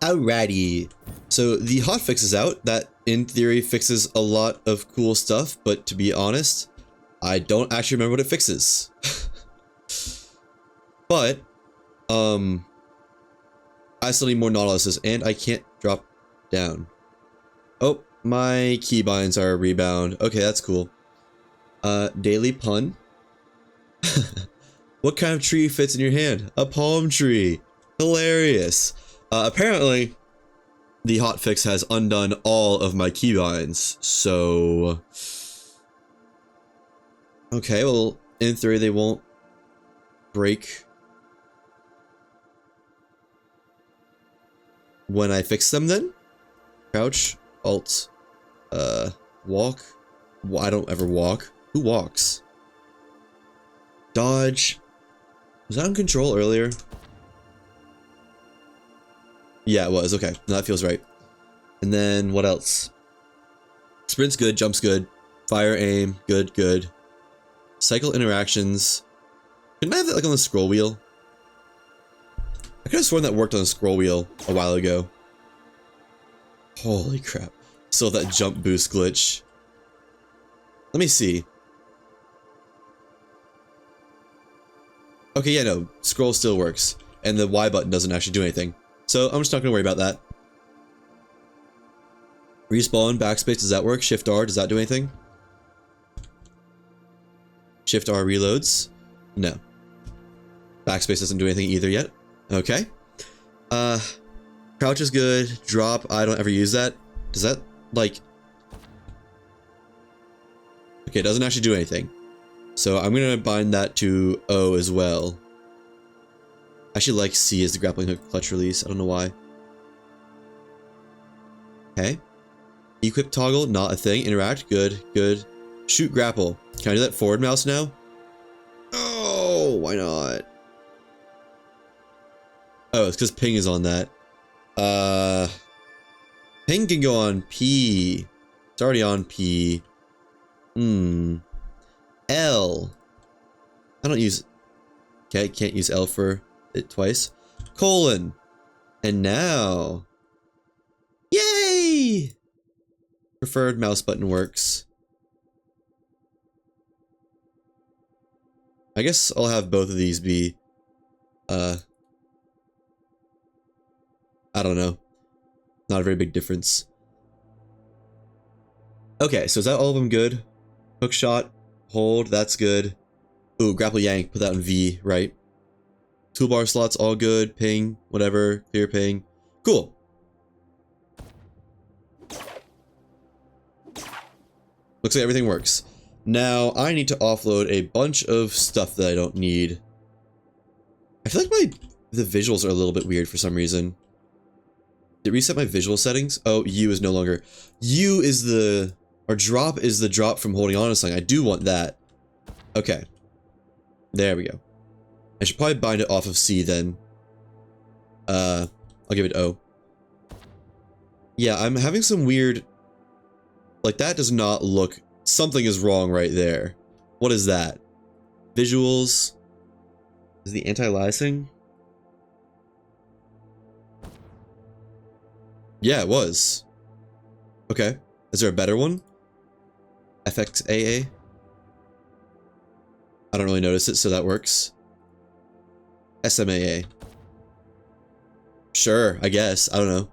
Alrighty. So the hotfix is out. That, in theory, fixes a lot of cool stuff, but to be honest, I don't actually remember what it fixes. But, I still need more Nautiluses, and I can't drop down. Oh, my keybinds are a rebound. Okay, that's cool. Daily pun. What kind of tree fits in your hand? A palm tree. Hilarious. Apparently, the hotfix has undone all of my keybinds, so... Okay, well, in theory, they won't break when I fix them then? Crouch, alt, walk. I don't ever walk. Who walks? Dodge. Was that on control earlier? Yeah, it was. Okay, no, that feels right. And then what else? Sprint's good, jump's good. Fire, aim, good, good. Cycle interactions. Didn't I have that like on the scroll wheel? I could have sworn that worked on the scroll wheel a while ago. Holy crap. Still that jump boost glitch. Let me see. Okay, yeah, no. Scroll still works. And the Y button doesn't actually do anything. So I'm just not gonna worry about that. Respawn, backspace, does that work? Shift R, does that do anything? Shift R reloads? No. Backspace doesn't do anything either yet. Okay. Crouch is good. Drop, I don't ever use that. Does that, like... Okay, it doesn't actually do anything. So I'm gonna bind that to O as well. I actually like C as the grappling hook clutch release. I don't know why. Okay. Equip toggle, not a thing. Interact, good, good. Shoot grapple. Can I do that forward mouse now? Oh, why not? Oh, it's because ping is on that. Ping can go on P. It's already on P. L. I don't use... Okay, can't use L for it twice. Colon. And now... Yay! Preferred mouse button works. I guess I'll have both of these be... I don't know. Not a very big difference. Okay, so is that all of them good? Hook shot, hold, that's good. Ooh, grapple yank, put that on V, right? Toolbar slots, all good. Ping, whatever, clear ping. Cool. Looks like everything works. Now, I need to offload a bunch of stuff that I don't need. I feel like the visuals are a little bit weird for some reason. Did it reset my visual settings? Oh, U is no longer. U is the... Or drop is the drop from holding on to something. I do want that. Okay. There we go. I should probably bind it off of C then. I'll give it O. Yeah, I'm having some weird... Like, that does not look... Something is wrong right there. What is that? Visuals? Is the anti-aliasing? Yeah, it was. Okay. Is there a better one? FXAA? I don't really notice it, so that works. SMAA. Sure, I guess. I don't know.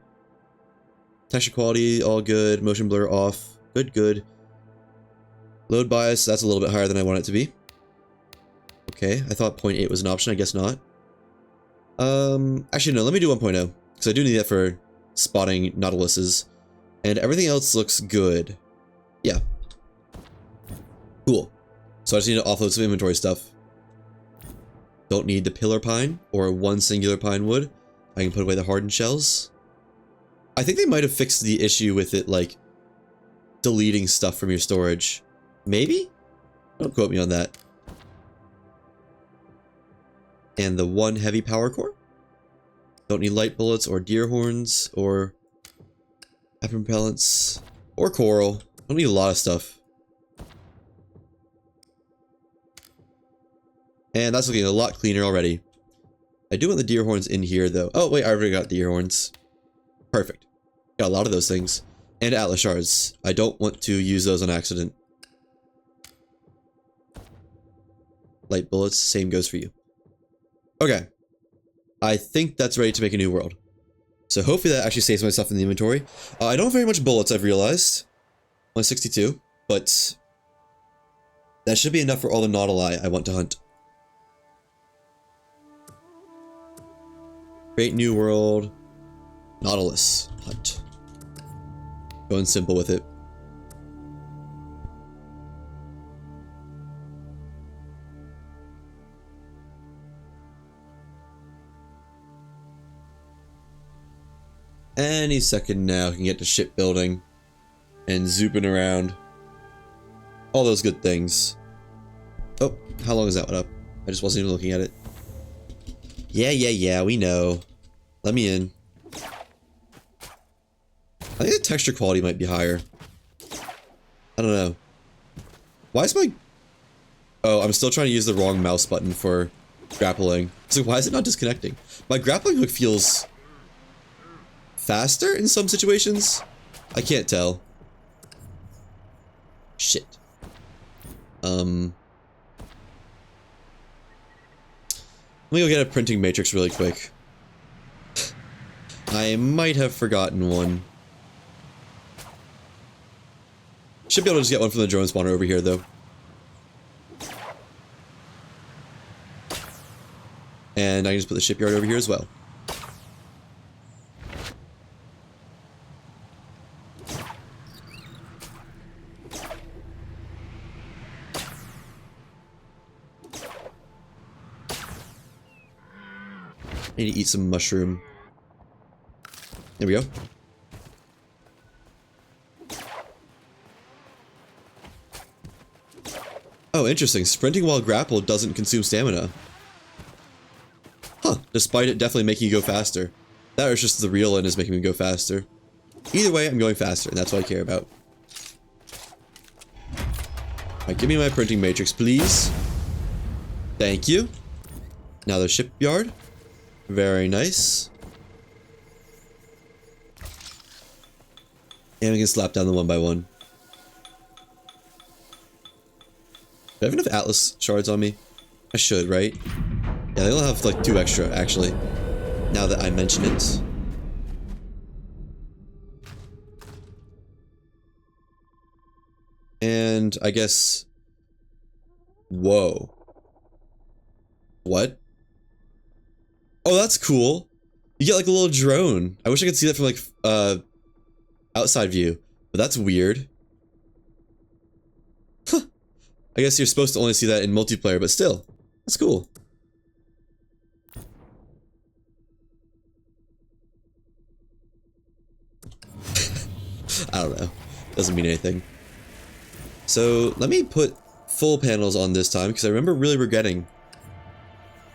Texture quality, all good. Motion blur off. Good, good. Load bias, that's a little bit higher than I want it to be. Okay, I thought 0.8 was an option, I guess not. Actually no, let me do 1.0. Because I do need that for spotting Nautiluses. And everything else looks good. Yeah. Cool. So I just need to offload some inventory stuff. Don't need the pillar pine, or one singular pine wood. I can put away the hardened shells. I think they might have fixed the issue with it, like, deleting stuff from your storage. Maybe? Don't quote me on that. And the one heavy power core. Don't need light bullets or deer horns or pepper propellants or coral. Don't need a lot of stuff. And that's looking a lot cleaner already. I do want the deer horns in here though. Oh wait, I already got deer horns. Perfect. Got a lot of those things. And Atlas shards. I don't want to use those on accident. Light bullets, same goes for you. Okay. I think that's ready to make a new world. So hopefully that actually saves my stuff in the inventory. I don't have very much bullets, I've realized. Only 62, but that should be enough for all the nautili I want to hunt. Create new world. Nautilus. Hunt. Going simple with it. Any second now can get to shipbuilding and zooping around. All those good things. Oh, how long is that one up? I just wasn't even looking at it. Yeah, we know. Let me in. I think the texture quality might be higher. I don't know. Why is my... Oh, I'm still trying to use the wrong mouse button for grappling. So why is it not disconnecting? My grappling hook feels faster in some situations. I can't tell. Shit. Let me go get a printing matrix really quick. I might have forgotten one. Should be able to just get one from the drone spawner over here, though. And I can just put the shipyard over here as well. I need to eat some mushroom. There we go. Oh, interesting. Sprinting while grappled doesn't consume stamina. Huh. Despite it definitely making you go faster. That or it's just the reel in is making me go faster. Either way, I'm going faster, and that's what I care about. Alright, give me my printing matrix, please. Thank you. Now the shipyard. Very nice. And we can slap down the one by one. Do I have enough Atlas shards on me? I should, right? Yeah, they'll have like 2 extra, actually. Now that I mention it. And I guess... Whoa. What? Oh, that's cool. You get like a little drone. I wish I could see that from like, outside view. But that's weird. Huh. I guess you're supposed to only see that in multiplayer, but still. That's cool. I don't know. Doesn't mean anything. So, let me put full panels on this time, because I remember really regretting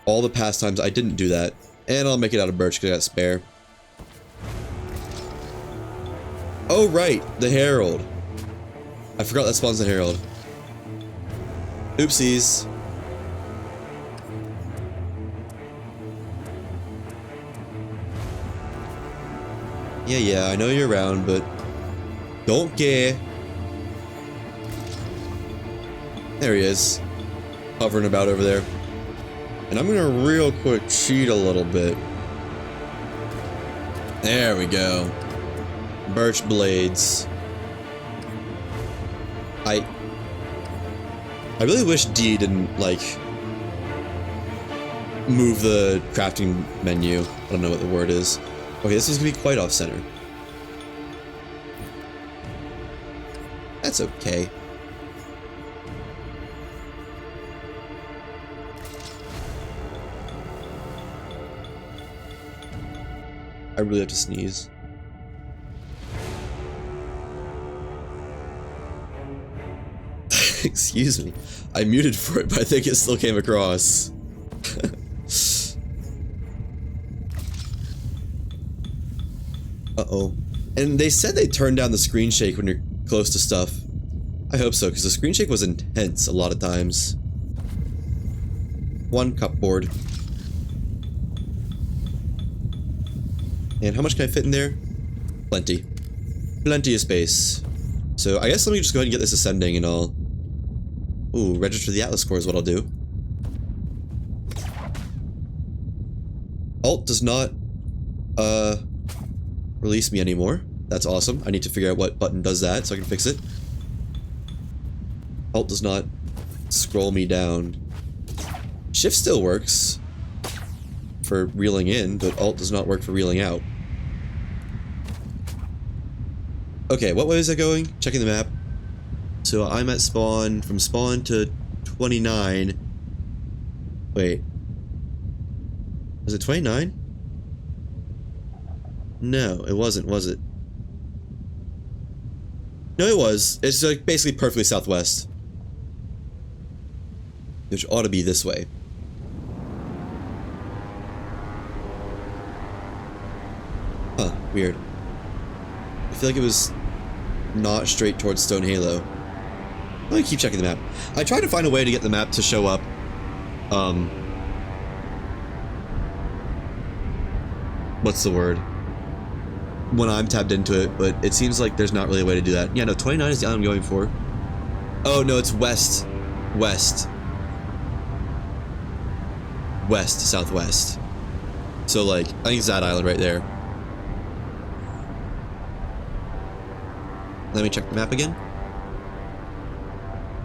all the past times I didn't do that. And I'll make it out of birch because I got spare. Oh, right. The Herald. I forgot that spawns the Herald. Oopsies. Yeah, I know you're around, but don't care. There he is. Hovering about over there. And I'm gonna real quick cheat a little bit. There we go. Birch blades. I really wish D didn't, like, move the crafting menu. I don't know what the word is. Okay, this is gonna be quite off-center. That's okay. I really have to sneeze. Excuse me. I muted for it, but I think it still came across. Uh-oh. And they said they turned down the screen shake when you're close to stuff. I hope so, because the screen shake was intense a lot of times. 1 cupboard. And how much can I fit in there? Plenty. Plenty of space. So I guess let me just go ahead and get this ascending and I'll... Ooh, register the Atlas core is what I'll do. Alt does not, release me anymore. That's awesome. I need to figure out what button does that so I can fix it. Alt does not scroll me down. Shift still works for reeling in, but Alt does not work for reeling out. Okay, what way is that going? Checking the map. So I'm at spawn, from spawn to 29. Wait. Was it 29? No, it wasn't, was it? No, it was. It's like basically perfectly southwest. Which ought to be this way. Huh, weird. I feel like it was not straight towards Stone Halo. Let me keep checking the map. I tried to find a way to get the map to show up. What's the word? When I'm tabbed into it, but it seems like there's not really a way to do that. Yeah, no, 29 is the island I'm going for. Oh, no, it's west. West. West, southwest. So, like, I think it's that island right there. Let me check the map again.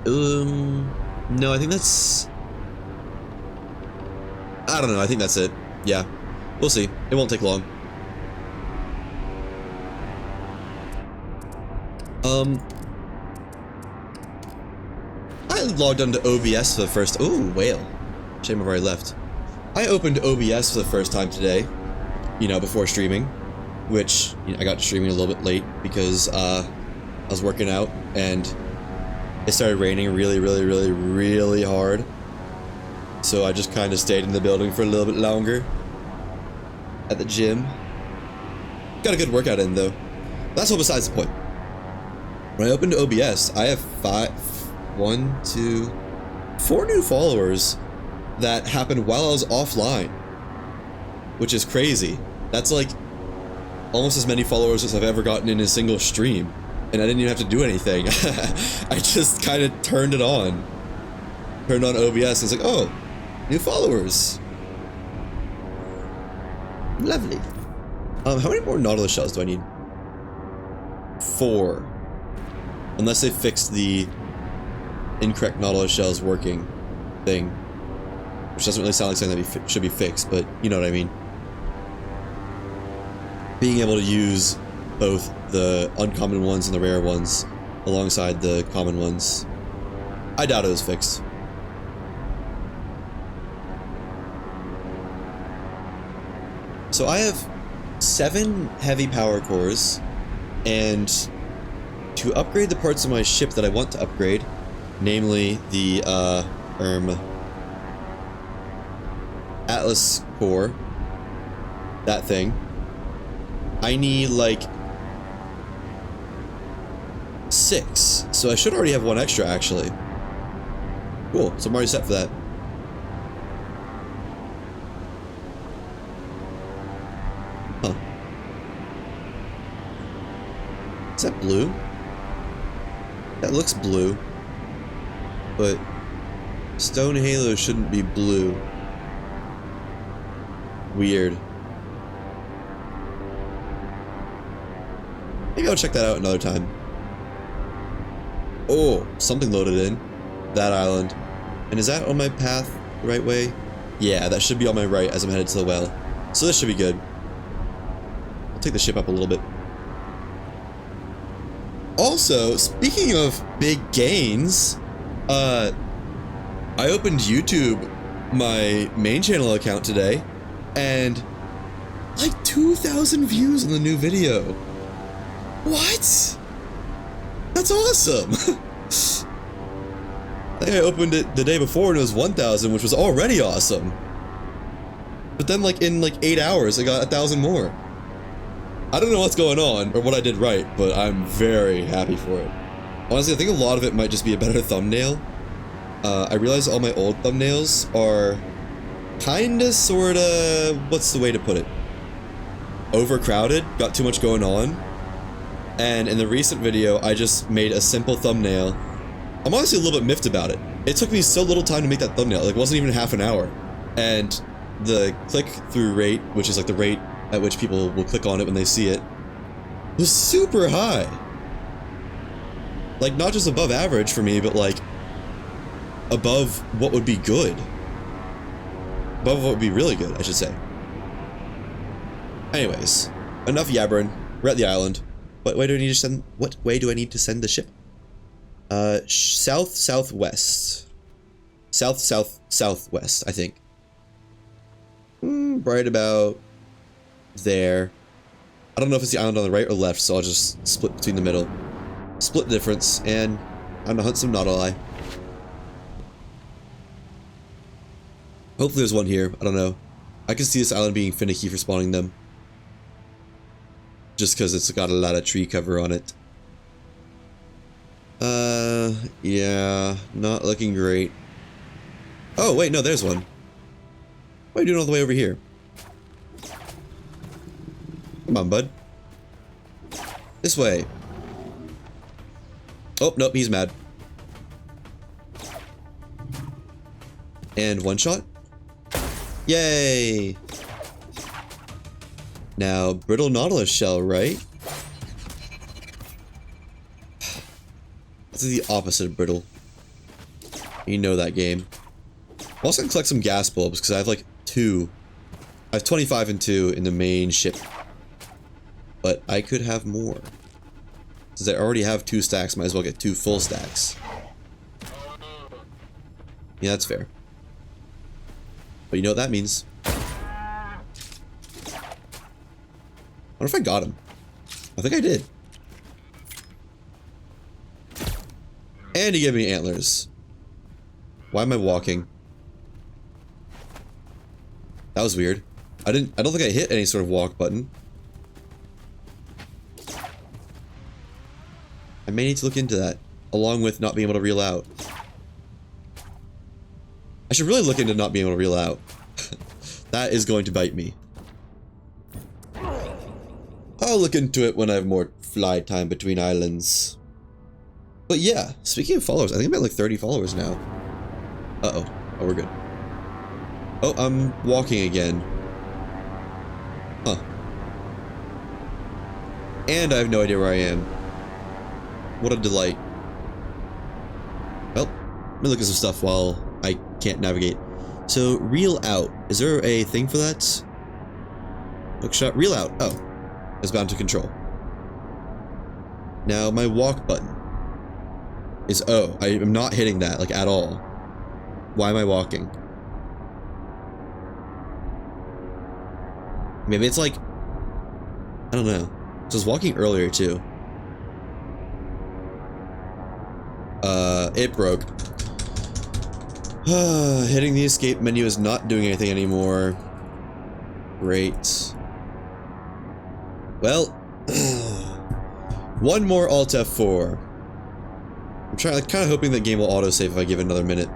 No, I think that's... I don't know, I think that's it. Yeah. We'll see. It won't take long. I logged onto OBS for the first... Ooh, whale. Shame I've already left. I opened OBS for the first time today. You know, before streaming. Which, you know, I got streaming a little bit late because, I was working out and it started raining really hard. So I just kind of stayed in the building for a little bit longer. At the gym. Got a good workout in though. That's all besides the point. When I opened OBS, I have 4 new followers that happened while I was offline. Which is crazy. That's like almost as many followers as I've ever gotten in a single stream. And I didn't even have to do anything. I just kind of turned it on. Turned on OBS and it's like, oh, new followers. Lovely. How many more Nautilus shells do I need? 4. Unless they fixed the incorrect Nautilus shells working thing. Which doesn't really sound like something that should be fixed, but you know what I mean. Being able to use both the uncommon ones and the rare ones alongside the common ones. I doubt it was fixed. So I have 7 heavy power cores, and to upgrade the parts of my ship that I want to upgrade, namely the Atlas core, that thing, I need like 6. So I should already have 1 extra actually. Cool, so I'm already set for that. Huh. Is that blue? That looks blue. But Stone Halo shouldn't be blue. Weird. Maybe I'll check that out another time. Oh, something loaded in. That island. And is that on my path the right way? Yeah, that should be on my right as I'm headed to the well. So this should be good. I'll take the ship up a little bit. Also, speaking of big gains, I opened YouTube, my main channel account today, and like 2,000 views on the new video. What? That's awesome. I think I opened it the day before and it was 1,000, which was already awesome. But then like in like 8 hours, I got 1,000 more. I don't know what's going on or what I did right, but I'm very happy for it. Honestly, I think a lot of it might just be a better thumbnail. I realize all my old thumbnails are kinda, sorta, what's the way to put it? Overcrowded, got too much going on. And in the recent video, I just made a simple thumbnail. I'm honestly a little bit miffed about it. It took me so little time to make that thumbnail. Like, it wasn't even half an hour. And the click-through rate, which is like the rate at which people will click on it when they see it, was super high. Like, not just above average for me, but like, above what would be good. Above what would be really good, I should say. Anyways, enough yabbering. We're at the island. What way do I need to send? What way do I need to send the ship? Southwest. Southwest, I think. Right about there. I don't know if it's the island on the right or left, so I'll just split between the middle. Split the difference, and I'm gonna hunt some Nautilus. Hopefully there's one here. I don't know. I can see this island being finicky for spawning them. Just because it's got a lot of tree cover on it. Yeah, not looking great. Oh, wait, no, there's one. What are you doing all the way over here? Come on, bud. This way. Oh, nope, he's mad. And one shot? Yay! Now, brittle Nautilus shell, right? This is the opposite of brittle. You know that game. I'm also gonna collect some gas bulbs, because I have like 2. I have 25 and 2 in the main ship. But I could have more. Since I already have 2 stacks, might as well get 2 full stacks. Yeah, that's fair. But you know what that means. I wonder if I got him. I think I did. And he gave me antlers. Why am I walking? That was weird. I don't think I hit any sort of walk button. I may need to look into that, along with not being able to reel out. I should really look into not being able to reel out. That is going to bite me. I'll look into it when I have more fly time between islands. But yeah, speaking of followers, I think I'm at like 30 followers now. Uh-oh. Oh, we're good. Oh, I'm walking again. Huh. And I have no idea where I am. What a delight. Well, let me look at some stuff while I can't navigate. So, reel out. Is there a thing for that? Look shot. Reel out. Oh. It's bound to control. Now, my walk button is O. I am not hitting that, like, at all. Why am I walking? Maybe it's like... I don't know. So I was walking earlier, too. It broke. Hitting the escape menu is not doing anything anymore. Great. Well, one more Alt F4. I'm kind of hoping that game will autosave if I give it another minute.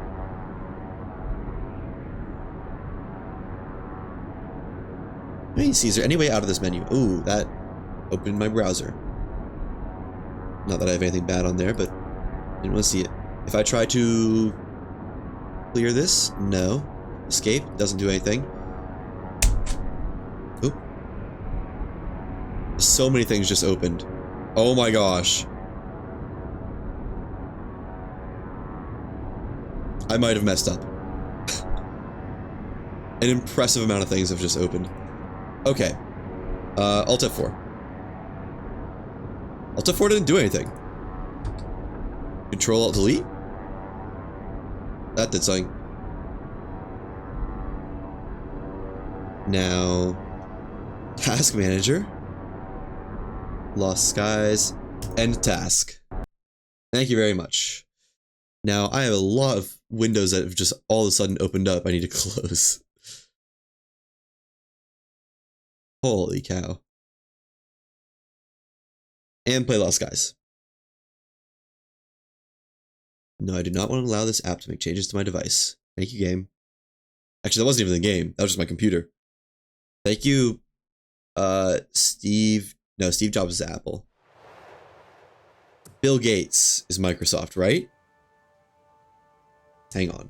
Let me see, is there any way out of this menu? Ooh, that opened my browser. Not that I have anything bad on there, but I didn't want to see it. If I try to clear this, no. Escape, doesn't do anything. Oop. So many things just opened. Oh my gosh. I might have messed up. An impressive amount of things have just opened. Okay. Alt F4. Alt F4 didn't do anything. Control Alt Delete? That did something. Now... Task Manager. Lost Skies. End task. Thank you very much. Now, I have a lot of windows that have just all of a sudden opened up I need to close. Holy cow. And play Lost Skies. No, I do not want to allow this app to make changes to my device. Thank you, game. Actually, that wasn't even the game. That was just my computer. Thank you, Steve... No, Steve Jobs is Apple. Bill Gates is Microsoft, right? Hang on.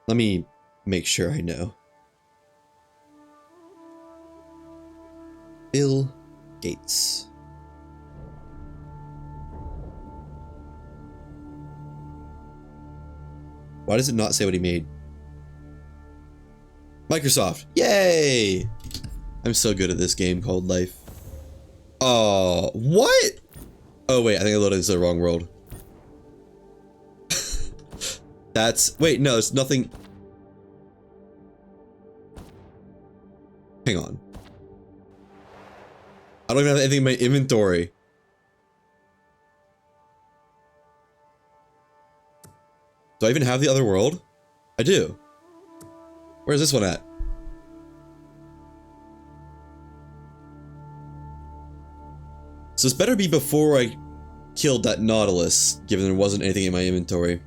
Let me make sure I know. Bill Gates. Why does it not say what he made? Microsoft. Yay! I'm so good at this game called Life. Oh, what? Oh, wait, I think I loaded into the wrong world. That's... Wait, no, it's nothing... Hang on. I don't even have anything in my inventory. Do I even have the other world? I do. Where's this one at? So this better be before I killed that Nautilus, given there wasn't anything in my inventory.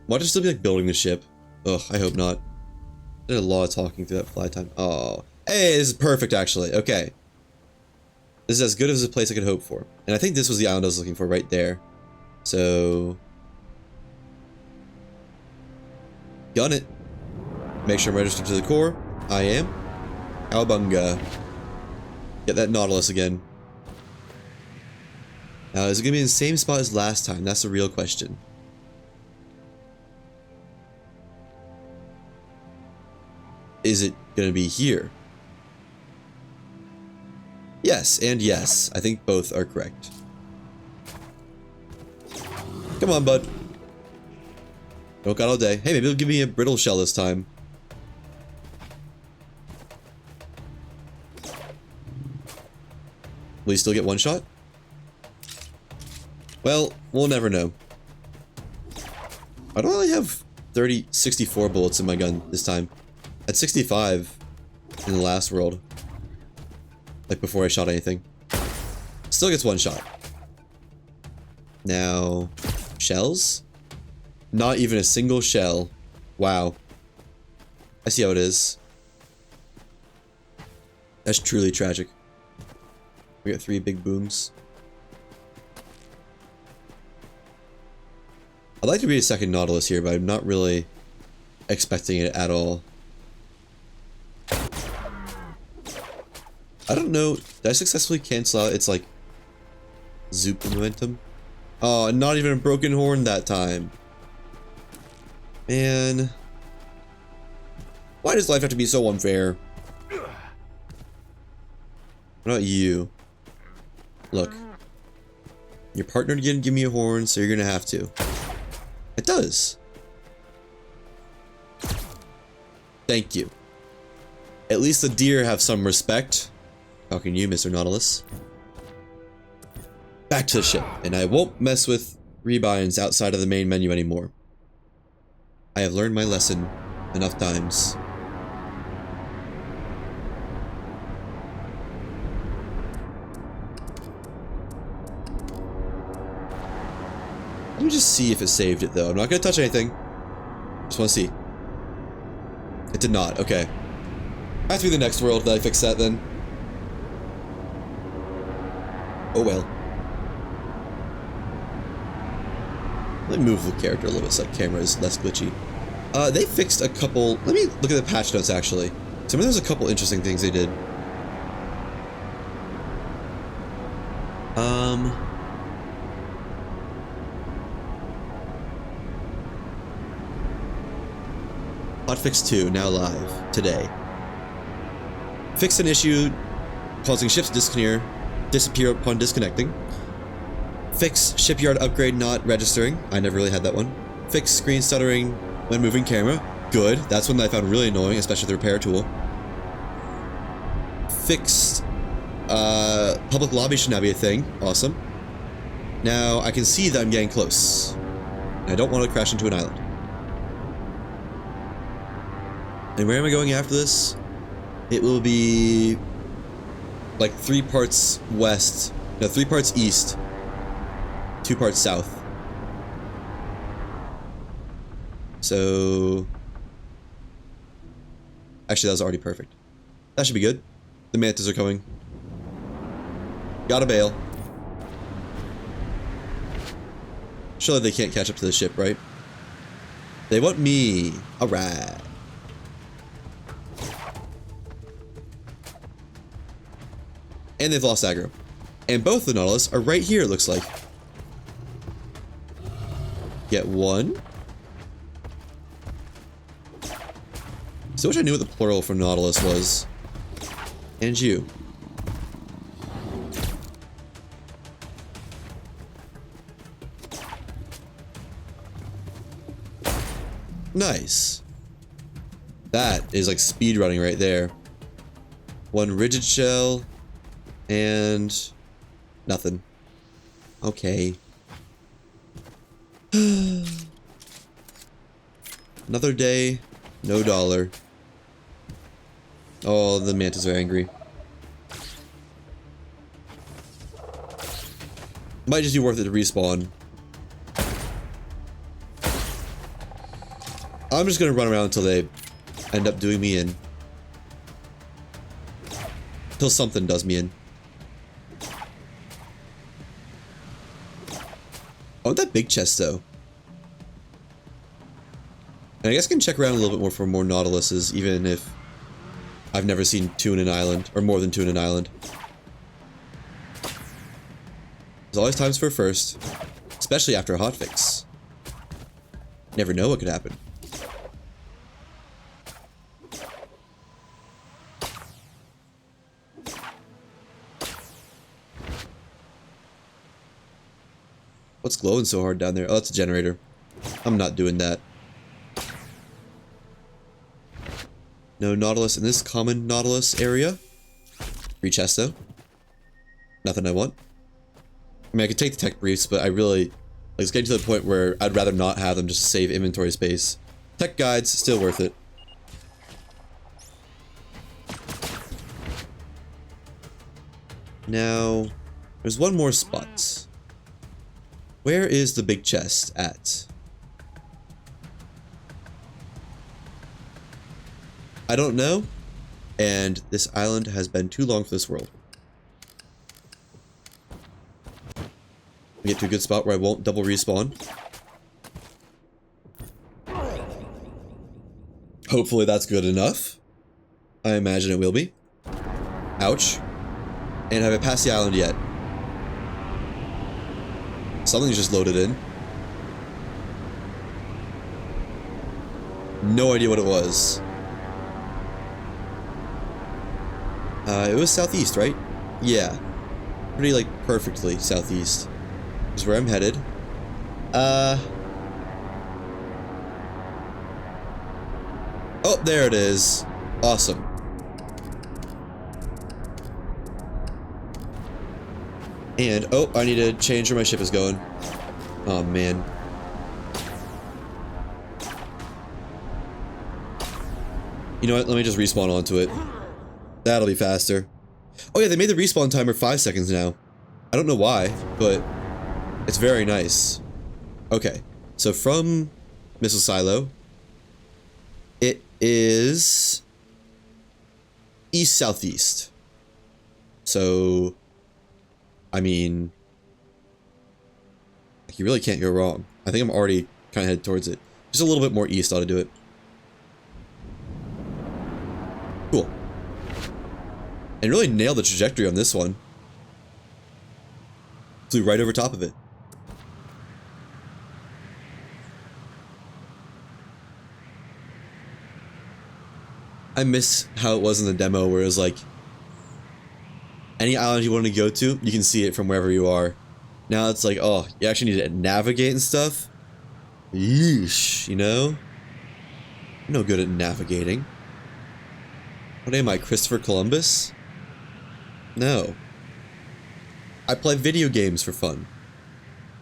Might just still be like building the ship. Ugh, I hope not. I did a lot of talking through that fly time. Oh. Hey, this is perfect actually. Okay. This is as good as a place I could hope for. And I think this was the island I was looking for right there. So... Gun it. Make sure I'm registered to the core. I am. Cowabunga. Get that Nautilus again. Now, is it going to be in the same spot as last time? That's the real question. Is it going to be here? Yes, and yes. I think both are correct. Come on, bud. Don't got all day. Hey, maybe it'll give me a brittle shell this time. Will you still get one shot? Well, we'll never know. I don't really have 64 bullets in my gun this time. I had 65 in the last world. Like before I shot anything. Still gets one shot. Now, shells? Not even a single shell. Wow. I see how it is. That's truly tragic. We got 3 big booms. I'd like to read a second Nautilus here, but I'm not really expecting it at all. I don't know. Did I successfully cancel out its like zoop momentum? Oh, not even a broken horn that time. Man. Why does life have to be so unfair? What about you? Look. Your partner didn't give me a horn, so you're gonna have to. It does. Thank you. At least the deer have some respect. Talking to you, Mr. Nautilus. Back to the ship, and I won't mess with rebinds outside of the main menu anymore. I have learned my lesson enough times. Let me just see if it saved it, though. I'm not going to touch anything. Just want to see. It did not. Okay. Has to be the next world that I fix that, then. Oh, well. Let me move the character a little bit so that camera is less glitchy. They fixed a couple... Let me look at the patch notes, actually. So there's a couple interesting things they did. Hotfix 2, now live, today. Fixed an issue causing ships to disappear upon disconnecting. Fix shipyard upgrade not registering. I never really had that one. Fix screen stuttering when moving camera. Good. That's one that I found really annoying, especially the repair tool. Fixed public lobby should now be a thing. Awesome. Now I can see that I'm getting close. And I don't want to crash into an island. And where am I going after this? It will be like 3 parts west. No, 3 parts east. 2 parts south. So... Actually, that was already perfect. That should be good. The mantis are coming. Gotta bail. Surely they can't catch up to the ship, right? They want me. Alright. And they've lost aggro. And both the Nautilus are right here, it looks like. Get one. So I wish I knew what the plural for Nautilus was. And you. Nice. That is like speed running right there. One rigid shell. And nothing. Okay. Another day, no dollar. Oh, the mantas are angry. Might just be worth it to respawn. I'm just gonna run around until they end up doing me in. Until something does me in. I want that big chest though. And I guess I can check around a little bit more for more Nautiluses, even if I've never seen two in an island, or more than two in an island. There's always times for a first, especially after a hotfix. Never know what could happen. What's glowing so hard down there? Oh, that's a generator. I'm not doing that. No Nautilus in this common Nautilus area. Free chest though. Nothing I want. I mean, I could take the tech briefs, but I really... Like, it's getting to the point where I'd rather not have them just to save inventory space. Tech guides, still worth it. Now, there's one more spot. Where is the big chest at? I don't know, and this island has been too long for this world. Get to a good spot where I won't double respawn. Hopefully that's good enough. I imagine it will be. Ouch. And have I passed the island yet? Something's just loaded in. No idea what it was. It was southeast, right? Yeah. Pretty, like, perfectly southeast. Is where I'm headed. Oh, there it is. Awesome. And, oh, I need to change where my ship is going. Oh, man. You know what? Let me just respawn onto it. That'll be faster. Oh, yeah, they made the respawn timer 5 seconds now. I don't know why, but it's very nice. Okay, so from Missile Silo, it is east-southeast. So... I mean, you really can't go wrong. I think I'm already kind of headed towards it. Just a little bit more east ought to do it. Cool. And really nailed the trajectory on this one. Flew right over top of it. I miss how it was in the demo where it was like, any island you want to go to, you can see it from wherever you are. Now it's like, oh, you actually need to navigate and stuff? Yeesh, you know? I'm no good at navigating. What am I, Christopher Columbus? No. I play video games for fun.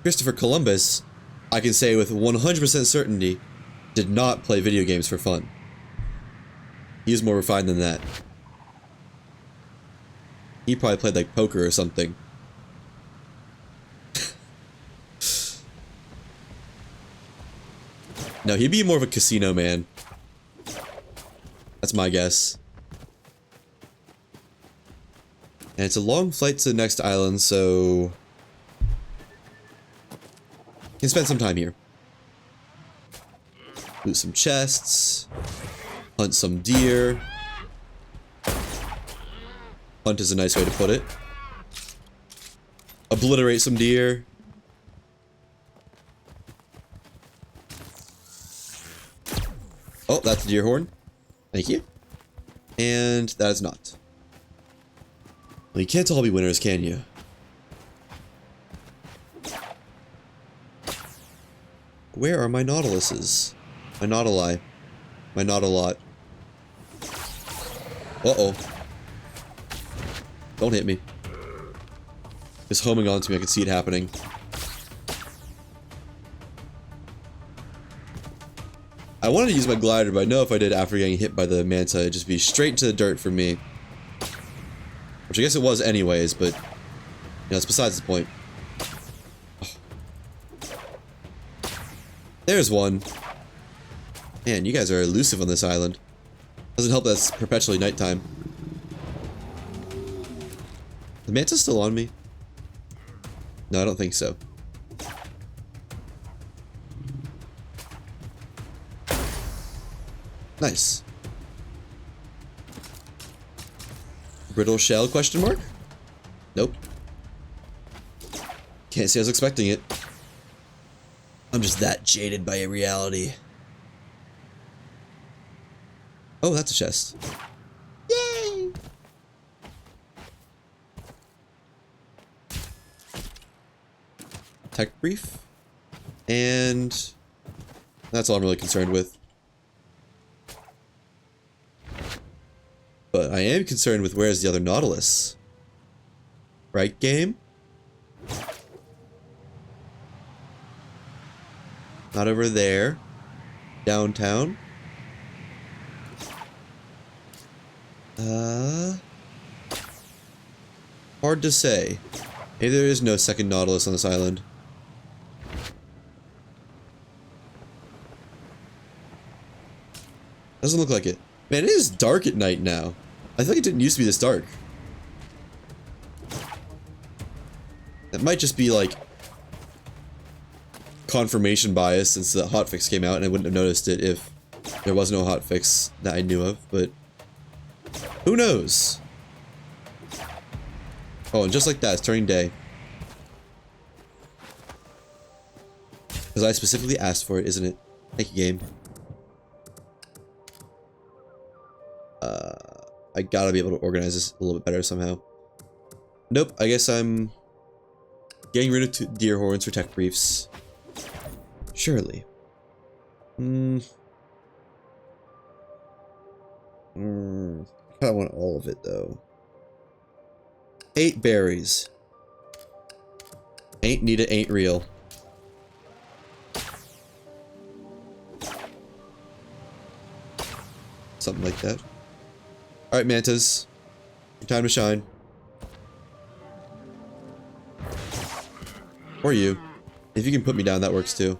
Christopher Columbus, I can say with 100% certainty, did not play video games for fun. He was more refined than that. He probably played like poker or something. No, he'd be more of a casino man. That's my guess. And it's a long flight to the next island, so... Can spend some time here. Loot some chests. Hunt some deer. Hunt is a nice way to put it. Obliterate some deer. Oh, that's a deer horn. Thank you. And that is not. Well, you can't all be winners, can you? Where are my Nautiluses? My Nautili. My Nautilot. Uh-oh. Don't hit me. It's homing onto me, I can see it happening. I wanted to use my glider, but I know if I did after getting hit by the manta, it'd just be straight to the dirt for me. Which I guess it was anyways, but... that's besides the point. Oh. There's one. Man, you guys are elusive on this island. Doesn't help that it's perpetually nighttime. The manta's still on me? No, I don't think so. Nice. Brittle shell, question mark? Nope. Can't say I was expecting it. I'm just that jaded by reality. Oh, that's a chest. Yay! Tech brief. And that's all I'm really concerned with. But I am concerned with where's the other Nautilus. Right, game? Not over there. Downtown. Hard to say. Maybe there is no second Nautilus on this island. Doesn't look like it. Man, it is dark at night now. I think it didn't used to be this dark. It might just be like confirmation bias since the hotfix came out and I wouldn't have noticed it if there was no hotfix that I knew of, but who knows? Oh, and just like that, it's turning day. Because I specifically asked for it, isn't it? Thank you, game. I gotta be able to organize this a little bit better somehow. Nope, I guess I'm getting rid of deer horns for tech briefs. Surely. I kinda want all of it though. 8 berries. Ain't needed, ain't real. Something like that. Alright, mantas. Your time to shine. Or you. If you can put me down, that works too.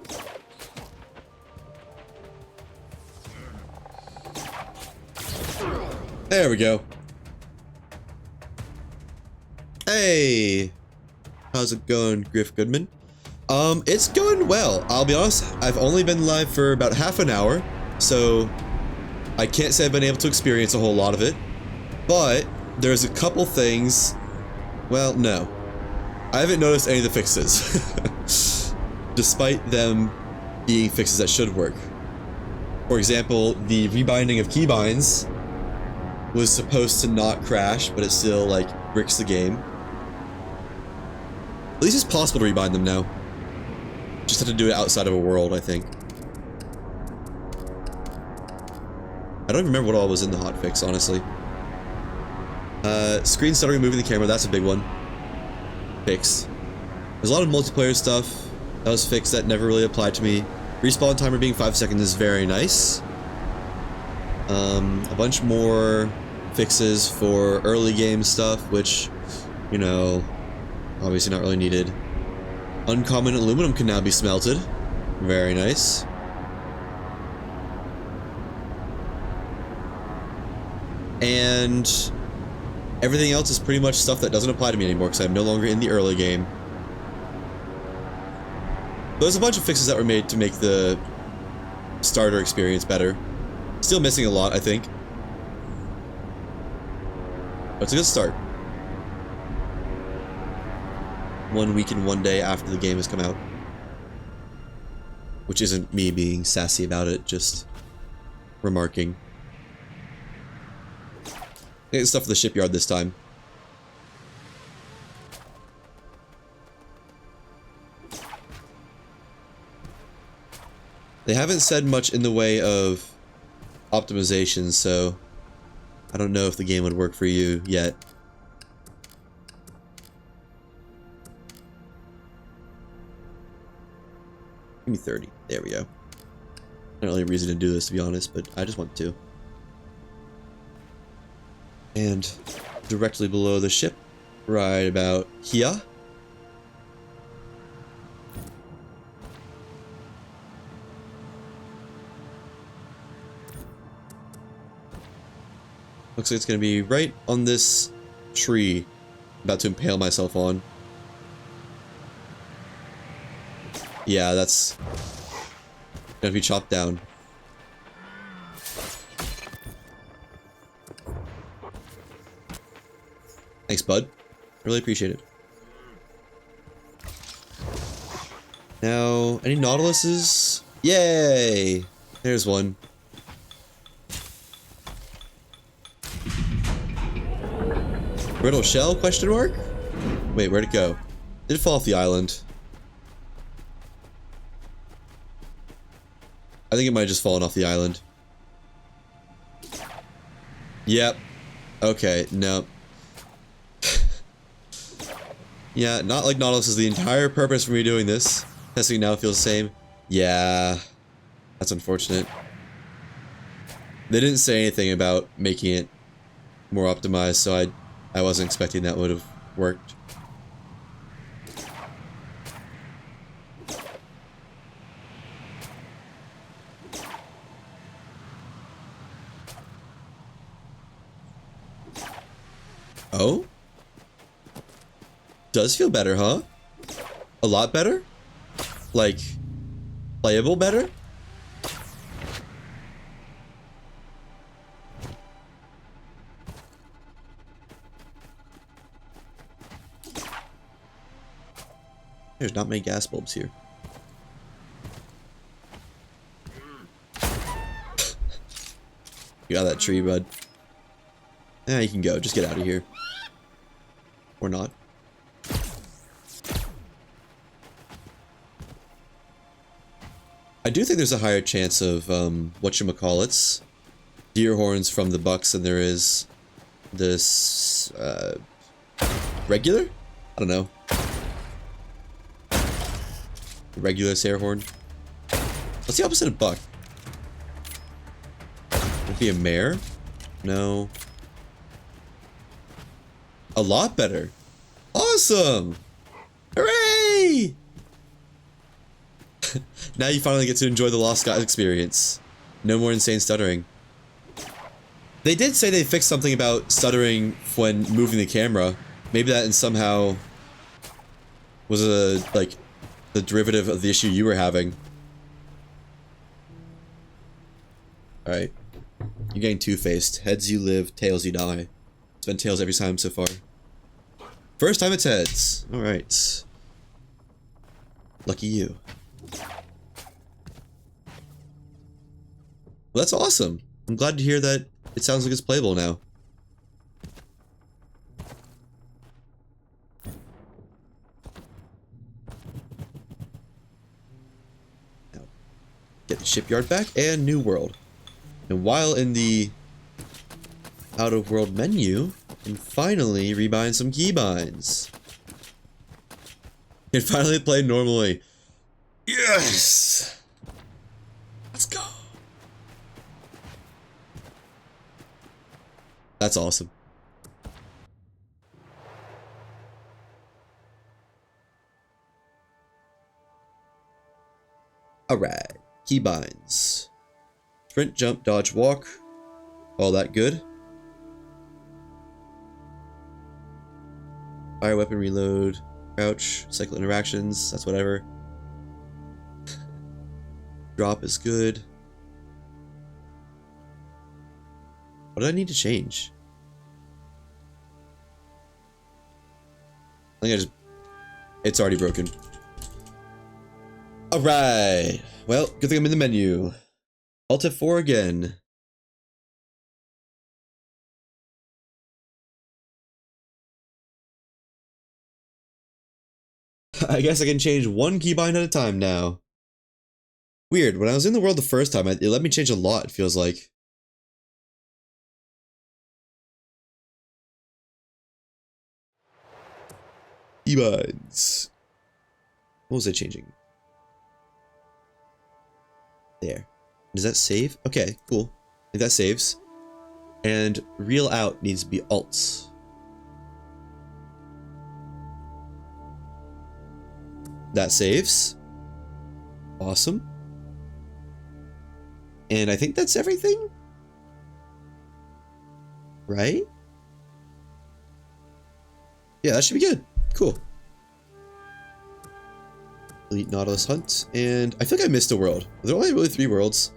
There we go. Hey! How's it going, Griff Goodman? It's going well. I'll be honest, I've only been live for about half an hour, so I can't say I've been able to experience a whole lot of it, but there's a couple things. Well, no. I haven't noticed any of the fixes, despite them being fixes that should work. For example, the rebinding of keybinds was supposed to not crash, but it still, like, bricks the game. At least it's possible to rebind them now. Just have to do it outside of a world, I think. I don't even remember what all was in the hotfix, honestly. Screen stuttering, moving the camera, that's a big one. Fixed. There's a lot of multiplayer stuff that was fixed that never really applied to me. Respawn timer being 5 seconds is very nice. A bunch more fixes for early game stuff, which, you know, obviously not really needed. Uncommon aluminum can now be smelted. Very nice. And everything else is pretty much stuff that doesn't apply to me anymore because I'm no longer in the early game. There's a bunch of fixes that were made to make the starter experience better. Still missing a lot, I think. But it's a good start. 1 week and 1 day after the game has come out. Which isn't me being sassy about it, just remarking. Get stuff for the shipyard this time. They haven't said much in the way of optimization, so I don't know if the game would work for you yet. Give me 30. There we go. Not really a reason to do this, to be honest, but I just want to. And directly below the ship, right about here. Looks like it's going to be right on this tree I'm about to impale myself on. Yeah, that's gonna be chopped down. Thanks, bud. Really appreciate it. Now, any Nautiluses? Yay! There's one. Brittle shell? Question mark? Wait, where'd it go? Did it fall off the island? I think it might have just fallen off the island. Yep. Okay, no. Yeah, not like Nautilus is the entire purpose for me doing this. Testing now feels the same. Yeah. That's unfortunate. They didn't say anything about making it more optimized, so I wasn't expecting that would have worked. Oh? Does feel better, huh? A lot better? Like, playable better? There's not many gas bulbs here. You got that tree, bud. Yeah, you can go. Just get out of here. Or not. I do think there's a higher chance of, whatchamacallits, deer horns from the bucks than there is this, regular? I don't know. Regular air horn. What's the opposite of buck? Would it be a mare? No. A lot better. Awesome! Hooray! Now you finally get to enjoy the Lost Skies experience. No more insane stuttering. They did say they fixed something about stuttering when moving the camera. Maybe that somehow was like the derivative of the issue you were having. Alright. You're getting two-faced. Heads you live, tails you die. It's been tails every time so far. First time it's heads. Alright. Lucky you. Well, that's awesome. I'm glad to hear that it sounds like it's playable now. Now, get the shipyard back and new world. And while in the out-of-world menu, and finally rebind some keybinds. And finally play normally. Yes! Let's go! That's awesome. Alright, keybinds. Sprint, jump, dodge, walk. All that good. Fire weapon, reload, crouch, cycle interactions, that's whatever. Drop is good. What do I need to change? I think it's already broken. Alright. Well, good thing I'm in the menu. Alt F4 again. I guess I can change one keybind at a time now. Weird, when I was in the world the first time, it let me change a lot, it feels like. Keybinds. What was I changing? There. Does that save? Okay, cool. I think that saves. And reel out needs to be alts. That saves. Awesome. And I think that's everything? Right? Yeah, that should be good. Cool. Elite Nautilus Hunt. And I think I missed a world. Are there only really 3 worlds?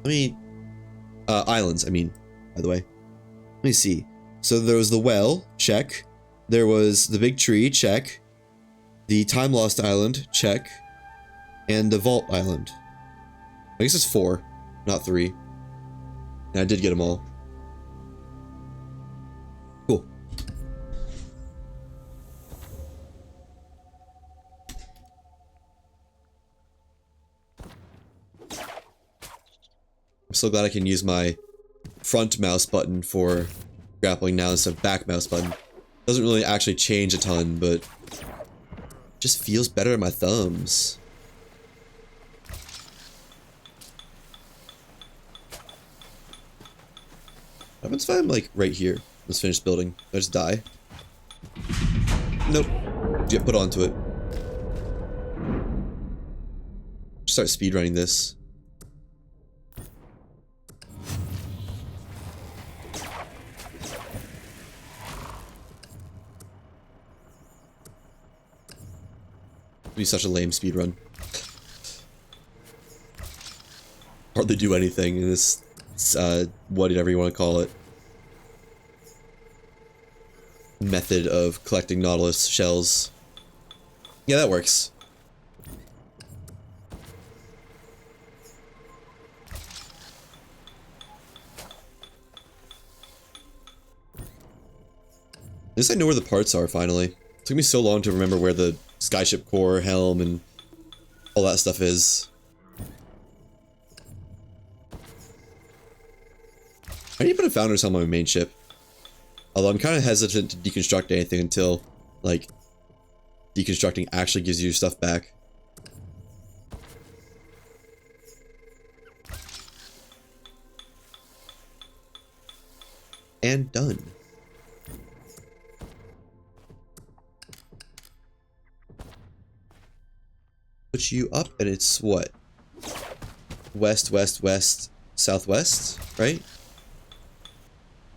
Let me... islands, I mean, by the way. Let me see. So there was the well, check. There was the big tree, check. The Time Lost Island, check. And the Vault Island. I guess it's 4, not 3. And I did get them all. Cool. I'm so glad I can use my front mouse button for grappling now instead of back mouse button. Doesn't really actually change a ton, but just feels better in my thumbs. What happens if I'm like right here? Let's finish building. I just die. Nope. Get put onto it. Start speedrunning this. Be such a lame speedrun. Hardly do anything in this, whatever you want to call it, method of collecting Nautilus shells. Yeah, that works. At least I know where the parts are, finally. It took me so long to remember where the skyship core, helm, and all that stuff is. I need to put a founder's helm on my main ship. Although I'm kind of hesitant to deconstruct anything until, like, deconstructing actually gives you your stuff back. And done. Put you up, and it's what? West, west, west, southwest, right?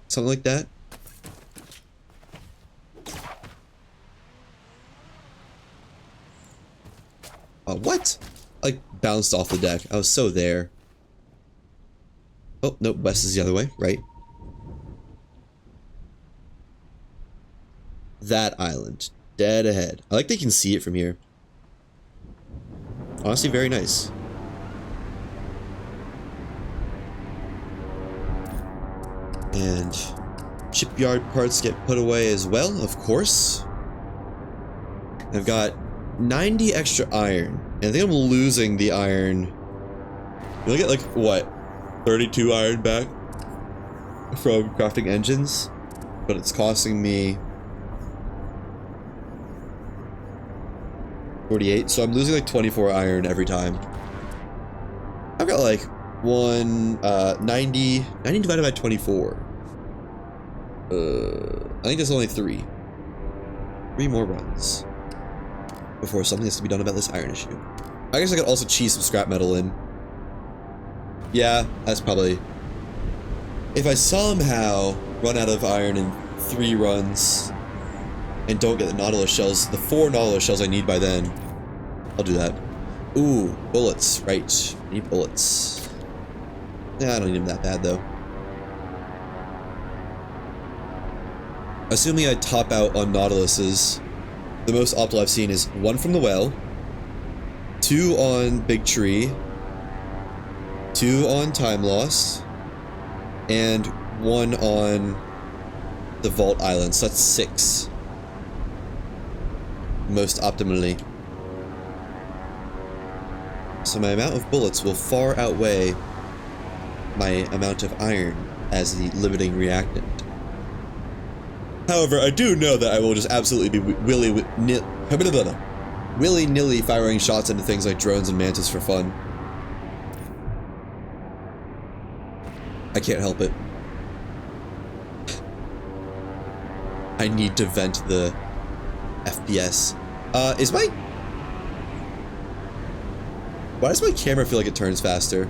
Something like that. What? I, like, bounced off the deck. I was so there. Oh, no, west is the other way, right? That island. Dead ahead. I like that you can see it from here. Honestly, very nice. And shipyard parts get put away as well, of course. I've got 90 extra iron. And I think I'm losing the iron. You'll get like, what? 32 iron back from crafting engines. But it's costing me 48, so I'm losing like 24 iron every time. I've got like 90 divided by 24. I think there's only 3. 3 more runs before something has to be done about this iron issue. I guess I could also cheese some scrap metal in. Yeah, that's probably... If I somehow run out of iron in 3 runs, and don't get the Nautilus shells, the 4 Nautilus shells I need by then, I'll do that. Ooh, bullets, right. I need bullets. Nah, I don't need them that bad, though. Assuming I top out on Nautiluses, the most optimal I've seen is 1 from the well, 2 on Big Tree, 2 on Time Lost, and 1 on the Vault Island, so that's 6. Most optimally. So my amount of bullets will far outweigh my amount of iron as the limiting reactant. However, I do know that I will just absolutely be willy-nilly firing shots into things like drones and mantis for fun. I can't help it. I need to vent the FPS. Why does my camera feel like it turns faster?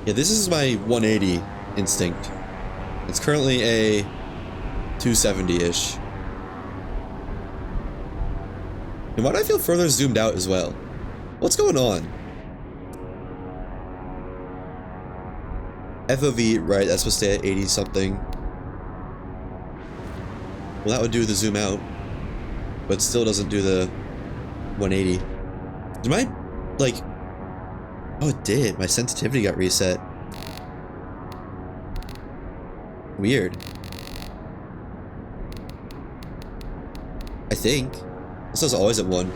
Yeah, this is my 180 instinct. It's currently a 270-ish. And why do I feel further zoomed out as well? What's going on? FOV, right, that's supposed to stay at 80 something. Well, that would do the zoom out, but still doesn't do the 180. Did my, like, oh, it did. My sensitivity got reset. Weird. I think. This was always at 1.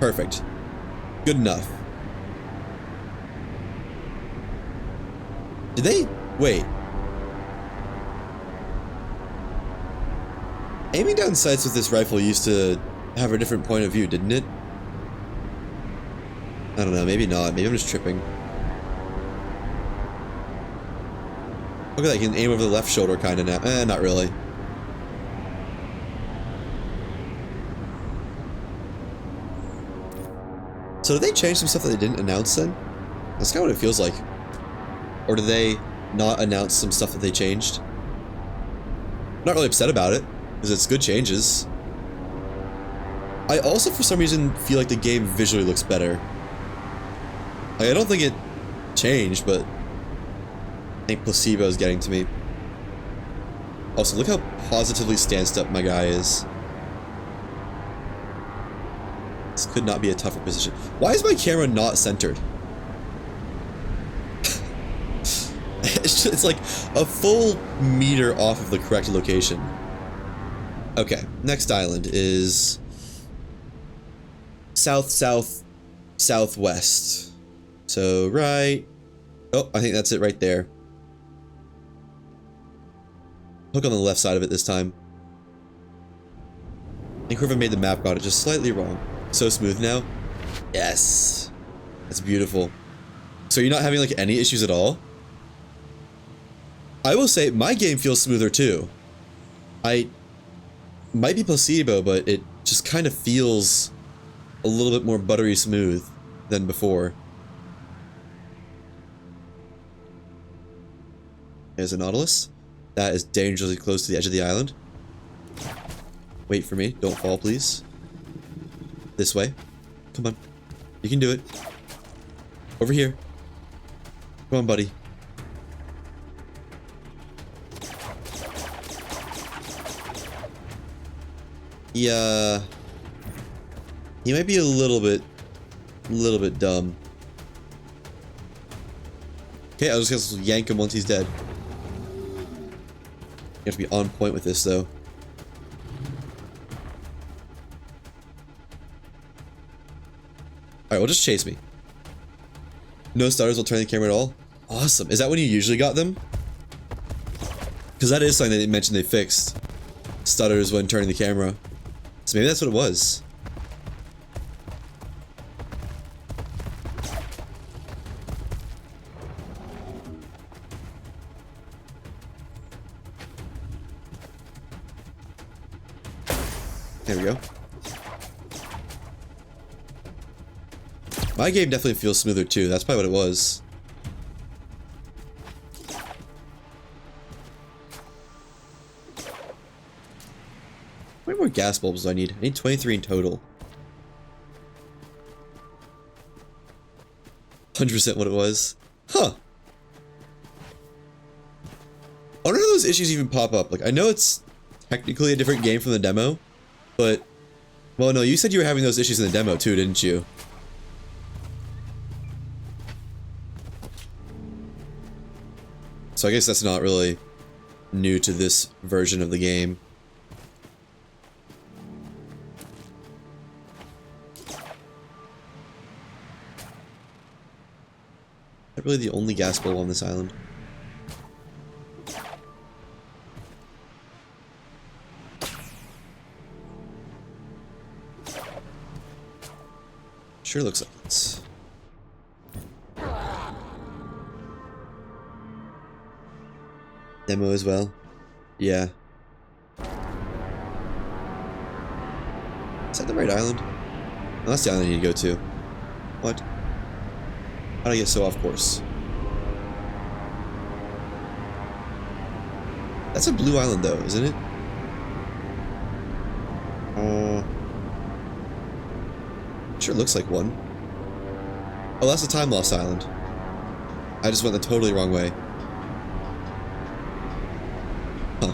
Perfect. Good enough. Did they? Wait. Aiming down sights with this rifle used to have a different point of view, didn't it? I don't know, maybe not. Maybe I'm just tripping. Look at that, you can aim over the left shoulder kinda now. Not really. So did they change some stuff that they didn't announce then? That's kinda what it feels like. Or did they not announce some stuff that they changed? I'm not really upset about it, because it's good changes. I also, for some reason, feel like the game visually looks better. Like, I don't think it changed, but I think placebo is getting to me. Also, look how positively stanced up my guy is. This could not be a tougher position. Why is my camera not centered? It's like a full meter off of the correct location. Okay, next island is southwest. So right. Oh, I think that's it right there. Hook on the left side of it this time. I think whoever made the map got it just slightly wrong. So smooth now. Yes. That's beautiful. So you're not having like any issues at all? I will say my game feels smoother too. I might be placebo, but it just kind of feels a little bit more buttery smooth than before. There's a Nautilus. That is dangerously close to the edge of the island. Wait for me. Don't fall, please. This way. Come on. You can do it. Over here. Come on, buddy. Yeah. He might be a little bit dumb. Okay, I'll just yank him once he's dead. You have to be on point with this, though. Alright, well, just chase me. No stutters will turn the camera at all? Awesome. Is that when you usually got them? Because that is something they mentioned they fixed. Stutters when turning the camera. So maybe that's what it was. There we go. My game definitely feels smoother too. That's probably what it was. many more gas bulbs do I need? I need 23 in total. 100% what it was. Huh. I wonder how those issues even pop up. Like, I know it's technically a different game from the demo, but... Well, no, you said you were having those issues in the demo too, didn't you? So I guess that's not really new to this version of the game. Is that really the only gas bulb on this island? Sure looks like it's... Demo as well? Yeah. Is that the right island? Oh, that's the island I need to go to. What? How did I get so off course? That's a blue island though, isn't it? Sure looks like one. Oh, that's a time lost island. I just went the totally wrong way. Huh.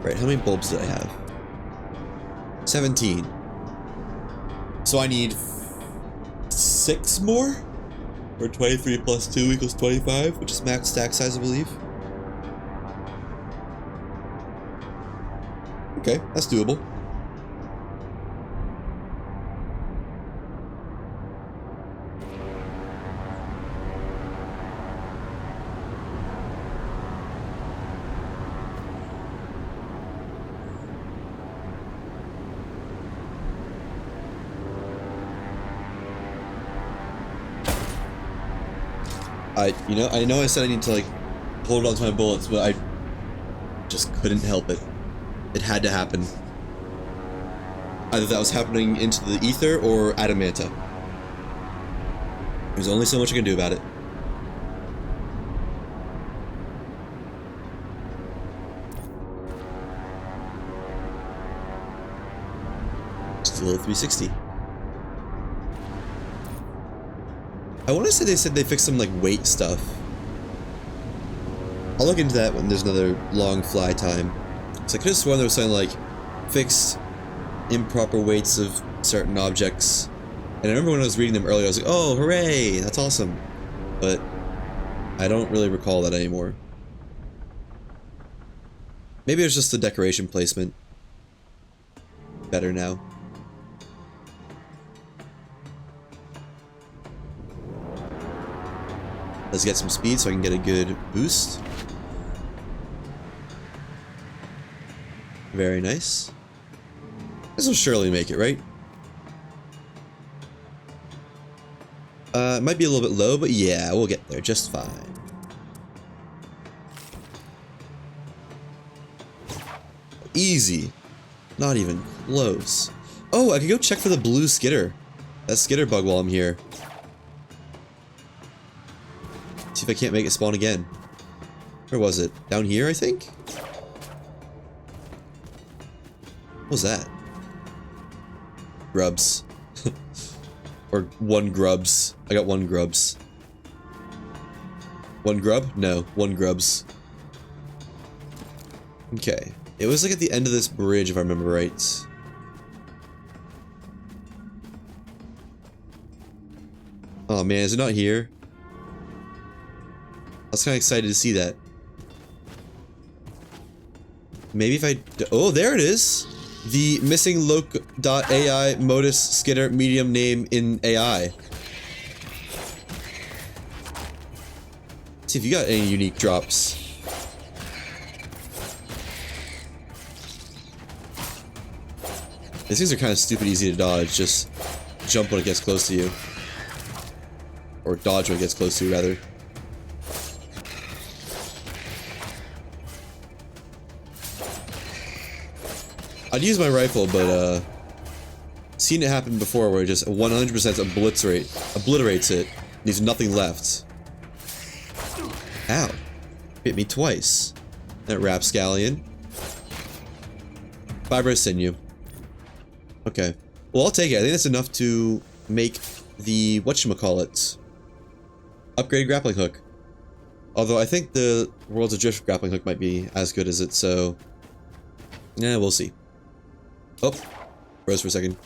Right, how many bulbs did I have? 17. So I need 6 more? Or 23 plus 2 equals 25, which is max stack size, I believe. Okay, that's doable. I know I said I need to like hold on to my bullets, but I just couldn't help it. It had to happen. Either that was happening into the ether or adamanta. There's only so much I can do about it. Just a little 360. I want to say they said they fixed some like weight stuff. I'll look into that when there's another long fly time. So I could have sworn there was something like fix improper weights of certain objects. And I remember when I was reading them earlier, I was like, oh, hooray, that's awesome. But I don't really recall that anymore. Maybe it was just the decoration placement. Better now. Let's get some speed so I can get a good boost. Very nice. This will surely make it, right? It might be a little bit low, but yeah, we'll get there just fine. Easy. Not even close. Oh, I could go check for the blue skitter. That skitter bug while I'm here. See if I can't make it spawn again. Where was it? Down here, I think? What was that? Grubs. Or 1 grubs. I got 1 grubs. 1 grub? No, 1 grubs. Okay. It was like at the end of this bridge, if I remember right. Oh man, is it not here? I was kind of excited to see that. Maybe if I... Oh, there it is! The missing loc.ai modus skitter medium name in AI. Let's see if you got any unique drops. These things are kind of stupid easy to dodge. Just jump when it gets close to you. Or dodge when it gets close to you, rather. I'd use my rifle, but seen it happen before where it just 100% obliterates it. Leaves nothing left. Ow. Hit me twice. That rapscallion. Fibrous sinew. Okay. Well, I'll take it. I think that's enough to make the whatchamacallit upgraded grappling hook. Although I think the Worlds Adrift grappling hook might be as good as it, so yeah, we'll see. Oh, froze for a second.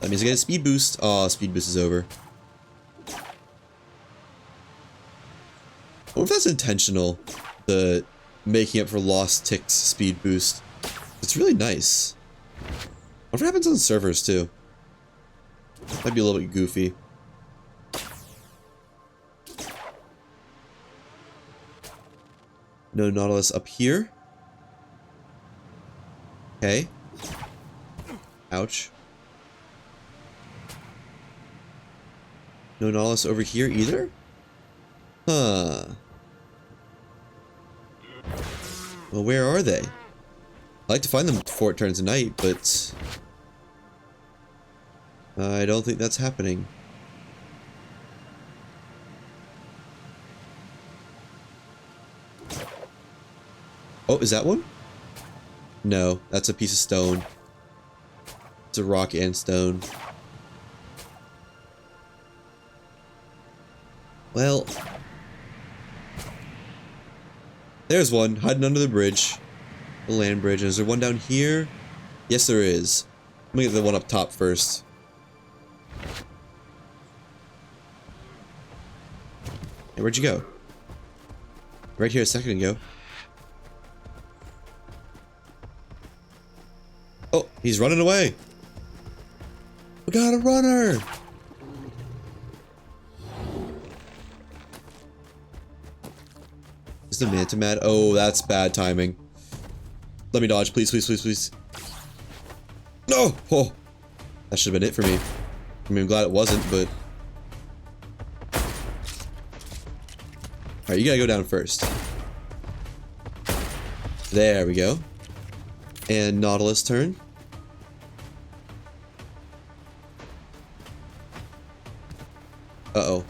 That means I get a speed boost. Oh, speed boost is over. I wonder if that's intentional, the making up for lost ticks speed boost. It's really nice. I wonder if it happens on servers too. Might be a little bit goofy. No Nautilus up here. Okay. Ouch. No Nautilus over here either? Huh. Well, where are they? I'd like to find them before it turns night, but I don't think that's happening. Oh, is that one? No, that's a piece of stone. It's a rock and stone. Well, there's one hiding under the bridge. The land bridge. Is there one down here? Yes, there is. Let me get the one up top first. Hey, where'd you go? Right here a second ago. Oh, he's running away. We got a runner. Is the manta mad? Oh, that's bad timing. Let me dodge, please, please, please, please. No! Oh, that should have been it for me. I mean, I'm glad it wasn't, but alright, you gotta go down first. There we go. And Nautilus turn. Uh-oh.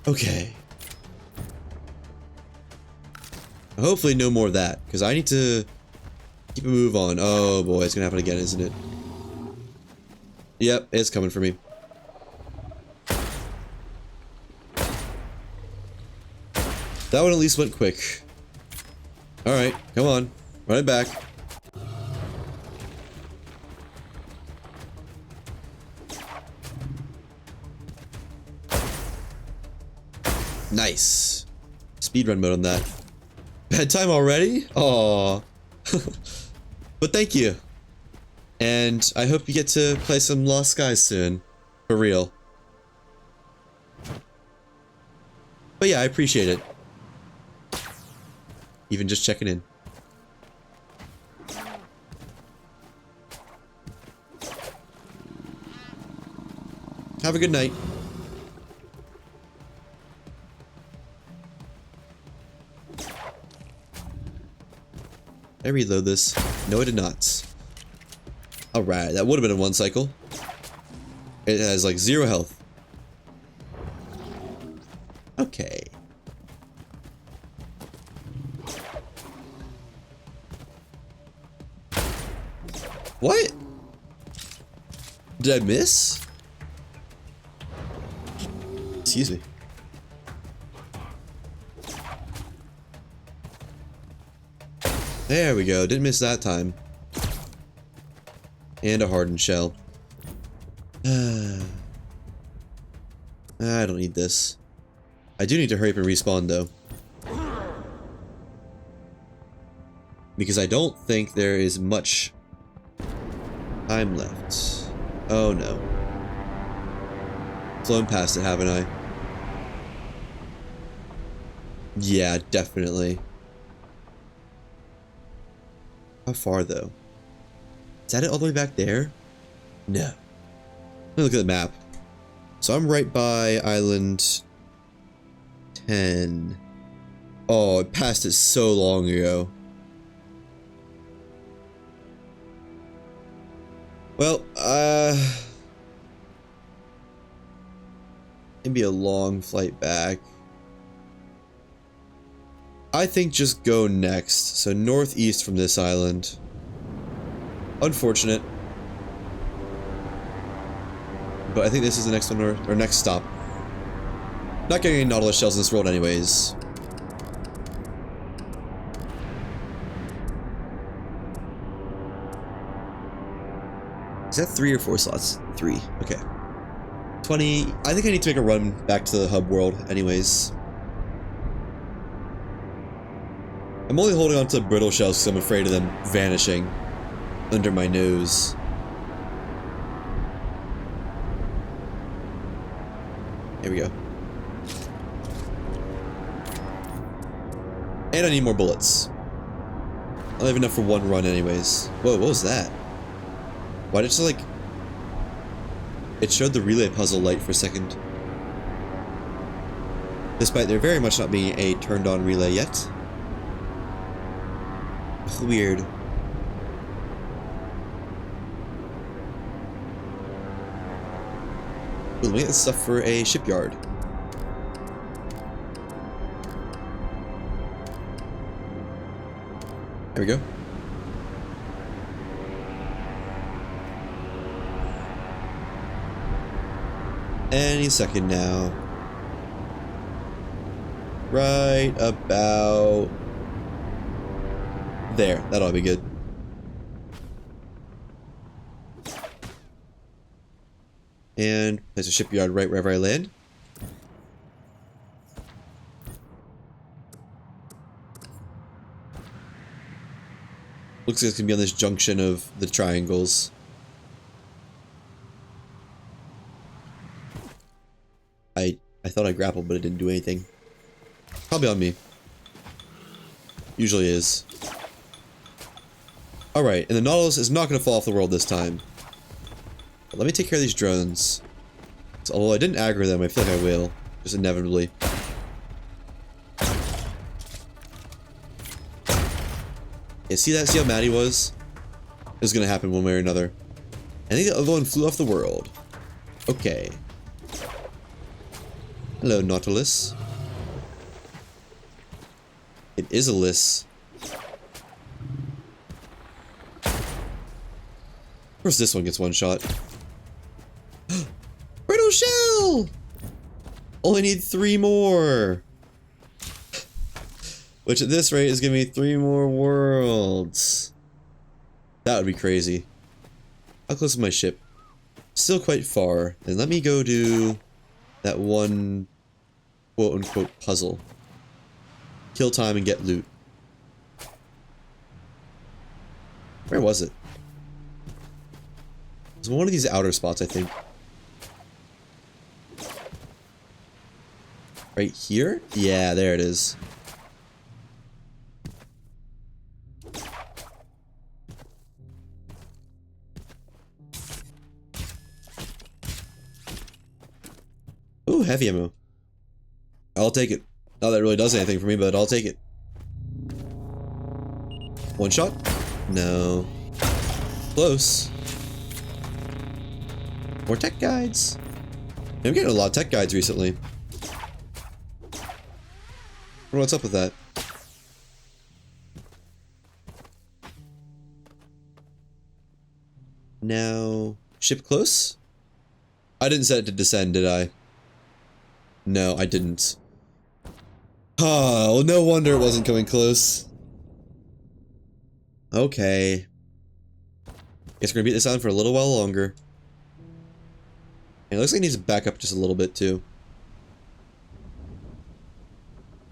Okay. Hopefully no more of that, because I need to keep a move on. Oh boy, it's gonna happen again, isn't it? Yep, it's coming for me. That one at least went quick. Alright, come on. Run it back. Nice. Speedrun mode on that. Bedtime already? Aww. But thank you. And I hope you get to play some Lost Skies soon. For real. But yeah, I appreciate it. Even just checking in. Have a good night. Did I reload this? No, I did not. Alright, that would have been in one cycle. It has like 0 health. Okay. What? Did I miss? Excuse me. There we go. Didn't miss that time. And a hardened shell. I don't need this. I do need to hurry up and respawn though. Because I don't think there is much time left. Oh no. Flown past it, haven't I? Yeah, definitely. How far though? Is that it all the way back there? No. Let me look at the map. So I'm right by island 10. Oh, I passed it so long ago. Well, it'd be a long flight back. I think just go next. So northeast from this island. Unfortunate. But I think this is the next one, or next stop. Not getting any Nautilus shells in this world anyways. Is that 3 or 4 slots? 3. Okay. 20. I think I need to make a run back to the hub world anyways. I'm only holding on to brittle shells because I'm afraid of them vanishing under my nose. Here we go. And I need more bullets. I don't have enough for one run anyways. Whoa, what was that? Why did it just like... It showed the relay puzzle light for a second. Despite there very much not being a turned on relay yet. Weird. Ooh, let me get this stuff for a shipyard. There we go. Any second now. Right about there. That ought to be good. And place a shipyard right wherever I land. Looks like it's gonna be on this junction of the triangles. I thought I grappled, but it didn't do anything. Probably on me. Usually is. Alright, and the Nautilus is not going to fall off the world this time. But let me take care of these drones. So, although I didn't aggro them, I feel like I will. Just inevitably. Yeah, see that? See how mad he was? It was going to happen one way or another. I think the other one flew off the world. Okay. Hello, Nautilus. It is a list. Of course this one gets one shot. Brittle shell! Only need 3 more. Which at this rate is giving me 3 more worlds. That would be crazy. How close is my ship? Still quite far. Then let me go do that one quote-unquote puzzle. Kill time and get loot. Where was it? It was one of these outer spots, I think. Right here? Yeah, there it is. Ooh, heavy ammo. I'll take it. Not that it really does anything for me, but I'll take it. One shot? No. Close. More tech guides. I'm getting a lot of tech guides recently. I wonder what's up with that. Now, ship close? I didn't set it to descend, did I? No, I didn't. Oh, well, no wonder it wasn't coming close. Okay. Guess we're gonna beat this on for a little while longer. And it looks like it needs to back up just a little bit, too.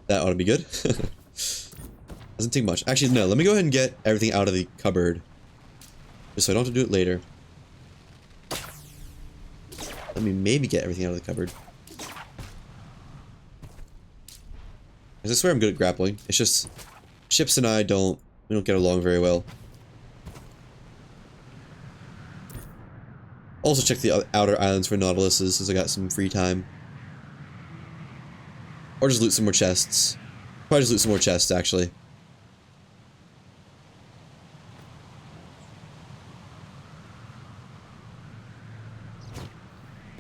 That ought to be good. Doesn't take much. Actually, no, let me go ahead and get everything out of the cupboard. Just so I don't have to do it later. Let me maybe get everything out of the cupboard. I swear I'm good at grappling. It's just ships and I don't get along very well. Also check the outer islands for Nautiluses since I got some free time. Or just loot some more chests. Probably just loot some more chests, actually.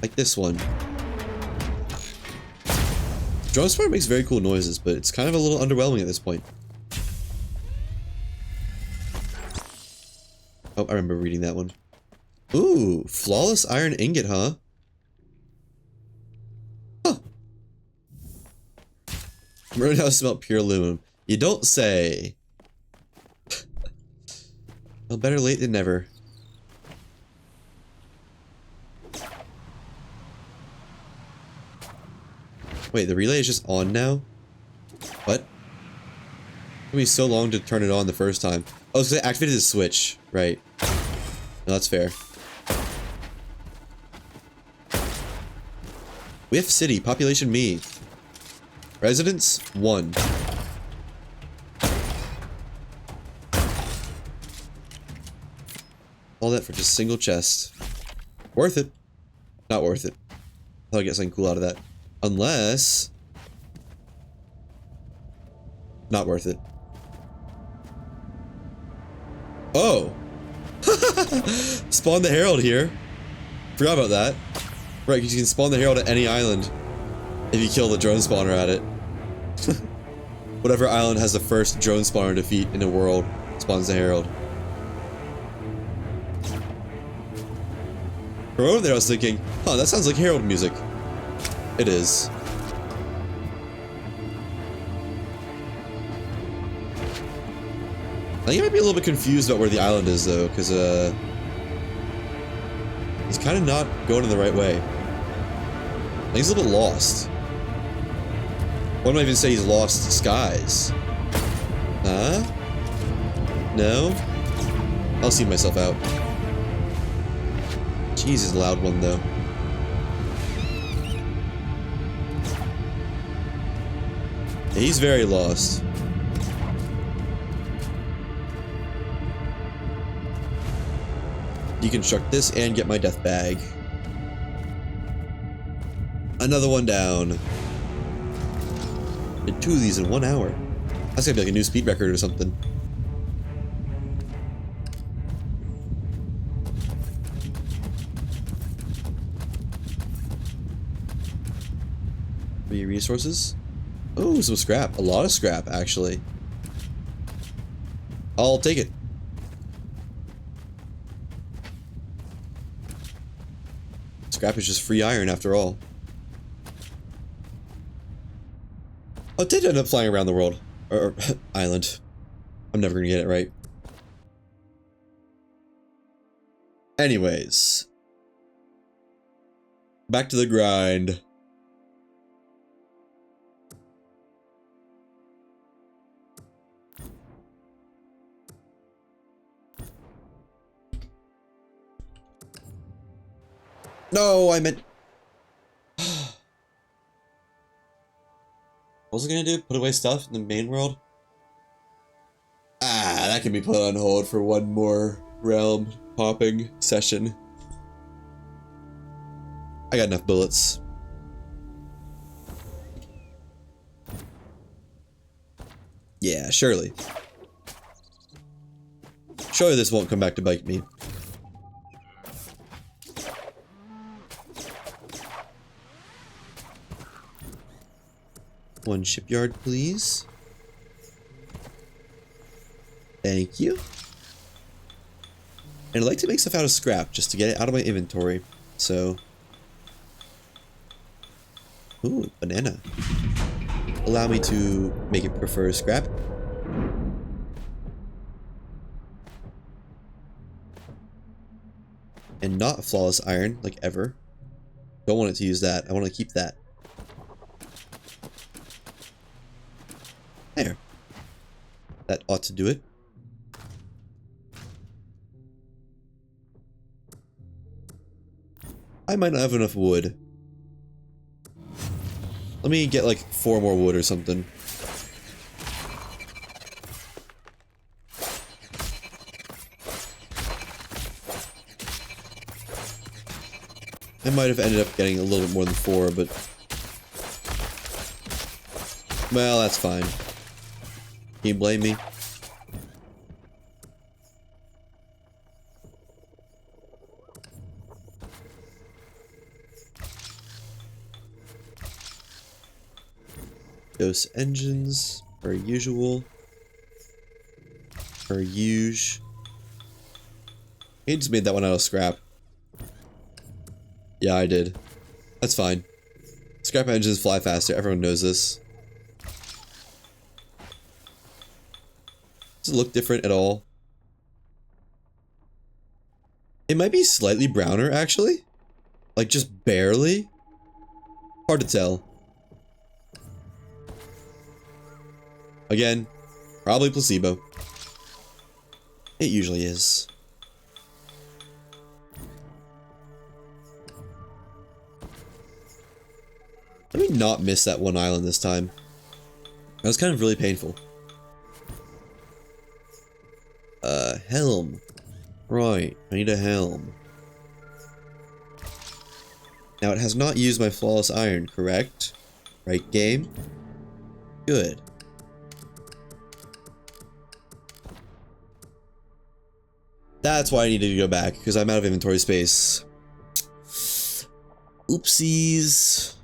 Like this one. Drone Spire makes very cool noises, but it's kind of a little underwhelming at this point. Oh, I remember reading that one. Ooh, flawless iron ingot, huh? Huh. I'm learning how to smelt pure aluminum. You don't say. Well, better late than never. Wait, the relay is just on now? What? It took me so long to turn it on the first time. Oh, so they activated the switch. Right. No, that's fair. Whiff City, population me. Residents, 1. All that for just a single chest. Worth it. Not worth it. I'll get something cool out of that. Unless... Not worth it. Oh! Spawn the Herald here. Forgot about that. Right, because you can spawn the Herald at any island if you kill the drone spawner at it. Whatever island has the first drone spawner defeat in the world spawns the Herald. For a moment there I was thinking, huh, that sounds like Herald music. It is. I think I might be a little bit confused about where the island is though, because he's kind of not going in the right way. I think he's a little bit lost. One might even say he's lost skies. Huh? No? I'll see myself out. Jeez, he's a loud one though. Yeah, he's very lost. Deconstruct this and get my death bag. Another one down. Did 2 of these in 1 hour. That's gonna be like a new speed record or something. Resources? Oh, some scrap. A lot of scrap, actually. I'll take it. Scrap is just free iron after all. I did end up flying around the world. Or island. I'm never gonna get it right. Anyways. Back to the grind. No, I meant... What was I gonna do? Put away stuff in the main world? Ah, that can be put on hold for one more realm popping session. I got enough bullets. Yeah, surely. Surely this won't come back to bite me. One shipyard, please. Thank you. And I'd like to make stuff out of scrap just to get it out of my inventory. So. Ooh, banana. Allow me to make it prefer scrap. And not flawless iron, like ever. Don't want it to use that. I want to keep that. There. That ought to do it. I might not have enough wood. Let me get like 4 more wood or something. I might have ended up getting a little bit more than 4, but... Well, that's fine. Can you blame me? Dose engines, per usual. Per usual. He just made that one out of scrap. Yeah, I did. That's fine. Scrap engines fly faster, everyone knows this. Does it look different at all? It might be slightly browner, actually. Like, just barely. Hard to tell. Again, probably placebo. It usually is. Let me not miss that one island this time. That was kind of really painful. Helm. Right, I need a helm. Now it has not used my flawless iron, correct? Right, game? Good. That's why I needed to go back, because I'm out of inventory space. Oopsies.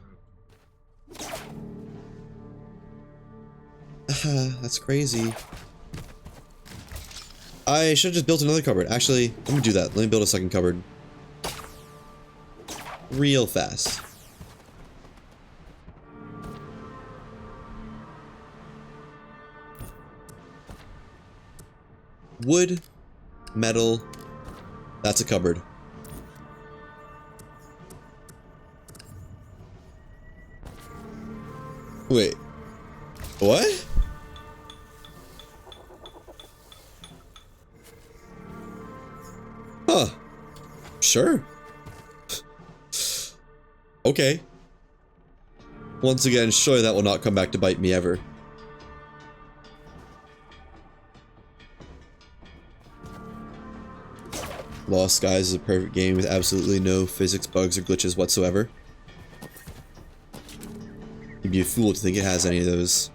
That's crazy. I should have just built another cupboard. Actually, let me do that. Let me build a second cupboard. Real fast. Wood, metal, that's a cupboard. Wait, what? Huh. Sure. Okay. Once again, surely that will not come back to bite me ever. Lost Skies is a perfect game with absolutely no physics bugs or glitches whatsoever. You'd be a fool to think it has any of those.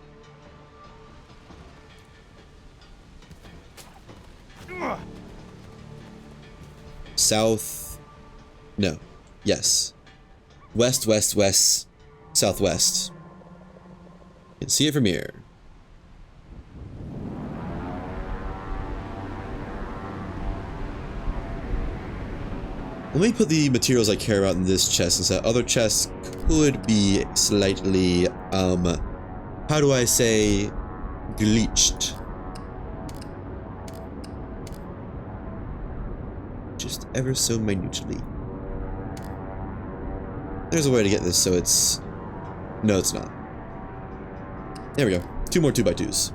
South... No. Yes. West, west, west, southwest. You can see it from here. Let me put the materials I care about in this chest, since that other chest could be slightly, how do I say, glitched. Just ever so minutely. There's a way to get this so it's... No, it's not. There we go. 2 more 2x2s.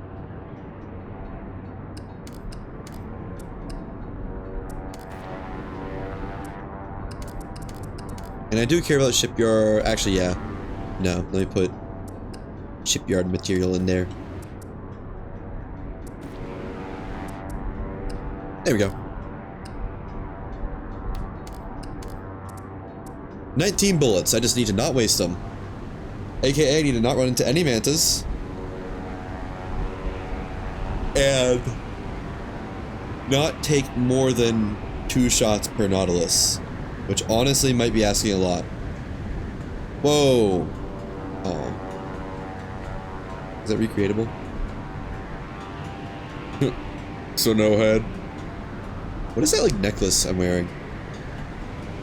And I do care about shipyard. Actually, yeah. No, let me put shipyard material in there. There we go. 19 bullets. I just need to not waste them. AKA, I need to not run into any mantas. And not take more than 2 shots per Nautilus. Which honestly might be asking a lot. Whoa. Oh. Is that recreatable? So no head. What is that like necklace I'm wearing?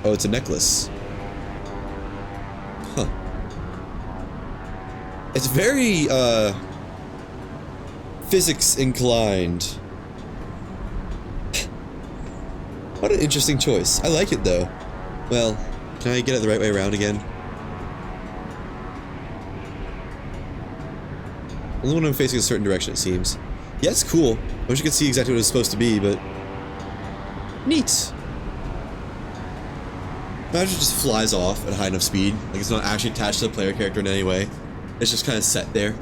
Oh, it's a necklace. Huh. It's very, physics inclined. What an interesting choice. I like it though. Well, can I get it the right way around again? Only when I'm facing a certain direction, it seems. Yeah, it's cool. I wish you could see exactly what it's supposed to be, but... Neat. Imagine it just flies off at high enough speed. Like it's not actually attached to the player character in any way. It's just kind of set there.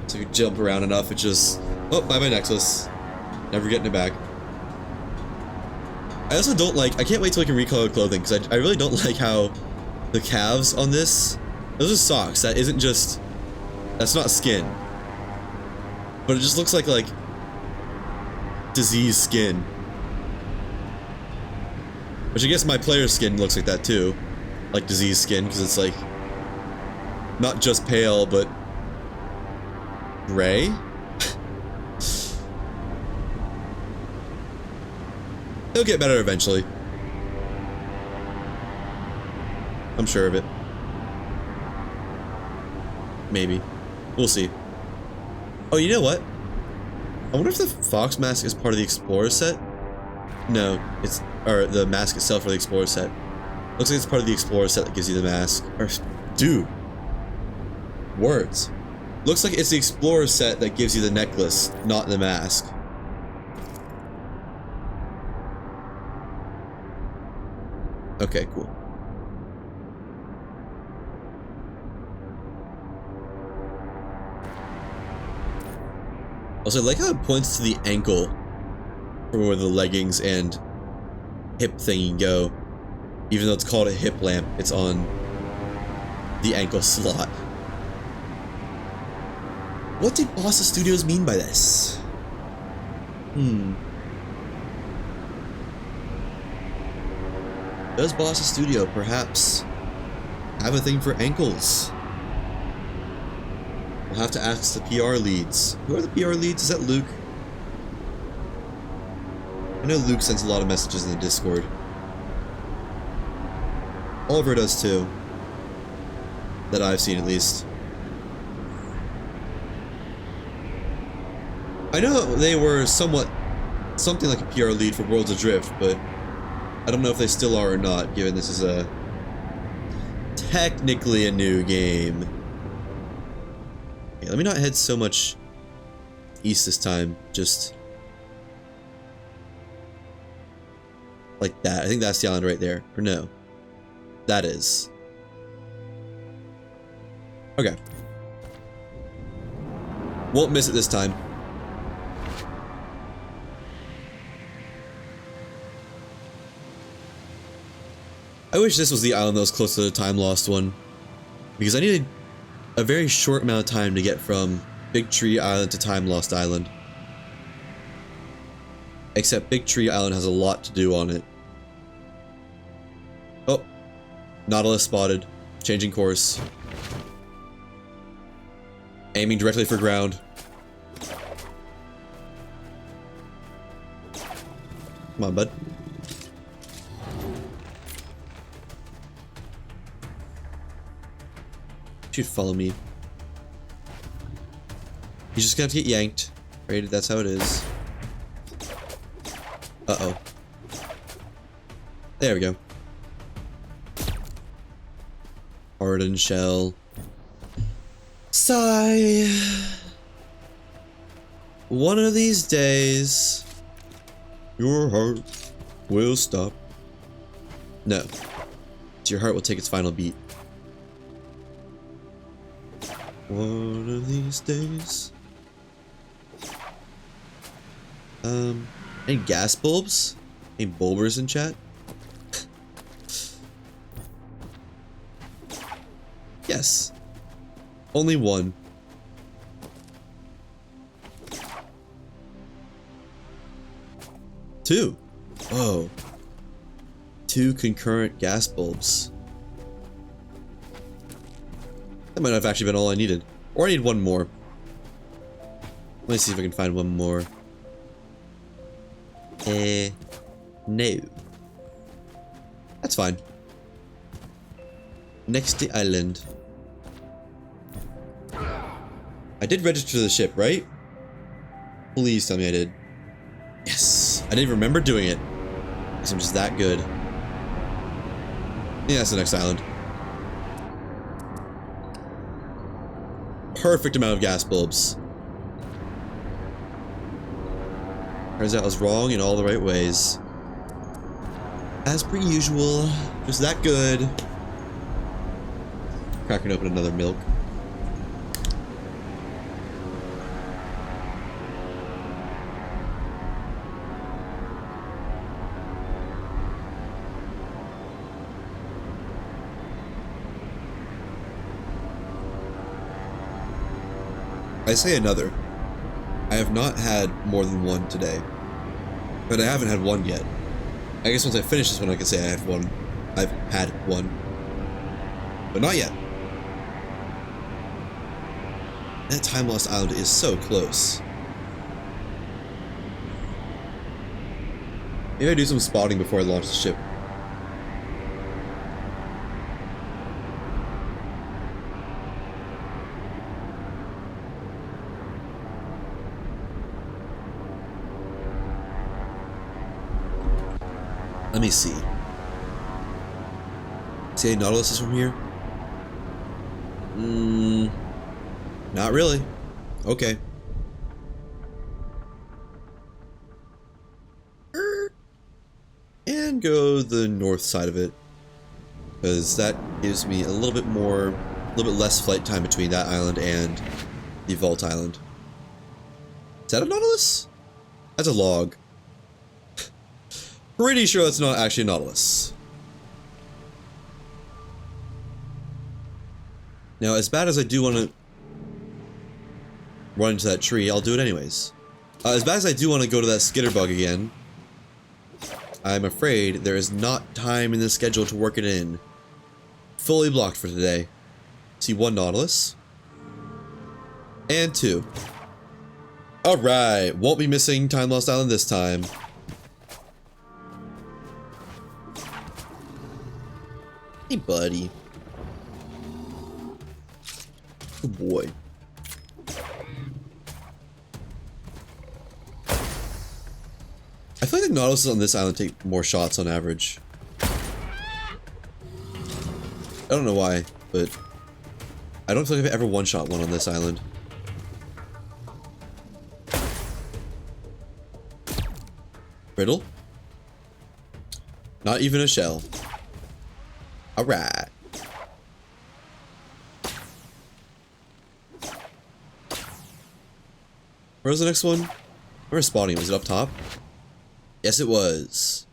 So if you jump around enough, it just... Oh, bye my necklace. Never getting it back. I also don't like... I can't wait till I can recolor clothing, because I really don't like how the calves on this... Those are socks. That isn't just... That's not skin. But it just looks like diseased skin. Which I guess my player's skin looks like that too. Like diseased skin, because it's like not just pale, but gray? It'll get better eventually. I'm sure of it. Maybe. We'll see. Oh, you know what? I wonder if the fox mask is part of the Explorer set? No, it's... or the mask itself for the Explorer set. Looks like it's part of the Explorer set that gives you the mask. Or... dude. Words. Looks like it's the Explorer set that gives you the necklace, not the mask. Okay, cool. Also, I like how it points to the ankle for where the leggings and hip thingy go. Even though it's called a hip lamp, it's on the ankle slot. What did Bossa Studios mean by this? Does Bossa Studio perhaps have a thing for ankles? We'll have to ask the PR leads. Who are the PR leads? Is that Luke? I know Luke sends a lot of messages in the Discord. Oliver does too. That I've seen at least. I know they were somewhat something like a PR lead for Worlds Adrift, but I don't know if they still are or not, given this is a technically a new game. Okay, let me not head so much east this time, just like that. I think that's the island right there. Or no. That is. Okay. Won't miss it this time. I wish this was the island that was close to the time lost one, because I needed a very short amount of time to get from Big Tree Island to Time Lost Island. Except Big Tree Island has a lot to do on it. Oh, Nautilus spotted. Changing course. Aiming directly for ground. Come on, bud. Should follow me. He's just gonna have to get yanked. Right? That's how it is. Uh-oh. There we go. Hardened shell. Sigh. One of these days, your heart will stop. No. Your heart will take its final beat. One of these days. Any gas bulbs? Any bulbers in chat? Yes. Only one. Two. Whoa. Two concurrent gas bulbs. That might not have actually been all I needed. Or I need one more. Let me see if I can find one more. No. That's fine. Next the island. I did register the ship, right? Please tell me I did. Yes! I didn't remember doing it. Because I'm just that good. Yeah, that's the next island. Perfect amount of gas bulbs. Turns out I was wrong in all the right ways. As per usual. Just that good. Cracking open another milk. I say another. I have not had more than one today. But I haven't had one yet. I guess once I finish this one, I can say I have one. I've had one. But not yet. That Time Lost Island is so close. Maybe I do some spotting before I launch the ship. Let me see. See any Nautiluses from here? Not really. Okay. And go the north side of it, because that gives me a little bit less flight time between that island and the Vault Island. Is that a Nautilus? That's a log. Pretty sure that's not actually a Nautilus. Now, as bad as I do want to run into that tree, I'll do it anyways. As bad as I do want to go to that skitterbug again, I'm afraid there is not time in the schedule to work it in. Fully blocked for today. See 1 Nautilus. And 2. Alright, won't be missing Time Lost Island this time. Hey, buddy. Good boy. I feel like the Nautiluses on this island take more shots on average. I don't know why, but I don't feel like I've ever one-shot one on this island. Brittle? Not even a shell. Alright. Where was the next one? Where's spawning? Was it up top? Yes, it was.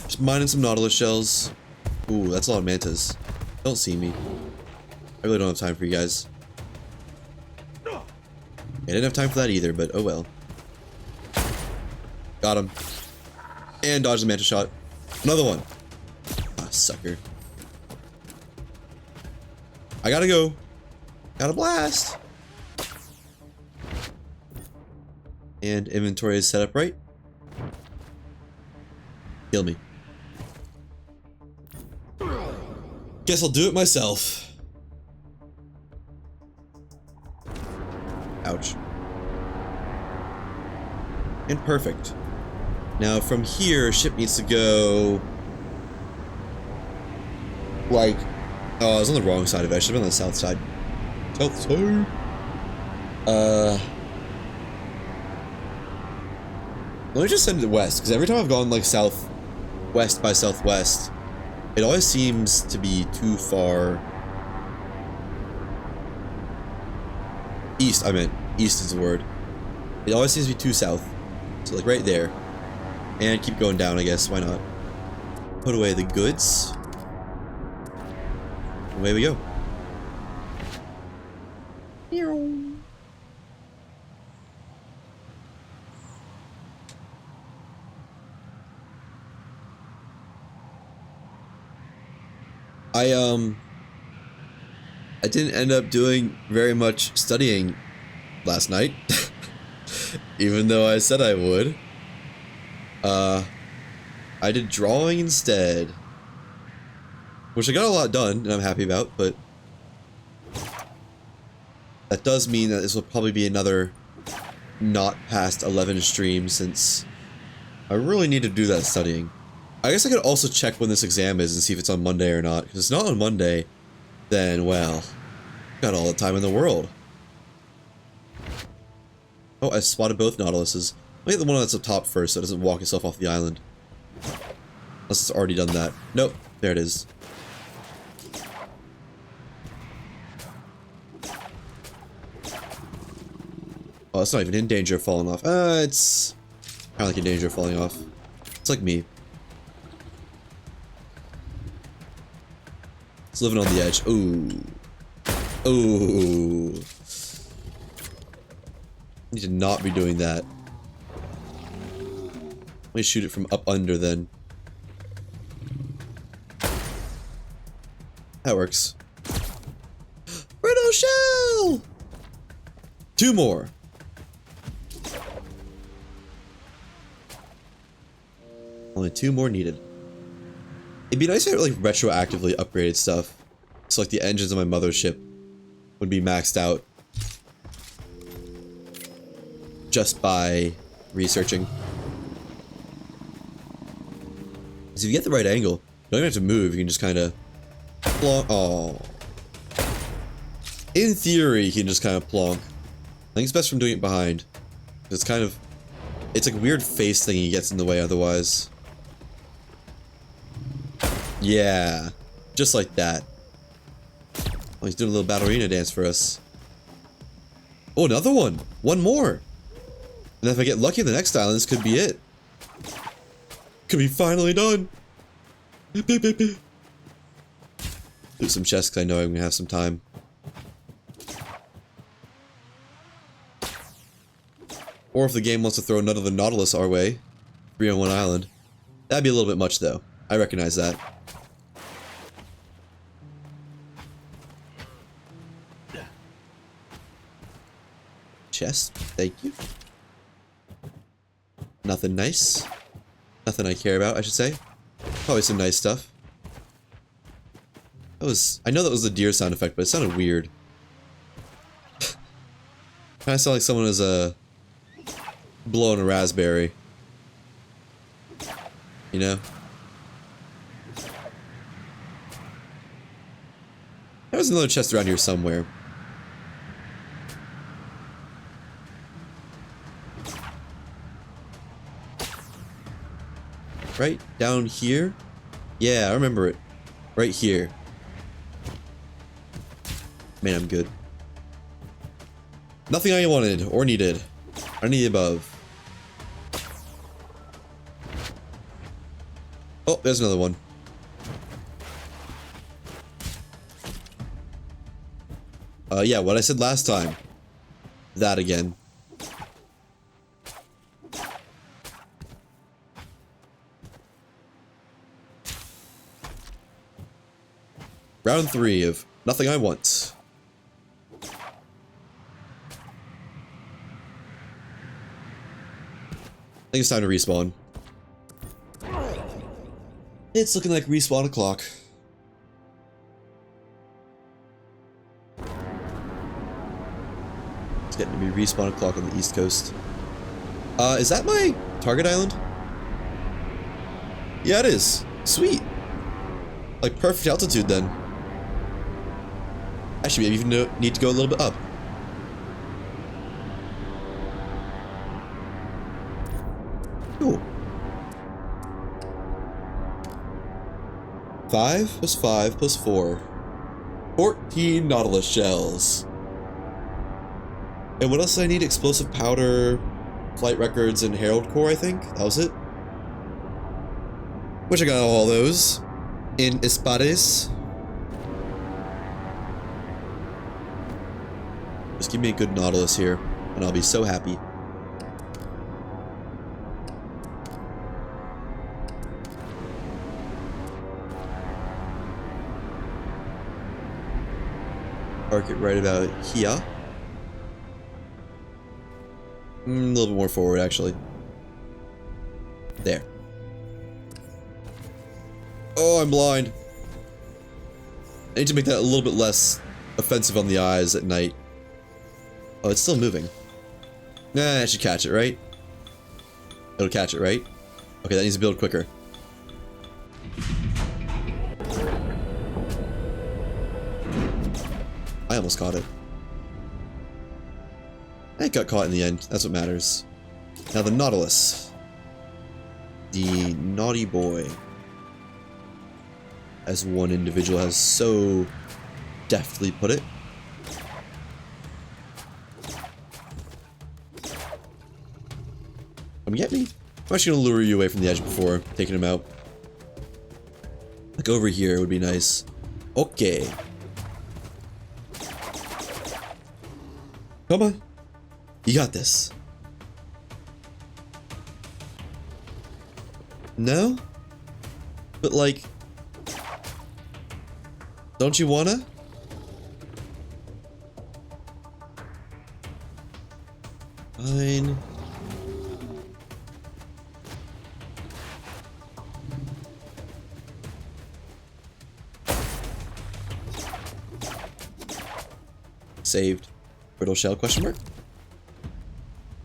Just mining some Nautilus shells. Ooh, that's a lot of mantas. Don't see me. I really don't have time for you guys. I didn't have time for that either, but oh well. Got him. And dodged the manta shot. Another one. Ah, sucker. I gotta go. Gotta blast. And inventory is set up right. Kill me. Guess I'll do it myself. Ouch. And perfect. Now from here, ship needs to go like, oh, I was on the wrong side of it. I should have been on the south side. South side. Let me just send it west, because every time I've gone like southwest by southwest, it always seems to be too far east. I meant east is the word. It always seems to be too south. So like right there. And keep going down, I guess. Why not? Put away the goods. Away we go. I didn't end up doing very much studying last night, even though I said I would. I did drawing instead, which I got a lot done, and I'm happy about, but that does mean that this will probably be another not past 11 stream, since I really need to do that studying. I guess I could also check when this exam is and see if it's on Monday or not. If it's not on Monday, then, well, got all the time in the world. Oh, I spotted both Nautiluses. I'll get the one that's up top first so it doesn't walk itself off the island. Unless it's already done that. Nope, there it is. Oh, it's not even in danger of falling off. It's kind of like in danger of falling off. It's like me. It's living on the edge. Ooh. Ooh. Need to not be doing that. Let me shoot it from up under then. That works. Brittle shell! 2 more. Only 2 more needed. It'd be nice if I like retroactively upgraded stuff. So like the engines of my mothership would be maxed out just by researching. Because if you get the right angle, you don't even have to move, you can just kind of plonk. Oh. In theory, you can just kind of plonk. I think it's best from doing it behind. It's kind of, it's like a weird face thing he gets in the way otherwise. Yeah, just like that. Oh, he's doing a little ballerina dance for us. Oh, another one! 1 more! And if I get lucky on the next island, this could be it. Could be finally done! Do some chests, because I know I'm going to have some time. Or if the game wants to throw another Nautilus our way. 3 on 1 island. That'd be a little bit much, though. I recognize that. Chest, thank you. Nothing nice. Nothing I care about, I should say. Probably some nice stuff. That was, I know that was the deer sound effect, but it sounded weird. Kinda sound like someone was blowing a raspberry. You know? There's another chest around here somewhere. Right down here? Yeah, I remember it. Right here. Man, I'm good. Nothing I wanted or needed. I need the above. Oh, there's another one. Yeah, what I said last time. That again. Round 3 of Nothing I Want. I think it's time to respawn. It's looking like respawn o'clock. It's getting to be respawn o'clock on the East Coast. Is that my target island? Yeah, it is. Sweet. Like perfect altitude then. Actually, maybe even need to go a little bit up. Cool. 5 plus 5 plus 4. 14 Nautilus shells. And what else did I need? Explosive powder, flight records, and Herald core, I think? That was it. Which I got all those. In Espades. Just give me a good Nautilus here, and I'll be so happy. Park it right about here. A little bit more forward, actually. There. Oh, I'm blind. I need to make that a little bit less offensive on the eyes at night. Oh, it's still moving. Nah, I should catch it, right? It'll catch it, right? Okay, that needs to build quicker. I almost caught it. I got caught in the end. That's what matters. Now the Nautilus. The naughty boy. As one individual has so deftly put it. Come get me. I'm actually gonna lure you away from the edge before taking him out. Like over here would be nice. Okay. Come on. You got this. No? But like... Don't you wanna? Fine. Saved. Brittle shell, question mark?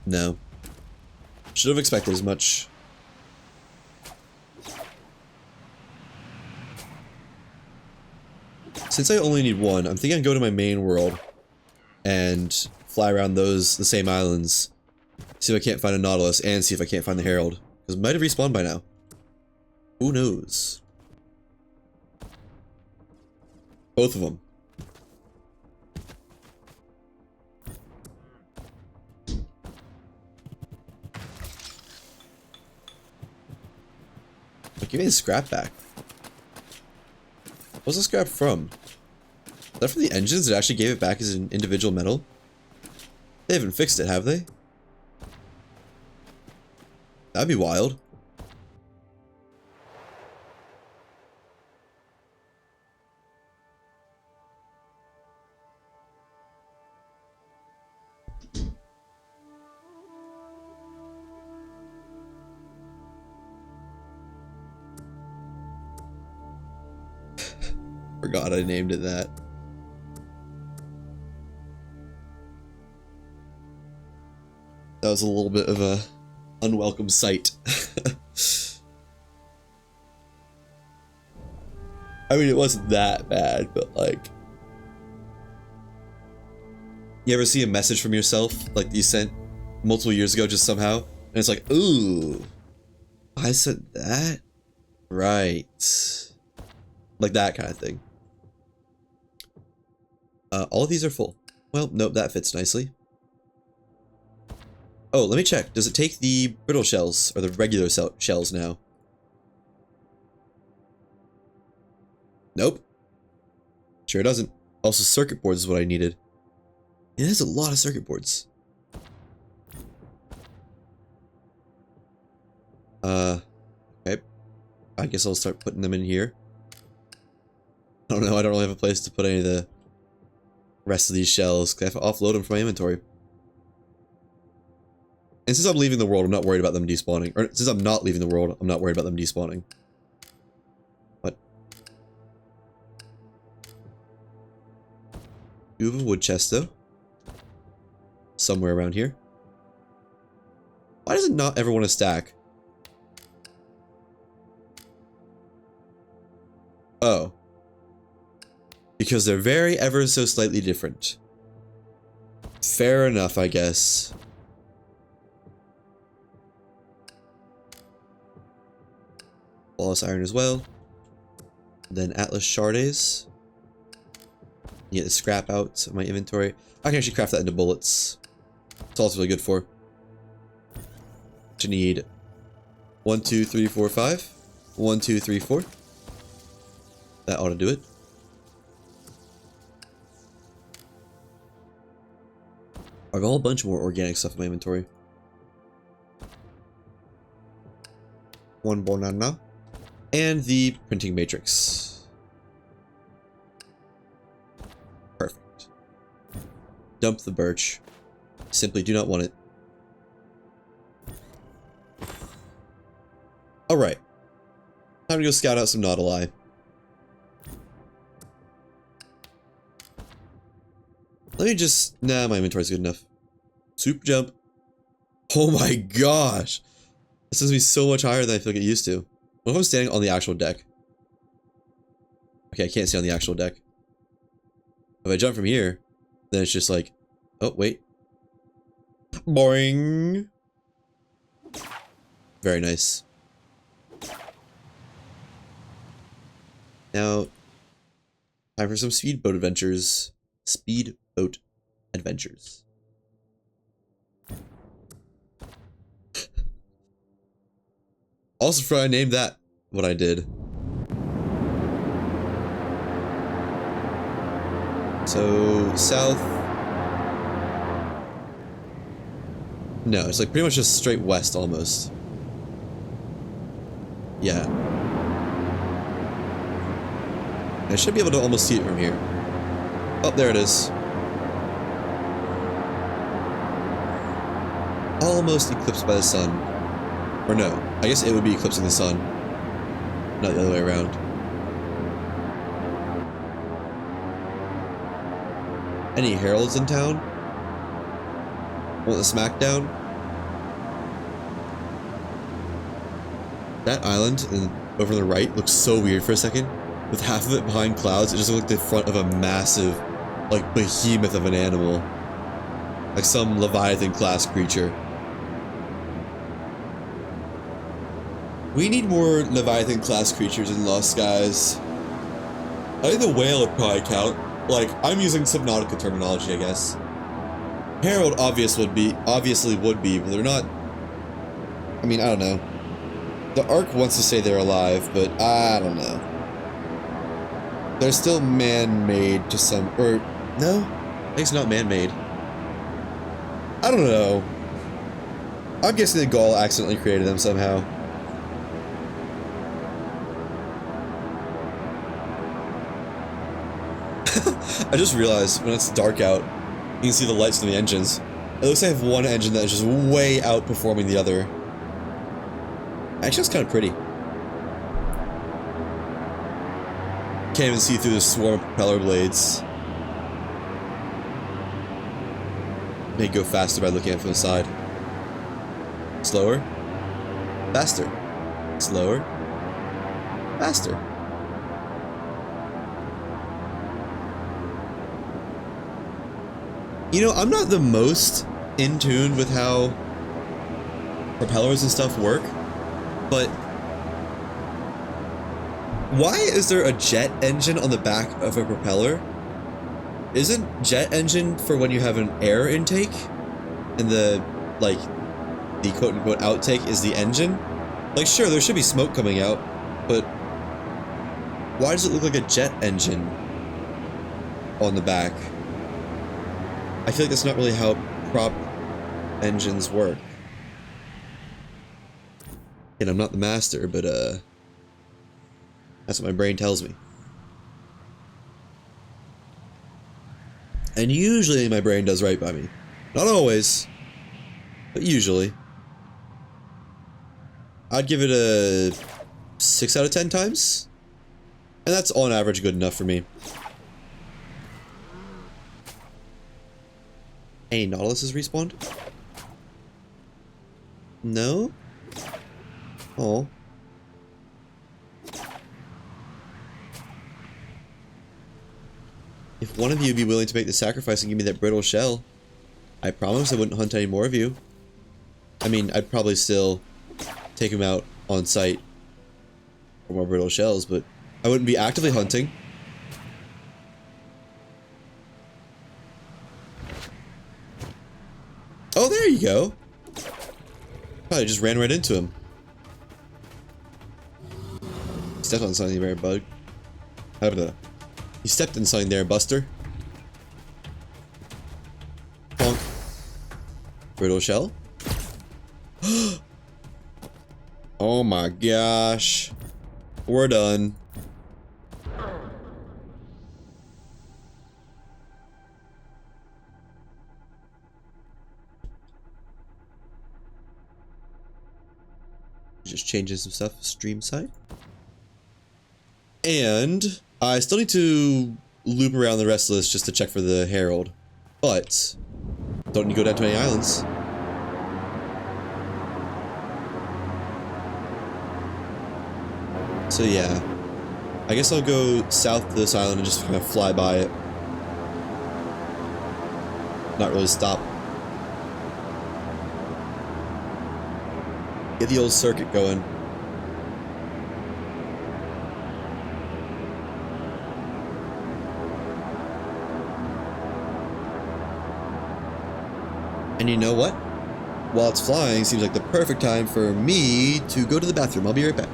No. Should have expected as much. Since I only need one, I'm thinking I'd go to my main world and fly around the same islands. See if I can't find a Nautilus and see if I can't find the Herald. Because it might have respawned by now. Who knows? Both of them. Give me the scrap back. What's the scrap from? Is that from the engines that actually gave it back as an individual metal? They haven't fixed it, have they? That'd be wild. Forgot I named it that. That was a little bit of a unwelcome sight. I mean, it wasn't that bad, but like... You ever see a message from yourself, like you sent multiple years ago just somehow? And it's like, ooh, I sent that? Right. Like that kind of thing. All of these are full. Well, nope, that fits nicely. Oh, let me check. Does it take the brittle shells, or the regular shells now? Nope. Sure doesn't. Also, circuit boards is what I needed. It has a lot of circuit boards. Okay. I guess I'll start putting them in here. I don't know, I don't really have a place to put any of the rest of these shells, because I have to offload them from my inventory. And since I'm leaving the world, I'm not worried about them despawning. Or, since I'm not leaving the world, I'm not worried about them despawning. What? You have a wood chest, though. Somewhere around here. Why does it not ever want to stack? Oh. Because they're very ever so slightly different. Fair enough, I guess. Flawless iron as well. Then Atlas Shardays. Get the scrap out of my inventory. I can actually craft that into bullets. That's all it's really good for. To need 1, 2, 3, 4, 5. 1, 2, 3, 4. That ought to do it. I have a whole bunch more organic stuff in my inventory. 1 banana. And the printing matrix. Perfect. Dump the birch. Simply do not want it. Alright. Time to go scout out some Nautili. Let me just... Nah, my inventory's good enough. Super jump. Oh my gosh! This is me so much higher than I feel like it used to. What if I'm standing on the actual deck? Okay, I can't stay on the actual deck. If I jump from here, then it's just like... Oh, wait. Boing! Very nice. Now... Time for some speedboat adventures. Speedboat adventures. Also, for I named that what I did. So, south... No, it's like pretty much just straight west, almost. Yeah. I should be able to almost see it from here. Oh, there it is. Almost eclipsed by the sun. Or no, I guess it would be eclipsing the sun. Not the other way around. Any heralds in town? Want the smackdown? That island over on the right looks so weird for a second. With half of it behind clouds, it just looked like the front of a massive, like, behemoth of an animal. Like some Leviathan class creature. We need more Leviathan class creatures in Lost Skies. I think the whale would probably count. Like, I'm using Subnautica terminology, I guess. Herald obviously would be, but they're not... I mean, I don't know. The Ark wants to say they're alive, but I don't know. They're still man-made to some... Or, no? I think it's not man-made. I don't know. I'm guessing the Gaul accidentally created them somehow. I just realized when it's dark out, you can see the lights from the engines. It looks like I have one engine that is just way outperforming the other. Actually, it's kind of pretty. Can't even see through the swarm of propeller blades. May go faster by looking at it from the side. Slower. Faster. Slower. Faster. You know, I'm not the most in tune with how propellers and stuff work, but why is there a jet engine on the back of a propeller? Isn't jet engine for when you have an air intake and the, like, the quote-unquote outtake is the engine? Like, sure, there should be smoke coming out, but why does it look like a jet engine on the back? I feel like that's not really how prop engines work. And I'm not the master, but that's what my brain tells me. And usually my brain does right by me. Not always, but usually. I'd give it a 6 out of 10 times. And that's on average good enough for me. Any Nautiluses respawned? No? Oh. If one of you would be willing to make the sacrifice and give me that brittle shell, I promise I wouldn't hunt any more of you. I mean, I'd probably still take them out on sight for more brittle shells, but I wouldn't be actively hunting. Oh, there you go. Probably just ran right into him. Stepped on something there, bug. You stepped in something there, Buster. Bonk. Brittle shell. Oh my gosh. We're done. Just changing some stuff, stream side. And I still need to loop around the rest of this just to check for the Herald. But don't need to go down to any islands. So yeah, I guess I'll go south to this island and just kind of fly by it. Not really stop. Get the old circuit going. And you know what? While it's flying, seems like the perfect time for me to go to the bathroom. I'll be right back.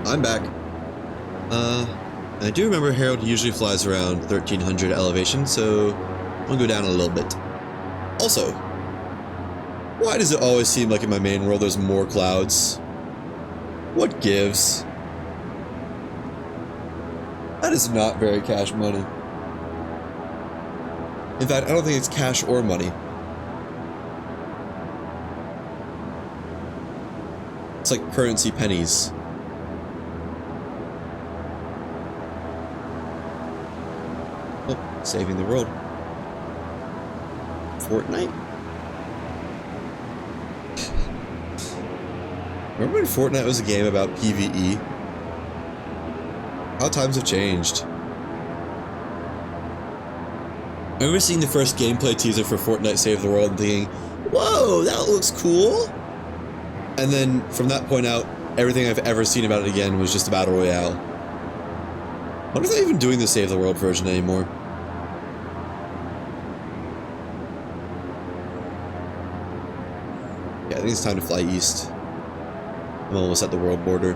I'm back. I do remember Herald usually flies around 1300 elevation, so I'll go down a little bit. Also, why does it always seem like in my main world there's more clouds? What gives? That is not very cash money. In fact, I don't think it's cash or money. It's like currency pennies. Oh, saving the world. Fortnite? Remember when Fortnite was a game about PvE? How times have changed. I remember seeing the first gameplay teaser for Fortnite Save the World and thinking, whoa, that looks cool! And then, from that point out, everything I've ever seen about it again was just a Battle Royale. I wonder if they're even doing the Save the World version anymore. Yeah, I think it's time to fly east. I'm almost at the world border.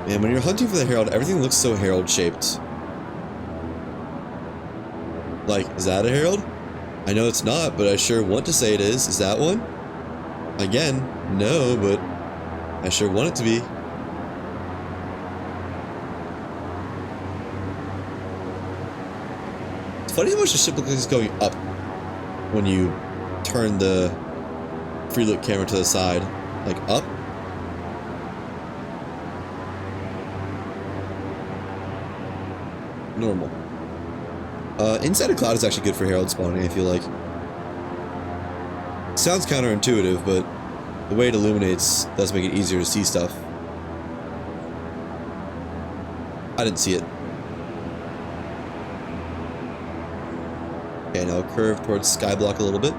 Man, when you're hunting for the Herald, everything looks so Herald-shaped. Like, is that a Herald? I know it's not, but I sure want to say it is. Is that one? Again, no, but I sure want it to be. It's funny how much the ship looks like it's going up when you turn the free look camera to the side. Like, up? Normal. Inside a cloud is actually good for Herald spawning, I feel like. Sounds counterintuitive, but the way it illuminates does make it easier to see stuff. I didn't see it. Okay, now curve towards Skyblock a little bit.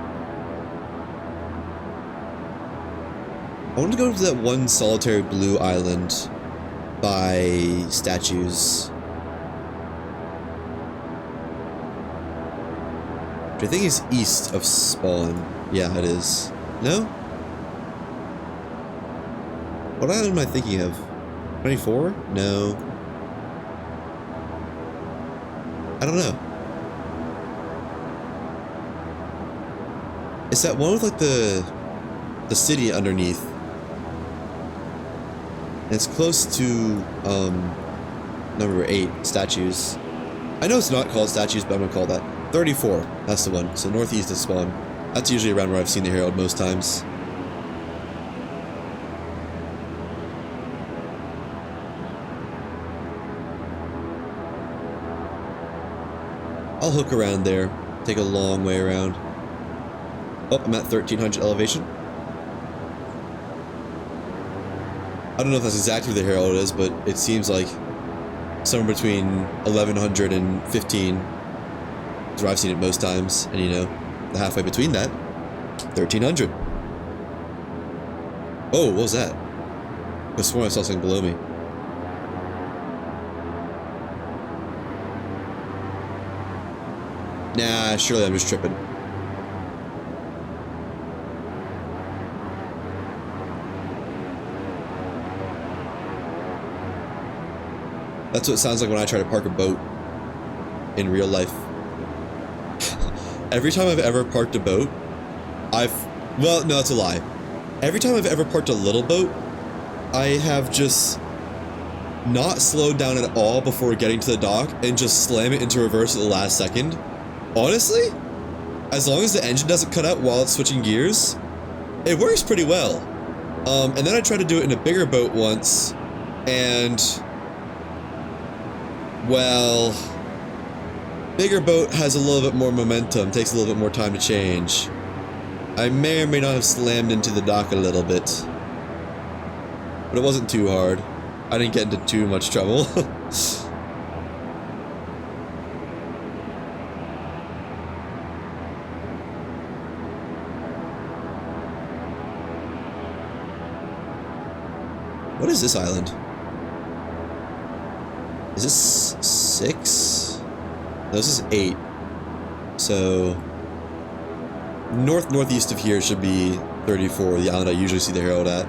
I want to go to that one solitary blue island by statues. Which I think is east of spawn. Yeah, it is. No? What island am I thinking of? 24? No. I don't know. It's that one with like the city underneath. And it's close to number 8, statues. I know it's not called statues, but I'm gonna call that 34. That's the one. So northeast of spawn. That's usually around where I've seen the Herald most times. I'll hook around there. Take a long way around. Oh, I'm at 1300 elevation. I don't know if that's exactly where the Herald is, but it seems like somewhere between 1100 and 15 is where I've seen it most times. And you know, the halfway between that, 1300. Oh, what was that? I swore I saw something below me. Nah, surely I'm just tripping. That's what it sounds like when I try to park a boat in real life. Every time I've ever parked a boat, well, no, it's a lie. Every time I've ever parked a little boat, I have just not slowed down at all before getting to the dock and just slam it into reverse at the last second. Honestly, as long as the engine doesn't cut out while it's switching gears, it works pretty well. And then I tried to do it in a bigger boat once, and well, bigger boat has a little bit more momentum, takes a little bit more time to change. I may or may not have slammed into the dock a little bit, but it wasn't too hard. I didn't get into too much trouble. What is this island? Is this 6? No, this is 8. So northeast of here should be 34, the island I usually see the Herald at.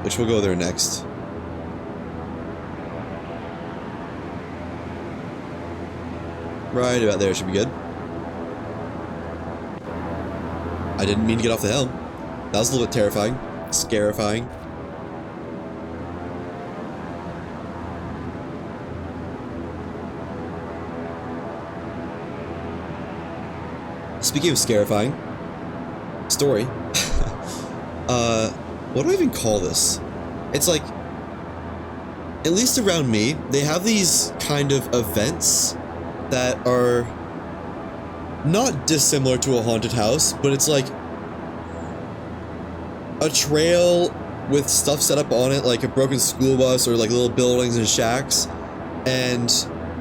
Which we'll go there next. Right about there should be good. I didn't mean to get off the helm. That was a little bit terrifying. Scarifying. Speaking of scarifying, story. What do I even call this? It's like, at least around me, they have these kind of events that are not dissimilar to a haunted house, but it's like a trail with stuff set up on it, like a broken school bus or like little buildings and shacks, and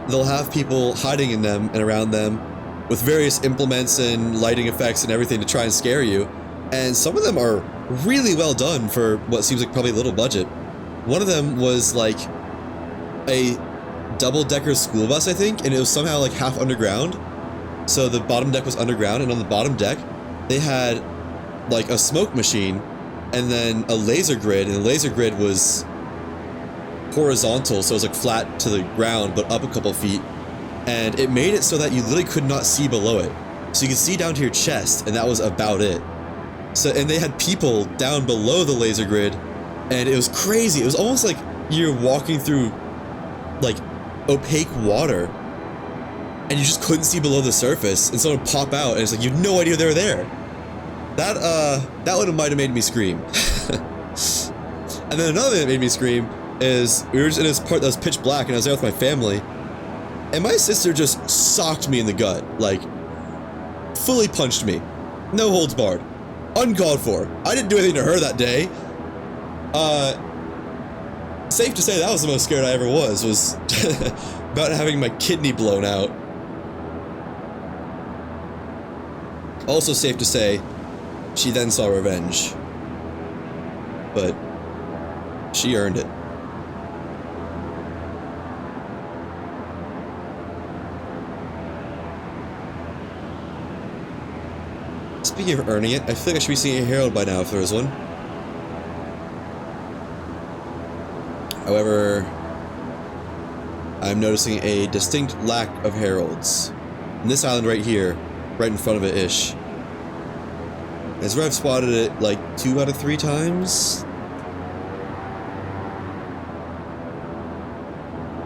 they'll have people hiding in them and around them with various implements and lighting effects and everything to try and scare you. And some of them are really well done for what seems like probably a little budget. One of them was like a double-decker school bus, I think, and it was somehow like half underground. So the bottom deck was underground, and on the bottom deck, they had like a smoke machine and then a laser grid, and the laser grid was horizontal, so it was like flat to the ground, but up a couple feet. And it made it so that you literally could not see below it. So you could see down to your chest, and that was about it. So, and they had people down below the laser grid, and it was crazy. It was almost like you're walking through, like, opaque water, and you just couldn't see below the surface, and someone would pop out, and it's like, you had no idea they were there. That one might have made me scream. And then another thing that made me scream is, we were just in this part that was pitch black, and I was there with my family, and my sister just socked me in the gut, like, fully punched me. No holds barred. Uncalled for. I didn't do anything to her that day. Safe to say that was the most scared I ever was about having my kidney blown out. Also safe to say, she then saw revenge. But she earned it. Speaking of earning it, I feel like I should be seeing a Herald by now if there is one. However, I'm noticing a distinct lack of Heralds. And this island right here, right in front of it-ish, is where I've spotted it like 2 out of 3 times.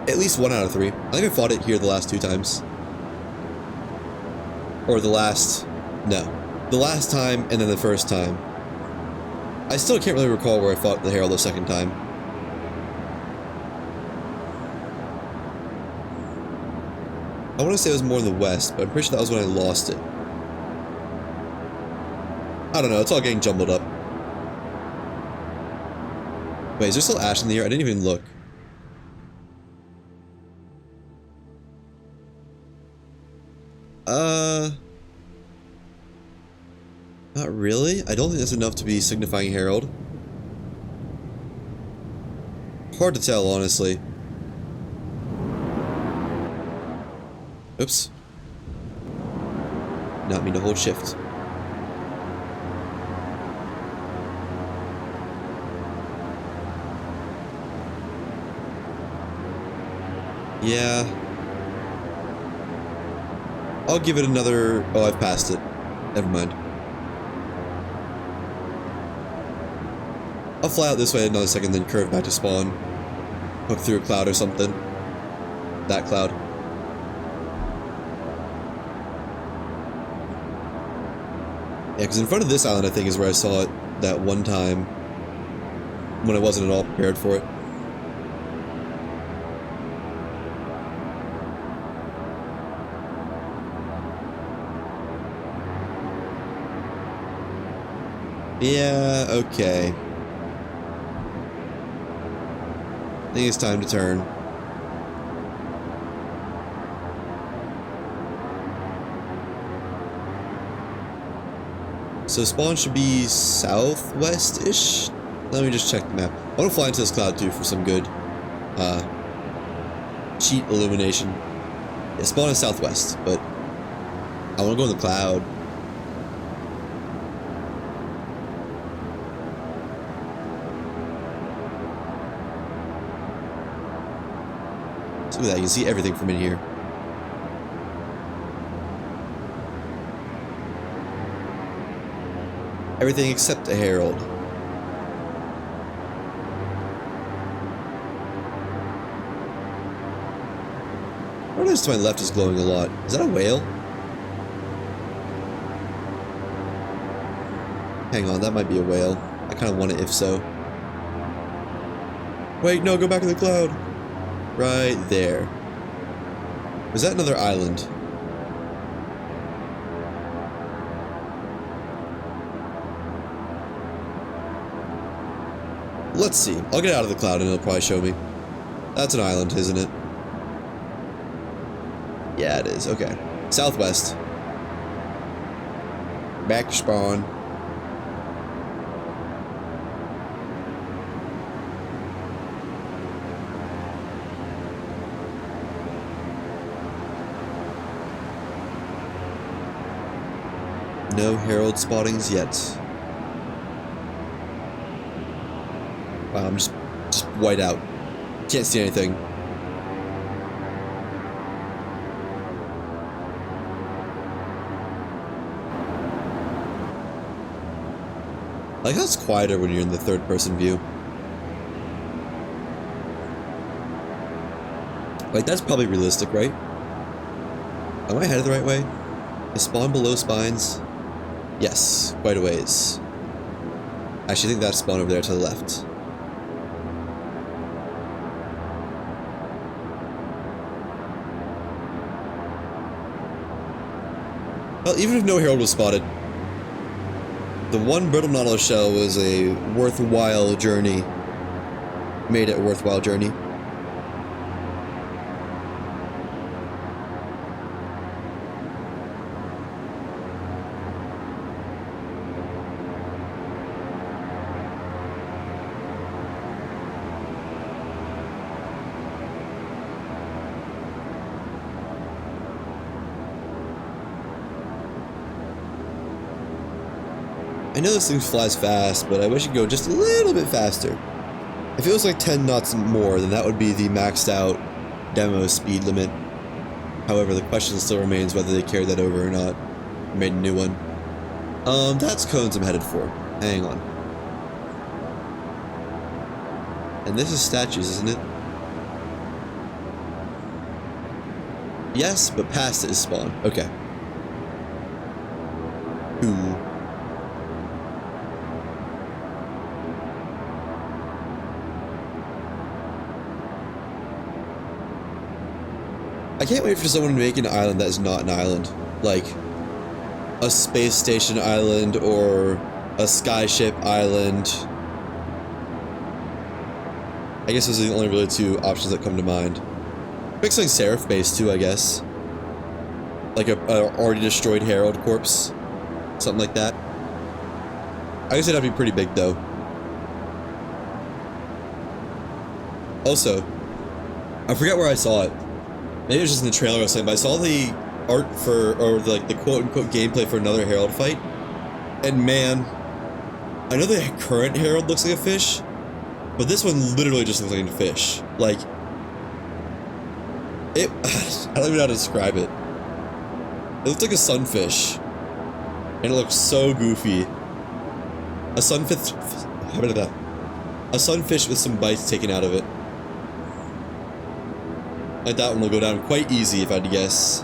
At least 1 out of 3. I think I fought it here the last 2 times. Or the last... no. The last time, and then the first time. I still can't really recall where I fought the Herald the second time. I want to say it was more in the west, but I'm pretty sure that was when I lost it. I don't know, it's all getting jumbled up. Wait, is there still ash in the air? I didn't even look. Not really? I don't think that's enough to be signifying Herald. Hard to tell, honestly. Oops. Not mean to hold shift. Yeah. I'll give it another... oh, I've passed it. Never mind. I'll fly out this way another second, then curve back to spawn. Hook through a cloud or something. That cloud. Yeah, because in front of this island, I think, is where I saw it that one time when I wasn't at all prepared for it. Yeah, okay. I think it's time to turn. So spawn should be southwest-ish? Let me just check the map. I want to fly into this cloud too for some good cheat illumination. Yeah, spawn in southwest, but I want to go in the cloud. So look at that, you can see everything from in here. Everything except a Herald. What is to my left is glowing a lot. Is that a whale? Hang on, that might be a whale. I kind of want it if so. Wait, no, go back in the cloud. Right there. Was that another island? Let's see. I'll get out of the cloud and it'll probably show me. That's an island, isn't it? Yeah, it is. Okay. Southwest. Back to spawn. No Herald spottings yet. Wow, I'm just white out. Can't see anything. I like how it's quieter when you're in the third-person view. Like, that's probably realistic, right? Am I headed the right way? Is spawn below spines? Yes, quite a ways. I actually think that's spawn over there to the left. Well, even if no Herald was spotted, the one brittle nautilus shell was a worthwhile journey. Made it a worthwhile journey. I know this thing flies fast, but I wish it could go just a little bit faster. If it was like 10 knots more, then that would be the maxed out demo speed limit. However, the question still remains whether they carried that over or not. Or made a new one. That's cones I'm headed for. Hang on. And this is statues, isn't it? Yes, but past it is spawn. Okay. Ooh. I can't wait for someone to make an island that is not an island. Like, a space station island or a skyship island. I guess those are the only really two options that come to mind. Make something Seraph based too, I guess. Like a already destroyed Herald corpse. Something like that. I guess it'd have to be pretty big though. Also, I forget where I saw it. Maybe it was just in the trailer or something, but I saw the art for, or like the quote-unquote gameplay for another Herald fight. And man, I know the current Herald looks like a fish, but this one literally just looks like a fish. Like, it, I don't even know how to describe it. It looks like a sunfish, and it looks so goofy. A sunfish, a sunfish with some bites taken out of it. Like that one will go down quite easy if I had to guess.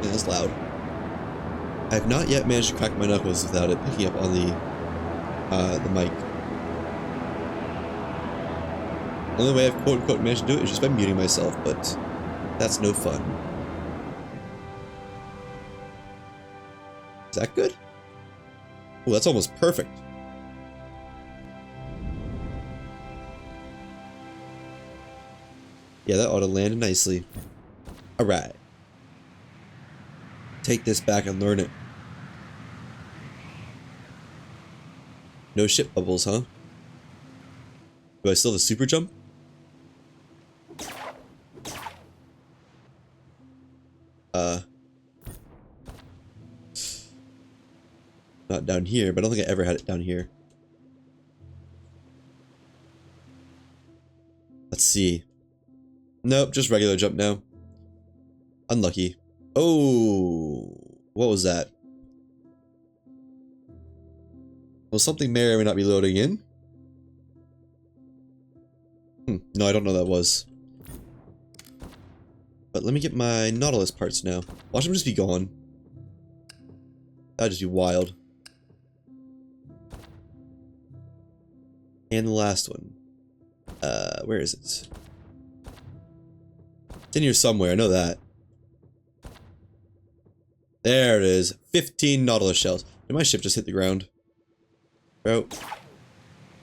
Yeah, that's loud. I have not yet managed to crack my knuckles without it picking up on the mic. The only way I've quote-unquote managed to do it is just by muting myself, but that's no fun. Is that good? Oh, that's almost perfect. Yeah, that ought to land nicely. Alright. Take this back and learn it. No ship bubbles, huh? Do I still have a super jump? Not down here, but I don't think I ever had it down here. Let's see. Nope, just regular jump now. Unlucky. Oh, what was that? Well, something may or may not be loading in. No, I don't know what that was. But let me get my Nautilus parts now. Watch them just be gone. That'd just be wild. And the last one. Where is it? It's in here somewhere, I know that. There it is. 15 Nautilus shells. Did my ship just hit the ground? Bro,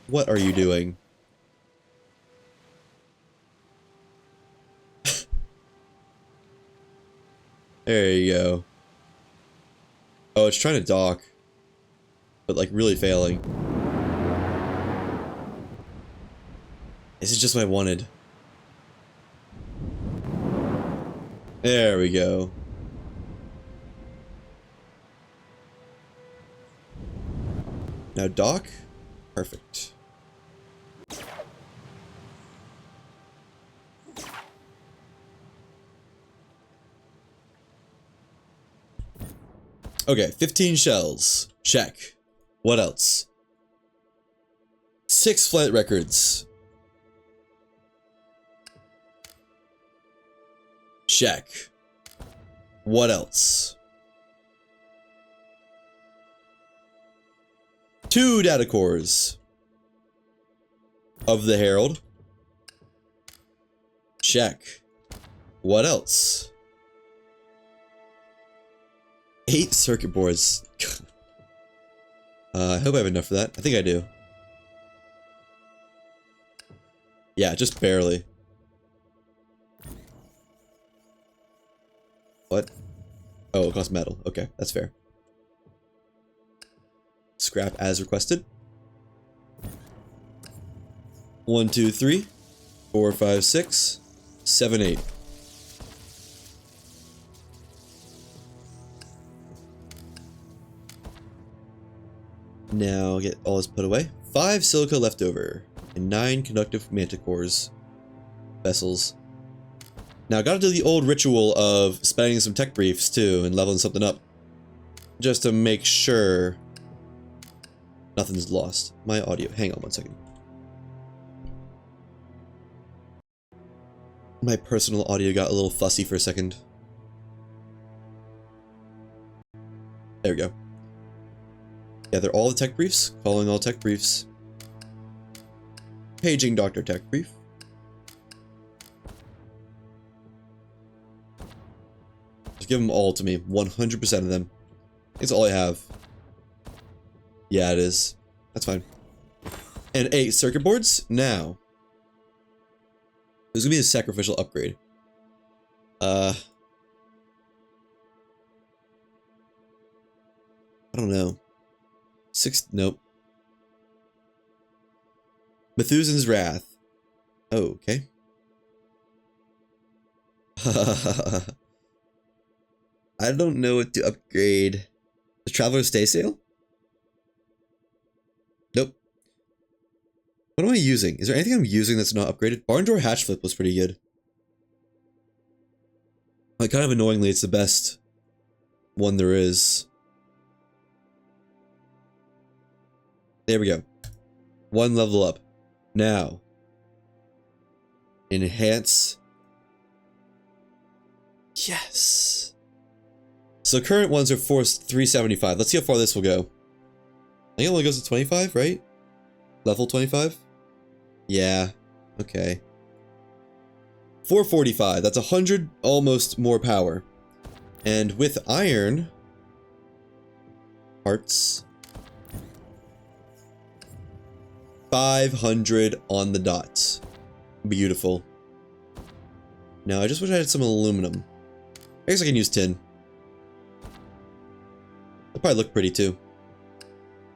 what are you doing? There you go. Oh, it's trying to dock. But like really failing. This is just what I wanted. There we go. Now dock. Perfect. Okay, 15 shells. Check. What else? 6 flight records. Check. What else? 2 data cores of the Herald. Check. What else? 8 circuit boards. I hope I have enough for that. I think I do. Yeah, just barely. What? Oh, it costs metal. Okay, that's fair. Scrap as requested. 1, 2, 3, 4, 5, 6, 7, 8. Now get all this put away. 5 silica left over, and 9 conductive manticores vessels. Now I gotta do the old ritual of spending some tech briefs too and leveling something up, just to make sure nothing's lost. My audio. Hang on one second. My personal audio got a little fussy for a second. There we go. Gather all the tech briefs. Calling all tech briefs. Paging Dr. Tech Brief. Just give them all to me. 100% of them. It's all I have. Yeah, it is. That's fine. And 8 circuit boards? Now. There's gonna be a sacrificial upgrade. I don't know. 6, nope. Methuselan's Wrath. Oh, okay. I don't know what to upgrade. The Traveler's Stay Sail? Nope. What am I using? Is there anything I'm using that's not upgraded? Barn Door Hatch Flip was pretty good. Like, kind of annoyingly, it's the best one there is. There we go. 1 level up. Now. Enhance. Yes. So current ones are forced 375. Let's see how far this will go. I think it only goes to 25, right? Level 25? Yeah. Okay. 445. That's 100 almost more power. And with iron parts, 500 on the dot. Beautiful. Now I just wish I had some aluminum. I guess I can use tin. That'll probably look pretty too.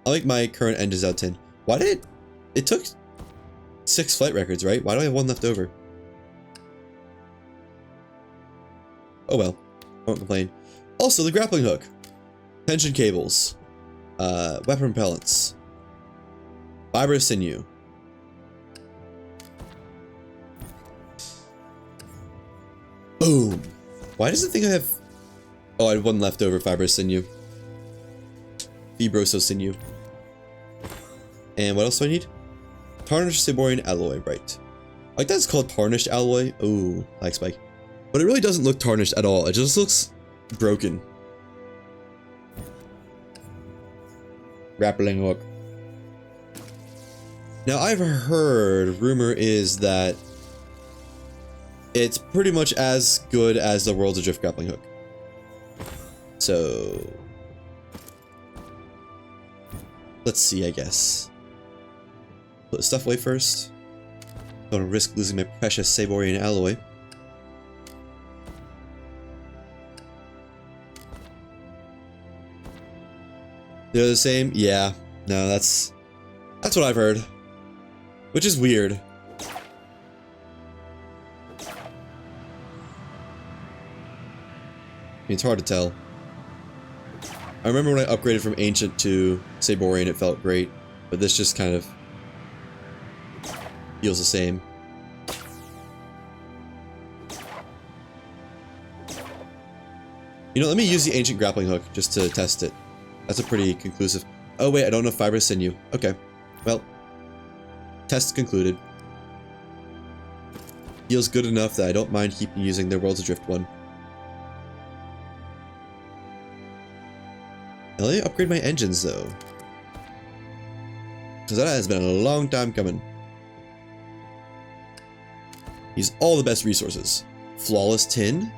I'll make my current engines out of tin. Why did it took 6 flight records, right? Why do I have 1 left over? Oh well, I won't complain. Also, the grappling hook, tension cables, weapon propellants, fiber sinew. Boom. Why does it think I have... Oh, I had 1 leftover fiber sinew. Fibroso sinew. And what else do I need? Tarnished Siborian alloy, right. I like that it's called tarnished alloy. Ooh, lag spike. But it really doesn't look tarnished at all. It just looks broken. Grappling hook. Now I've heard, rumor is that it's pretty much as good as the Worlds Adrift grappling hook. So let's see, I guess. Put the stuff away first. Don't want to risk losing my precious Saborian alloy. They're the same? Yeah. No, that's what I've heard. Which is weird. I mean, it's hard to tell. I remember when I upgraded from Ancient to Saborian, it felt great. But this just kind of feels the same. You know, let me use the Ancient grappling hook just to test it. That's a pretty conclusive... Oh wait, I don't have fiber sinew. Okay. Well, test concluded. Feels good enough that I don't mind keeping using their Worlds Adrift one. Now let me upgrade my engines though. Because that has been a long time coming. Use all the best resources. Flawless tin,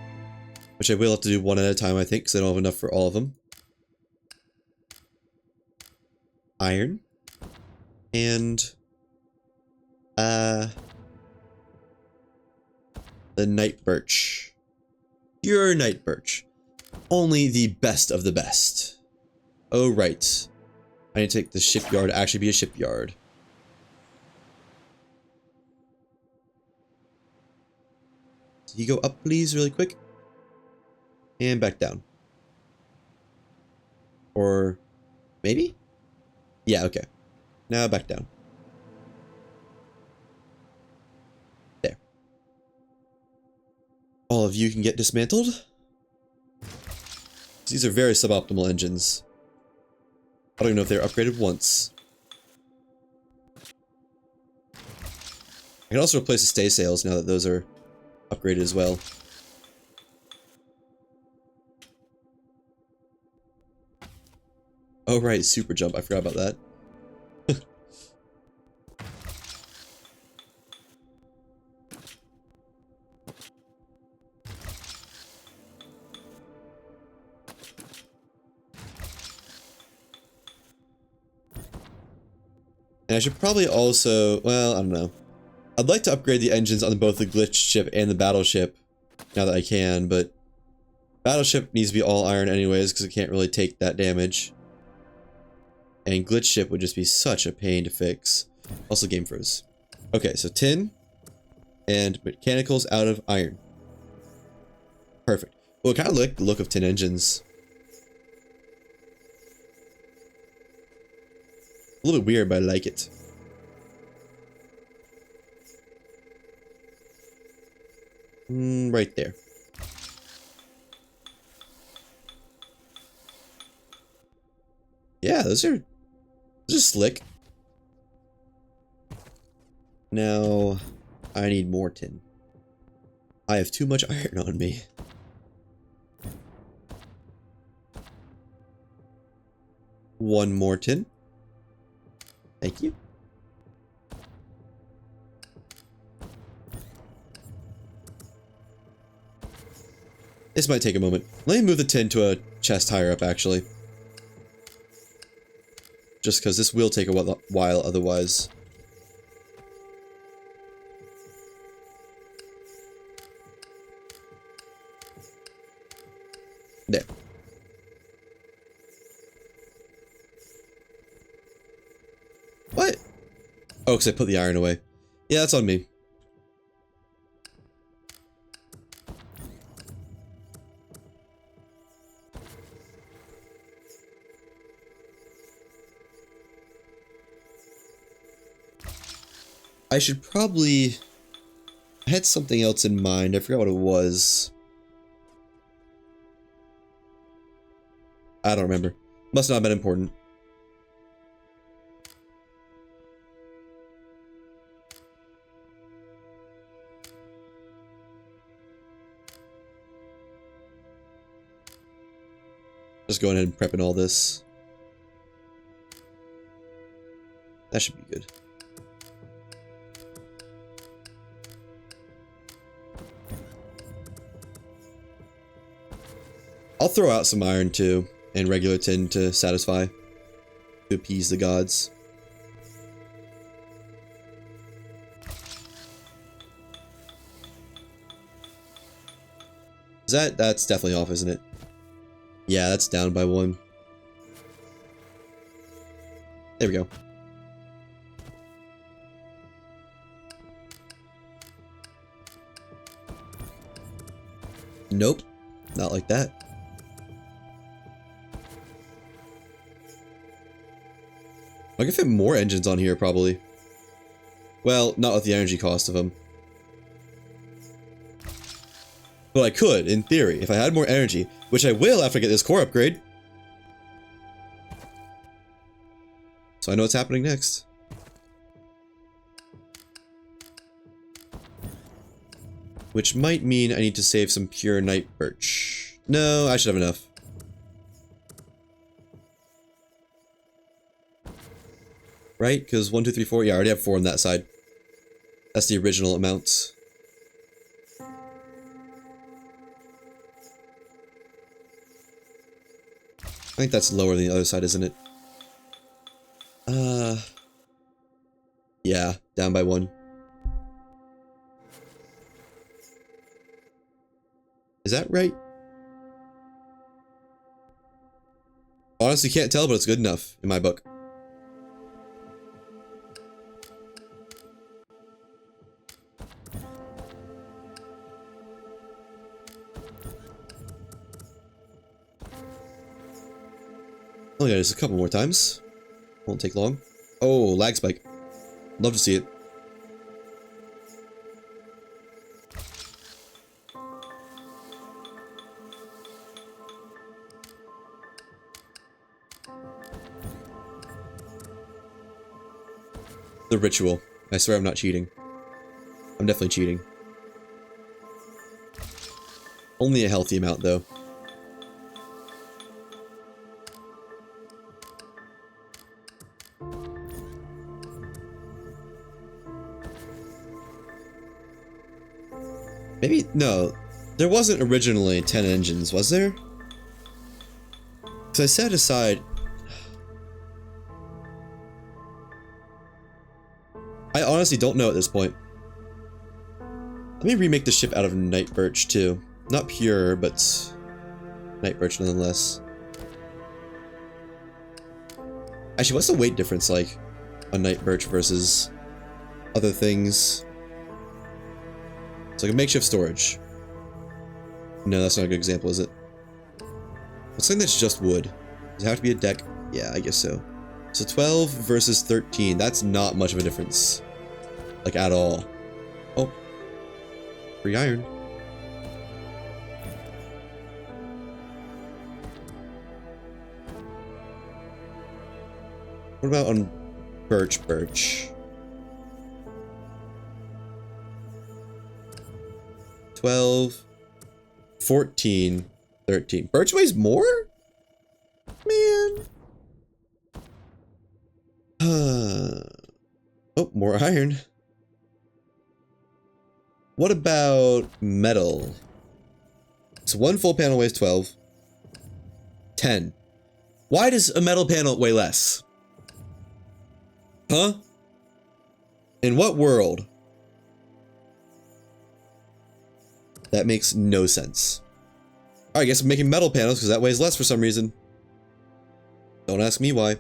which I will have to do 1 at a time, I think, because I don't have enough for all of them. Iron. And the night birch. Pure night birch. Only the best of the best. Oh right. I need to take the shipyard to actually be a shipyard. So you go up please really quick. And back down. Or maybe? Yeah, okay. Now back down. There. All of you can get dismantled. These are very suboptimal engines. I don't even know if they're upgraded once. I can also replace the stay sails now that those are upgraded as well. Oh right, super jump. I forgot about that. And I should probably also, well, I don't know. I'd like to upgrade the engines on both the glitch ship and the battleship, now that I can, but battleship needs to be all iron anyways, because it can't really take that damage. And glitch ship would just be such a pain to fix. Also game froze. Okay, so tin and mechanicals out of iron. Perfect. Well, I kind of like the look of tin engines. A little bit weird, but I like it. Right there. Yeah, those are slick. Now, I need more tin. I have too much iron on me. One more tin. Thank you. This might take a moment. Let me move the tin to a chest higher up, actually. Just because this will take a while otherwise. There. What? Oh, because I put the iron away. Yeah, that's on me. I should probably... I had something else in mind. I forgot what it was. I don't remember. Must not have been important. Just going ahead and prepping all this. That should be good. I'll throw out some iron too, and regular tin to satisfy, to appease the gods. That's definitely off, isn't it? Yeah, that's down by 1. There we go. Nope, not like that. I can fit more engines on here, probably. Well, not with the energy cost of them. But I could, in theory, if I had more energy, which I will after I get this core upgrade. So I know what's happening next. Which might mean I need to save some pure night birch. No, I should have enough. Right? Because 1, 2, 3, 4. Yeah, I already have 4 on that side. That's the original amount. I think that's lower than the other side, isn't it? Yeah, down by 1. Is that right? Honestly, can't tell, but it's good enough in my book. Oh yeah, just a couple more times. Won't take long. Oh, lag spike. Love to see it. The ritual. I swear I'm not cheating. I'm definitely cheating. Only a healthy amount, though. Maybe, no. There wasn't originally 10 engines, was there? Because I set aside... I honestly don't know at this point. Let me remake the ship out of night birch, too. Not pure, but... night birch nonetheless. Actually, what's the weight difference like on night birch versus other things? It's like a makeshift storage. No, that's not a good example, is it? What's something that's just wood? Does it have to be a deck? Yeah, I guess so. So 12 versus 13. That's not much of a difference. Like, at all. Oh. Free iron. What about on birch? 12, 14, 13. Birch weighs more? Man. Oh, more iron. What about metal? So one full panel weighs 12. 10. Why does a metal panel weigh less? Huh? In what world? That makes no sense. Alright, I guess I'm making metal panels because that weighs less for some reason. Don't ask me why.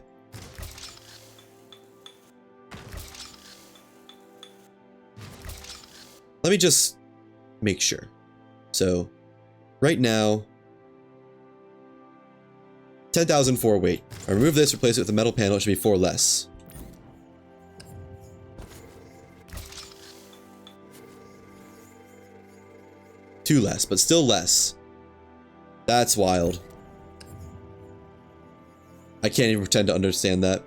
Let me just make sure. So, right now, 10,004 weight. I remove this, replace it with a metal panel, it should be 4 less. Two less, but still less. That's wild. I can't even pretend to understand that.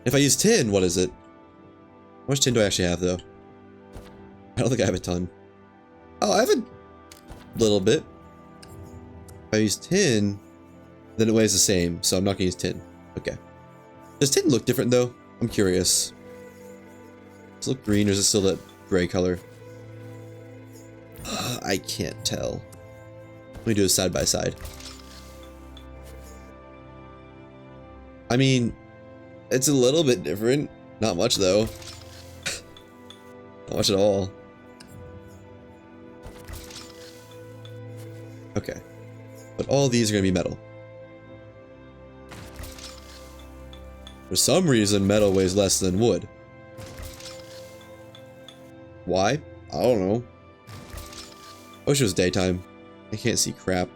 If I use tin, what is it? How much tin do I actually have, though? I don't think I have a ton. Oh, I have a little bit. If I use tin, then it weighs the same, so I'm not gonna use tin. Okay. Does tin look different, though? I'm curious. Does it look green, or is it still that gray color? I can't tell. Let me do it side by side. I mean, it's a little bit different. Not much, though. Not much at all. Okay. But all these are going to be metal. For some reason, metal weighs less than wood. Why? I don't know. I wish it was daytime. I can't see crap.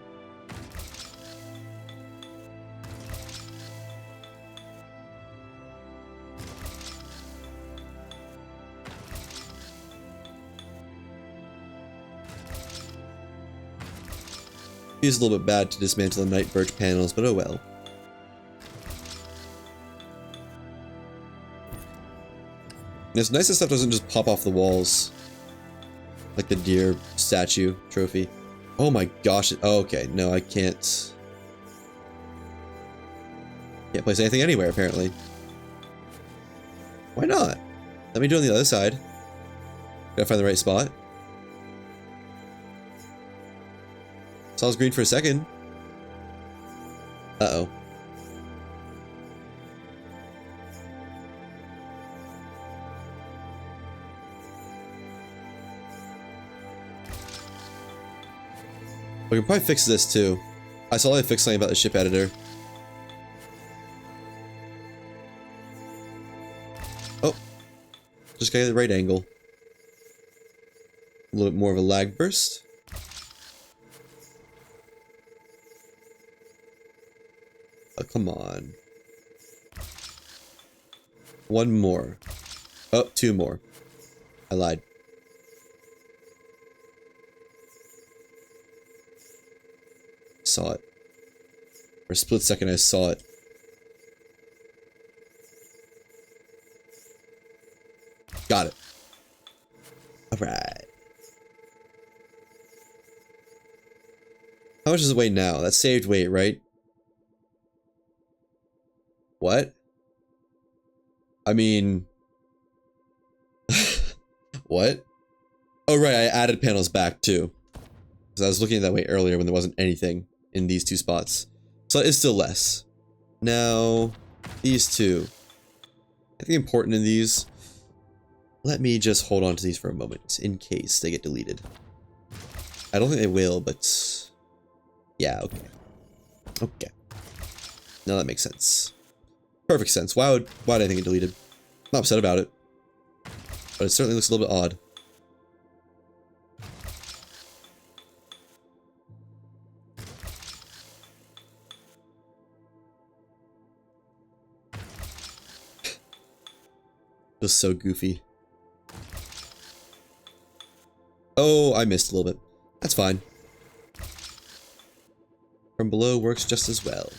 Feels a little bit bad to dismantle the night birch panels, but oh well. And it's nice that stuff doesn't just pop off the walls. Like the deer statue trophy. Oh my gosh. Oh, okay. No, I can't. Can't place anything anywhere, apparently. Why not? Let me do it on the other side. Gotta find the right spot. Saw it was green for a second. Uh-oh. We can probably fix this too. I saw I fixed something about the ship editor. Oh. Just gotta get the right angle. A little bit more of a lag burst. Oh, come on. One more. Oh, two more. I lied. Saw it. For a split second, I saw it. Got it. Alright. How much does it weigh now? That's saved weight, right? What? I mean... What? Oh, right, I added panels back, too. Because I was looking at that way earlier when there wasn't anything in these two spots. So it is still less. Now, these two. I think important in these... Let me just hold on to these for a moment, in case they get deleted. I don't think they will, but... Yeah, okay. Okay. Now that makes sense. Perfect sense. Why did I think it deleted? I'm not upset about it. But it certainly looks a little bit odd. Feels so goofy. Oh, I missed a little bit. That's fine. From below works just as well.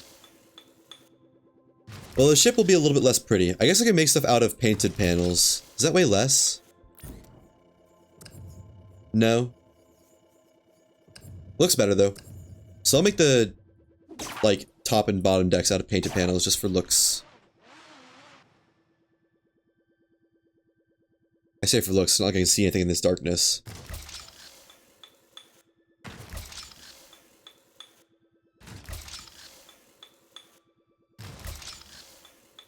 Well, the ship will be a little bit less pretty. I guess I can make stuff out of painted panels. Does that weigh less? No. Looks better, though. So I'll make the, like, top and bottom decks out of painted panels just for looks. I say for looks, it's not like I can see anything in this darkness.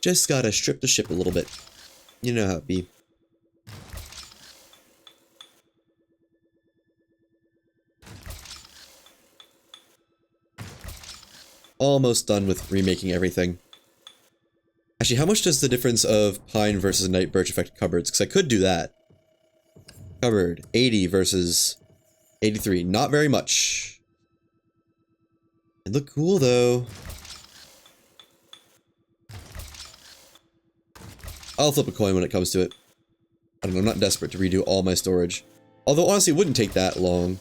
Just gotta strip the ship a little bit. You know how it be. Almost done with remaking everything. Actually, how much does the difference of pine versus night birch affect cupboards? Because I could do that. Cupboard. 80 versus 83. Not very much. It look cool though. I'll flip a coin when it comes to it. I don't know, I'm not desperate to redo all my storage. Although honestly it wouldn't take that long.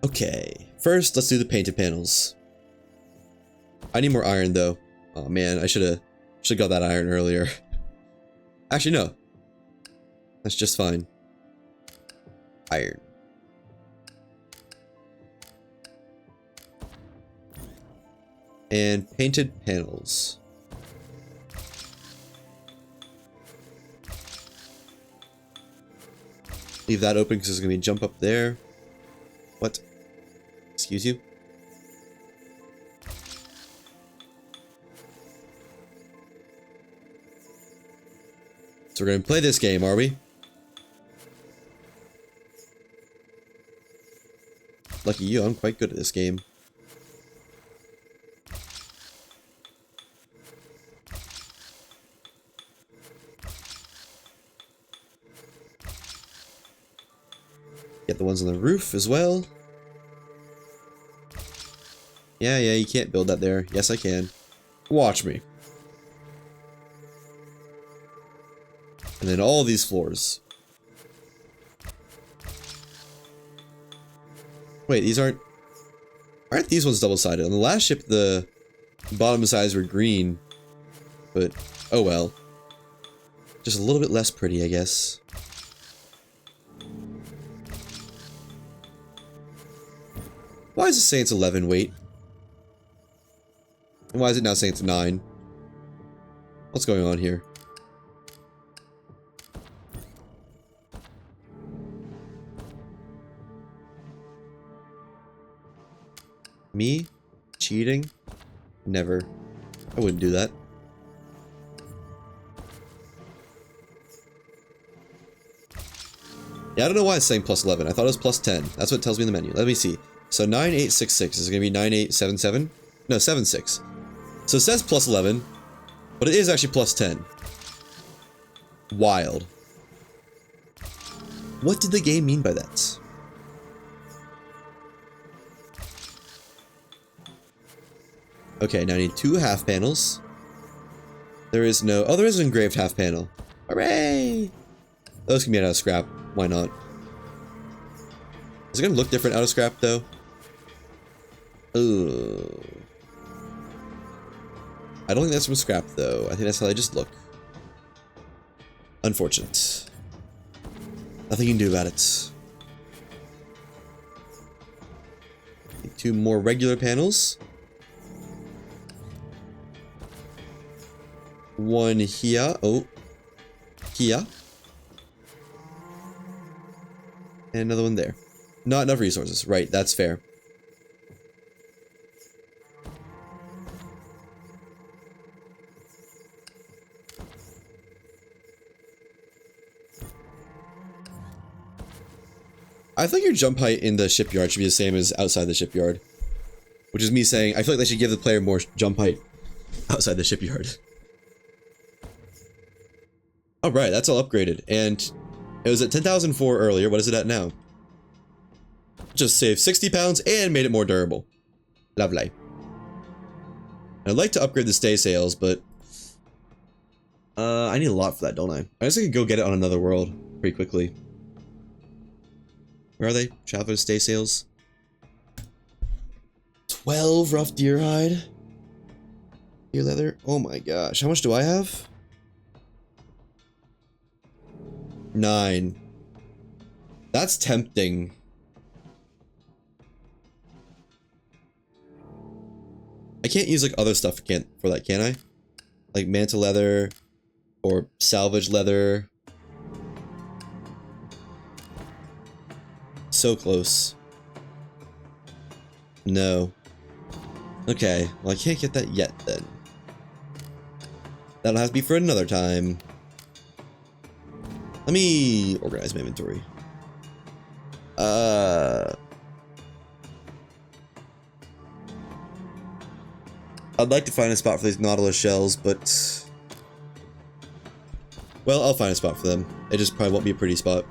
Okay, first let's do the painted panels. I need more iron though. Oh man, I should have got that iron earlier. Actually no. That's just fine. Iron. And painted panels. Leave that open because there's going to be a jump up there. What? Excuse you? So we're going to play this game, are we? Lucky you, I'm quite good at this game. Get the ones on the roof as well. Yeah, you can't build that there. Yes, I can. Watch me. And then all these floors. Wait, these aren't these ones double-sided? On the last ship, the bottom sides were green. But, oh well. Just a little bit less pretty, I guess. Why is it saying it's 11 weight? And why is it now saying it's 9? What's going on here? Me? Cheating? Never. I wouldn't do that. Yeah, I don't know why it's saying plus 11. I thought it was plus 10. That's what it tells me in the menu. Let me see. So 9866 is going to be 9877? No, 76. So it says plus 11, but it is actually plus 10. Wild. What did the game mean by that? Okay, now I need 2 half panels. There is no... Oh, there is an engraved half panel. Hooray! Those can be made out of scrap. Why not? Is it going to look different out of scrap, though? Ooh. I don't think that's from scrap, though. I think that's how they just look. Unfortunate. Nothing you can do about it. Need 2 more regular panels. 1 here. Oh. Here. And another one there. Not enough resources. Right, that's fair. I think your jump height in the shipyard should be the same as outside the shipyard. Which is me saying, I feel like they should give the player more jump height outside the shipyard. Alright, that's all upgraded. And it was at 10,004 earlier. What is it at now? Just saved 60 pounds and made it more durable. Lovely. I'd like to upgrade the stay sails, but... I need a lot for that, don't I? I guess I could go get it on another world pretty quickly. Where are they? Traveler stay sails. 12 rough deer hide. Deer leather. Oh my gosh. How much do I have? 9. That's tempting. I can't use like other stuff for that, can I? Like manta leather or salvage leather. So close. No. Okay, well I can't get that yet then. That'll have to be for another time. Let me organize my inventory. I'd like to find a spot for these Nautilus shells, but... well, I'll find a spot for them. It just probably won't be a pretty spot.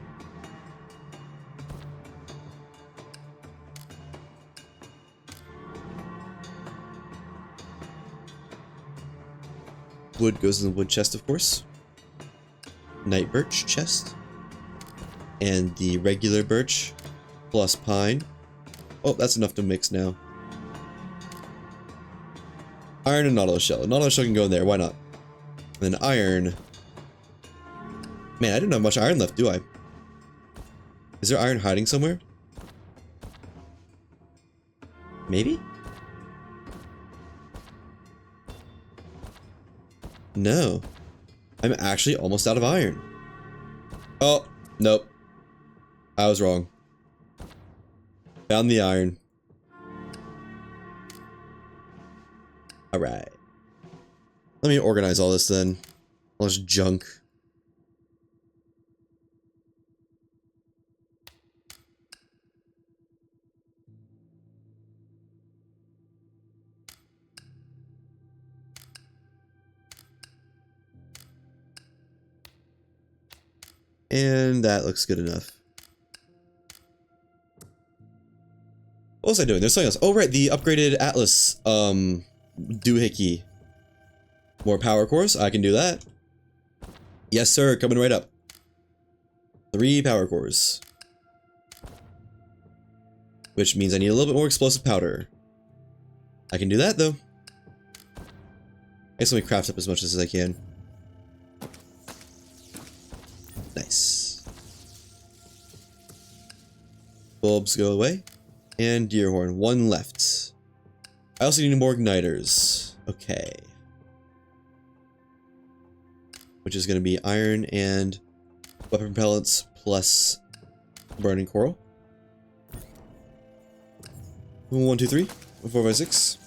Wood goes in the wood chest, of course. Night birch chest. And the regular birch plus pine. Oh, that's enough to mix now. Iron and Nautilus shell. Nautilus shell can go in there, why not? And then iron. Man, I don't have much iron left, do I? Is there iron hiding somewhere? Maybe? No. I'm actually almost out of iron. Oh, nope. I was wrong. Found the iron. Alright. Let me organize all this then. All this junk. And that looks good enough. What was I doing? There's something else. Oh, right, the upgraded Atlas, doohickey. More power cores, I can do that. Yes, sir, coming right up. 3 power cores. Which means I need a little bit more explosive powder. I can do that, though. I guess let me craft up as much as I can. Nice. Bulbs go away. And deer horn. 1 left. I also need more igniters. Okay. Which is going to be iron and weapon propellants plus burning coral. 1, 2, 3. 4, 5, 6.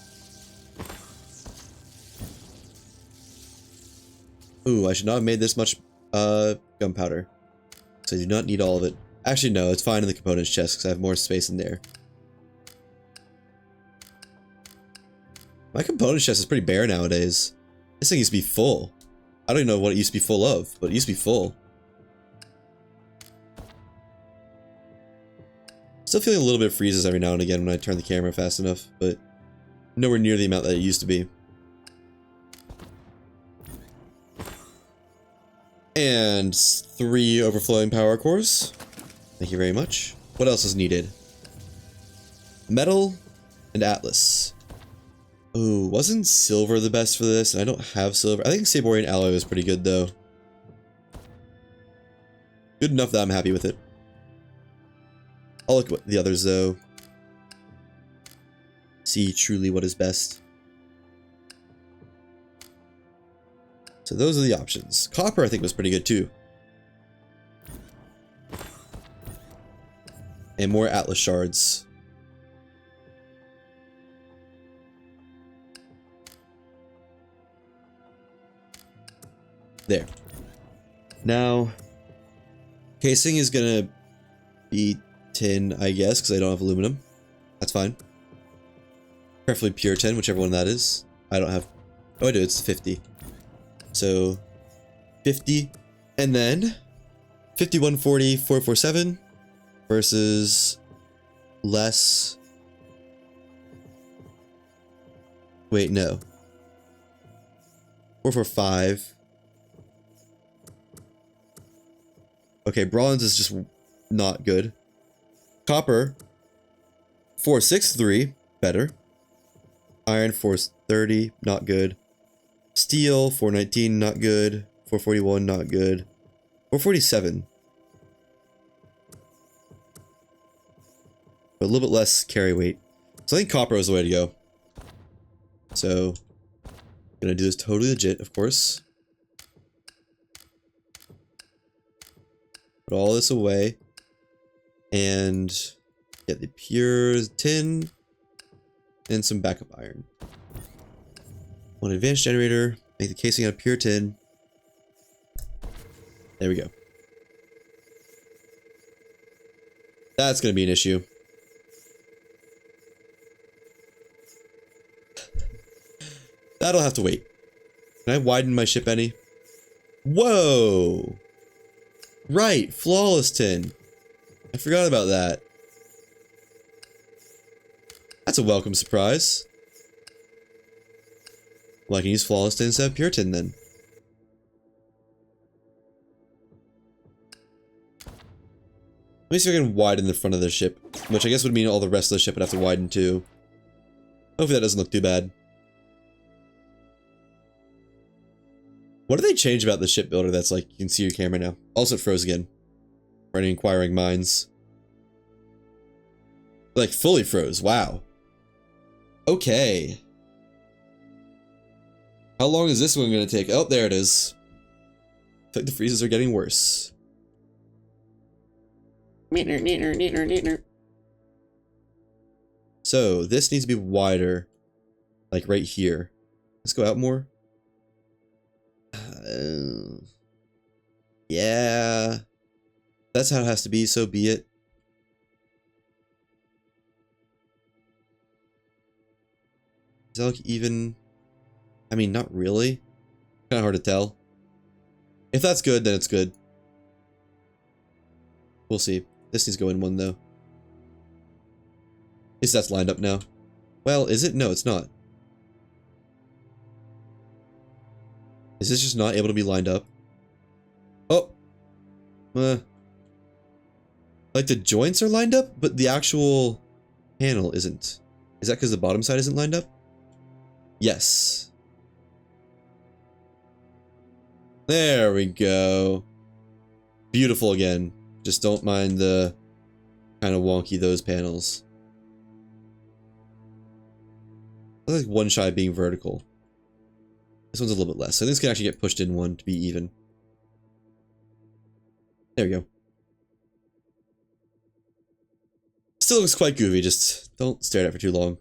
Ooh, I should not have made this much gunpowder. So I do not need all of it. Actually, no, it's fine in the components chest because I have more space in there. My components chest is pretty bare nowadays. This thing used to be full. I don't even know what it used to be full of, but it used to be full. Still feeling a little bit of freezes every now and again when I turn the camera fast enough, but nowhere near the amount that it used to be. And 3 overflowing power cores. Thank you very much. What else is needed? Metal and Atlas. Ooh, wasn't silver the best for this? And I don't have silver. I think Saborian alloy was pretty good though. Good enough that I'm happy with it. I'll look at the others though. See truly what is best. So those are the options. Copper I think was pretty good too. And more Atlas shards. There. Now, casing is gonna be tin, I guess, because I don't have aluminum. That's fine. Preferably pure tin, whichever one that is. I don't have... oh, I do. It's 50. So, 50. And then, 5140, 447 versus less... wait, no. 445. Okay, bronze is just not good. Copper, 463, better. Iron, 430, not good. Steel, 419, not good. 441, not good. 447. But a little bit less carry weight. So I think copper is the way to go. So, gonna do this totally legit, of course. Put all this away. And get the pure tin. And some backup iron. 1 advanced generator. Make the casing out of pure tin. There we go. That's going to be an issue. That'll have to wait. Can I widen my ship any? Whoa! Right, flawless tin. I forgot about that. That's a welcome surprise. Well, I can use flawless tin instead of pure tin then. Let me see if I can widen the front of the ship, which I guess would mean all the rest of the ship would have to widen too. Hopefully that doesn't look too bad. What did they change about the shipbuilder that's like, you can see your camera now? Also, it froze again. For any inquiring minds. Like, fully froze. Wow. Okay. How long is this one going to take? Oh, there it is. I think the freezes are getting worse. So, this needs to be wider. Like, right here. Let's go out more. Yeah. That's how it has to be, so be it. Does that look even? I mean, not really. Kind of hard to tell. If that's good, then it's good. We'll see. This needs to go in one, though. At least that's lined up now. Well, is it? No, it's not. Is this just not able to be lined up? Oh! Like the joints are lined up, but the actual panel isn't. Is that because the bottom side isn't lined up? Yes. There we go. Beautiful again. Just don't mind the kind of wonky those panels. I like one shy being vertical. This one's a little bit less. So this can actually get pushed in one to be even. There we go. Still looks quite goofy, just don't stare at it for too long.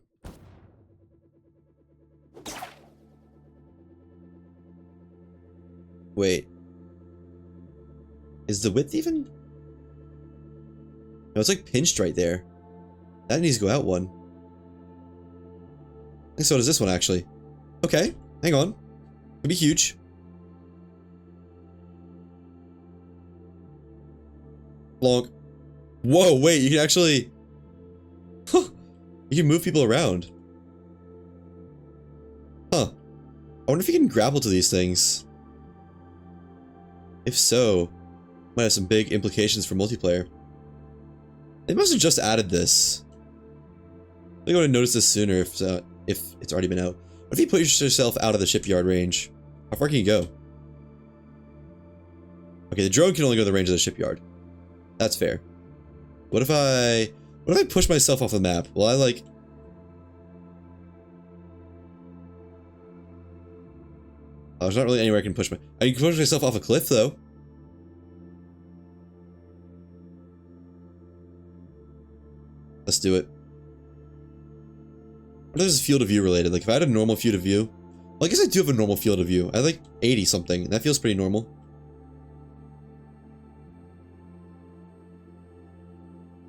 Wait. Is the width even? No, it's like pinched right there. That needs to go out one. And so does this one, actually. Okay, hang on. Could be huge. Long. Whoa, wait, you can actually... Huh. You can move people around. Huh. I wonder if you can grapple to these things. If so, might have some big implications for multiplayer. They must have just added this. I think I would have noticed this sooner if it's already been out. What if you put yourself out of the shipyard range? How far can you go? Okay, the drone can only go to the range of the shipyard. That's fair. What if I push myself off the map? Will I like... Oh, there's not really anywhere I can push I can push myself off a cliff though. Let's do it. What if this is field of view related? Like if I had a normal field of view... Well, I guess I do have a normal field of view. I have like 80 something. That feels pretty normal.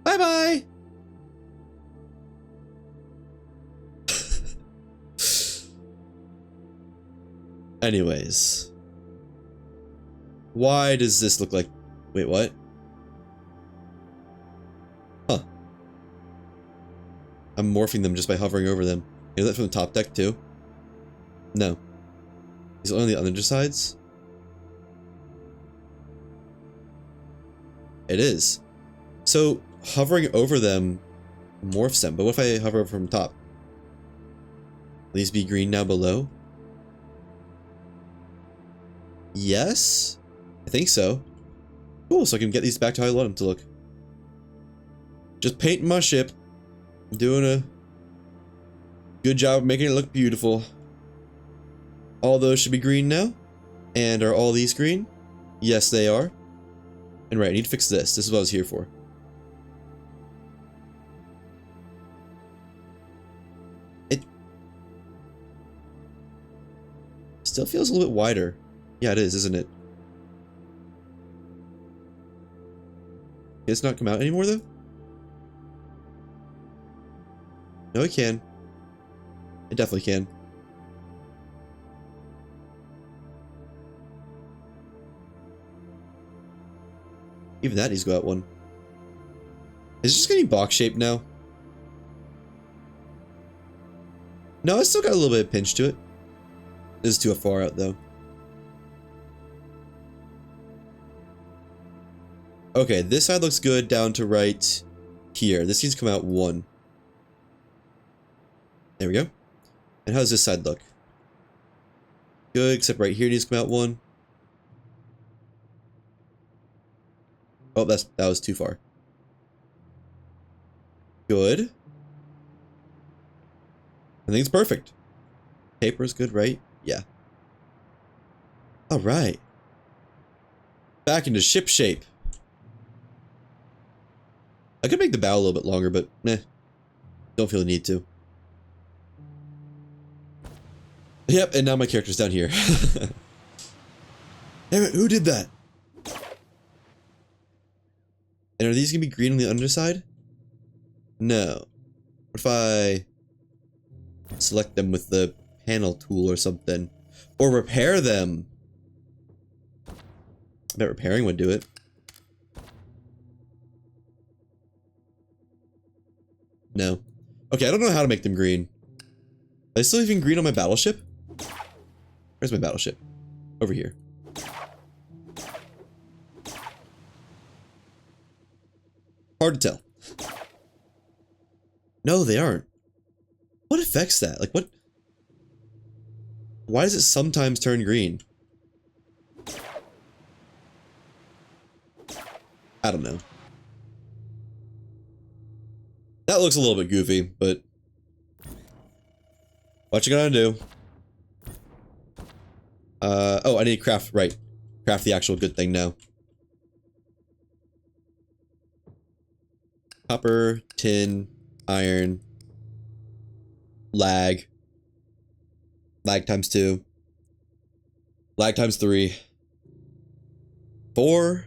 Bye-bye! Anyways. Why does this look like... Wait, what? Huh. I'm morphing them just by hovering over them. Is that from the top deck too? No. Is it on the other sides? It is. So, hovering over them morphs them, but what if I hover from top? Will these be green now below? Yes? I think so. Cool, so I can get these back to how I want them to look. Just painting my ship. Doing a good job of making it look beautiful. All those should be green now. And are all these green? Yes, they are. And right, I need to fix this. This is what I was here for. It still feels a little bit wider. Yeah, it is, isn't it? Can this not come out anymore, though? No, it can. It definitely can. Even that needs to go out one. Is it just getting box shaped now? No, it's still got a little bit of pinch to it. This is too far out though. Okay, this side looks good down to right here. This needs to come out one. There we go. And how does this side look? Good, except right here needs to come out one. Oh, that was too far. Good. I think it's perfect. Paper is good, right? Yeah. All right. Back into ship shape. I could make the bow a little bit longer, but meh. Don't feel the need to. Yep, and now my character's down here. Damn it, who did that? And are these gonna be green on the underside? No. What if I select them with the panel tool or something? Or repair them? I bet repairing would do it. No. Okay, I don't know how to make them green. Are they still even green on my battleship? Where's my battleship? Over here. Hard to tell. No, they aren't. What affects that? Like, what? Why does it sometimes turn green? I don't know. That looks a little bit goofy, but what you gonna do? Oh, I need to craft, right. Craft the actual good thing now. Copper, tin, iron, lag. Lag times 2. Lag times 3. 4.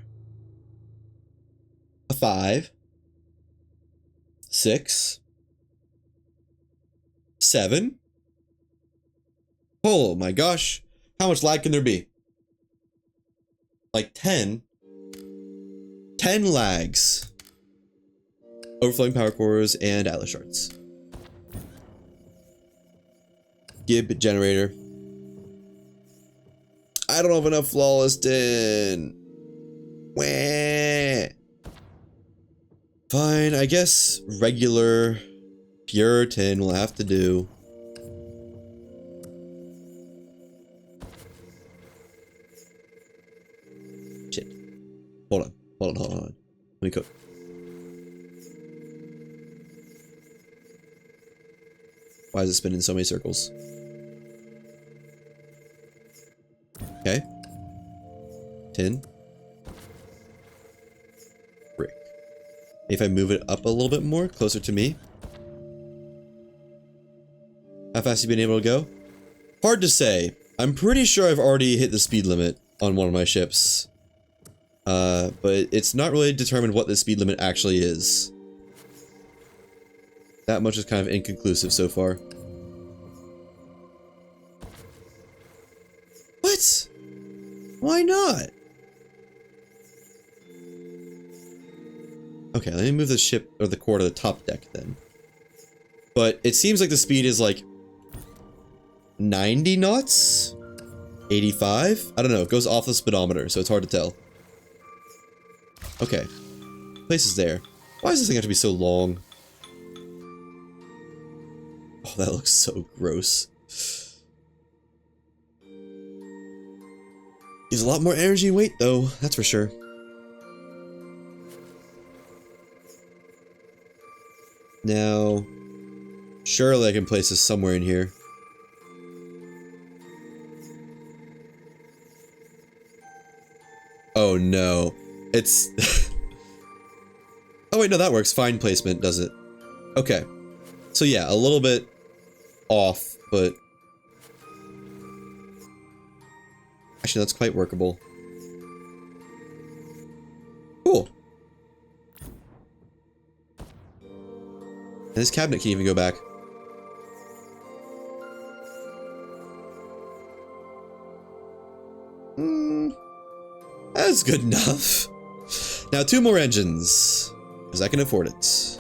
A 5. 6. 7. Oh my gosh. How much lag can there be? Like 10. 10 lags. Overflowing power cores and atlas shards. Gib generator. I don't have enough flawless tin. Wah. Fine, I guess regular pure tin will have to do. Shit. Hold on. Let me cook. Why is it spinning so many circles? Okay. Tin. Brick. If I move it up a little bit more, closer to me. How fast have you been able to go? Hard to say. I'm pretty sure I've already hit the speed limit on one of my ships. But it's not really determined what the speed limit actually is. That much is kind of inconclusive so far. What? Why not? Okay, let me move the ship or the core to the top deck then. But it seems like the speed is like 90 knots? 85? I don't know, it goes off the speedometer, so it's hard to tell. Okay. Place is there. Why does this thing have to be so long? Oh, that looks so gross. Needs a lot more energy and weight, though, that's for sure. Now, surely I can place this somewhere in here. Oh no, it's... Oh wait, no, that works. Fine placement does it. Okay. So yeah, a little bit off, but... Actually, that's quite workable. Cool. And this cabinet can even go back. That's good enough. Now 2 more engines, because I can afford it.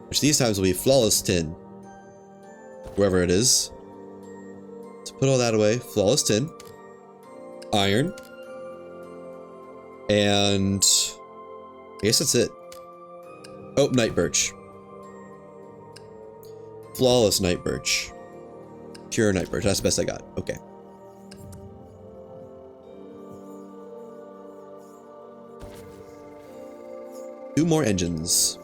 Which these times will be flawless tin. Wherever it is. So put all that away. Flawless tin. Iron. And I guess that's it. Oh, night birch. Flawless night birch. Pure night birch. That's the best I got. Okay. Two more engines.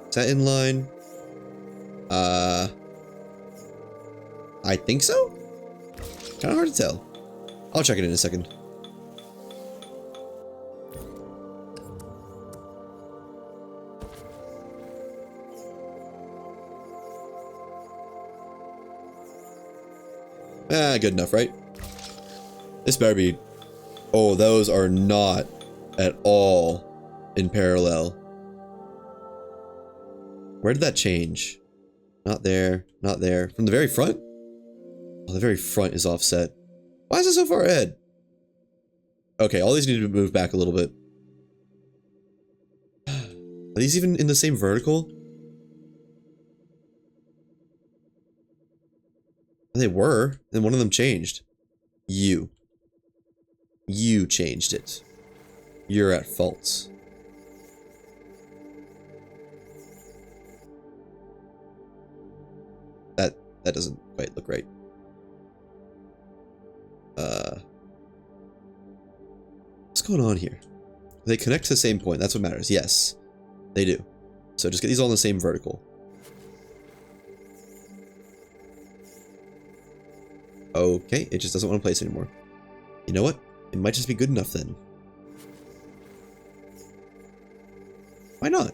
Is that in line? I think so? Kind of hard to tell. I'll check it in a second. Good enough, right? This better be... Oh, those are not at all in parallel. Where did that change? Not there, not there. From the very front? Oh, the very front is offset. Why is it so far ahead? Okay, all these need to move back a little bit. Are these even in the same vertical? They were, then one of them changed. You changed it. You're at fault. That doesn't quite look right. What's going on here? They connect to the same point. That's what matters. Yes, they do. So just get these all in the same vertical. Okay, it just doesn't want to place anymore. You know what? It might just be good enough then. Why not?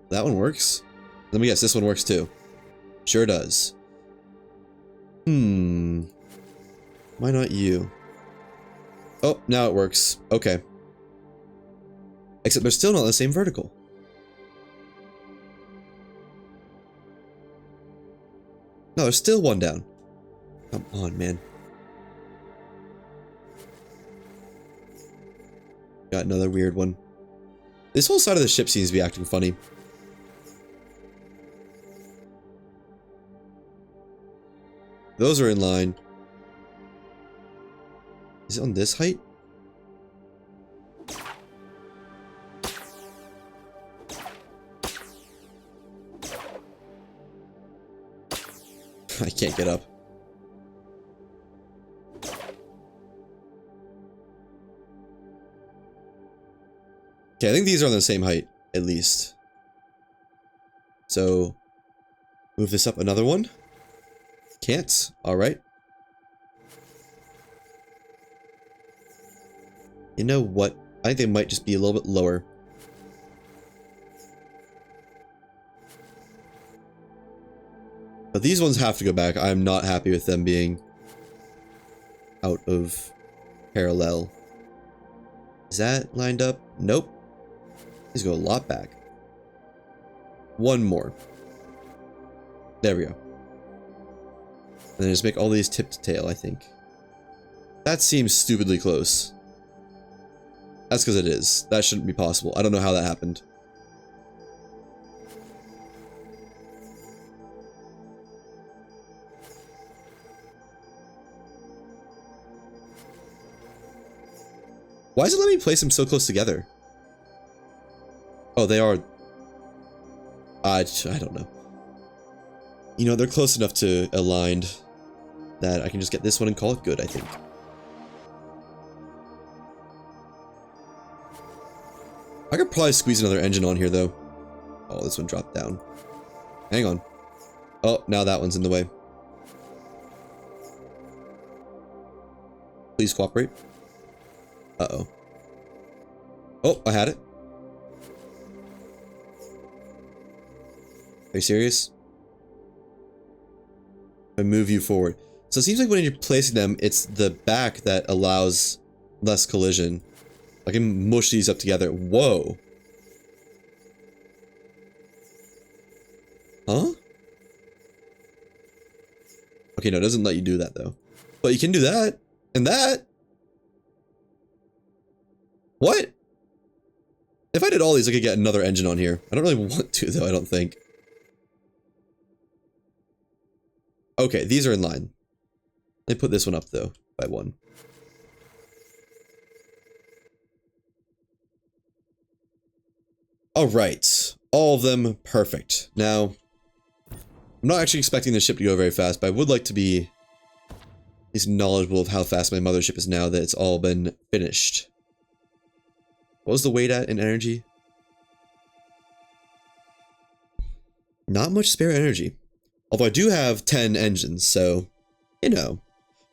That one works. Let me guess, this one works too. Sure does. Why not you? Oh, now it works. Okay. Except they're still not the same vertical. No, there's still one down. Come on, man. Got another weird one. This whole side of the ship seems to be acting funny. Those are in line. Is it on this height? I can't get up. Okay, I think these are on the same height, at least. So, move this up another one. Can't. Alright. You know what? I think they might just be a little bit lower. But these ones have to go back. I'm not happy with them being out of parallel. Is that lined up? Nope. These go a lot back. One more. There we go. And then just make all these tip to tail, I think. That seems stupidly close. That's because it is. That shouldn't be possible. I don't know how that happened. Why is it letting me place them so close together? Oh, they are... I don't know. You know, they're close enough to aligned that I can just get this one and call it good, I think. I could probably squeeze another engine on here, though. Oh, this one dropped down. Hang on. Oh, now that one's in the way. Please cooperate. Uh-oh. Oh, I had it. Are you serious? I move you forward. So it seems like when you're placing them, it's the back that allows less collision. I can mush these up together. Whoa. Huh? Okay, no, it doesn't let you do that, though. But you can do that. And that. What? If I did all these, I could get another engine on here. I don't really want to, though, I don't think. Okay, these are in line. Let me put this one up, though, by one. Alright. All of them perfect. Now, I'm not actually expecting the ship to go very fast, but I would like to be at least knowledgeable of how fast my mothership is now that it's all been finished. What was the weight at in energy? Not much spare energy. Although I do have 10 engines, so, you know.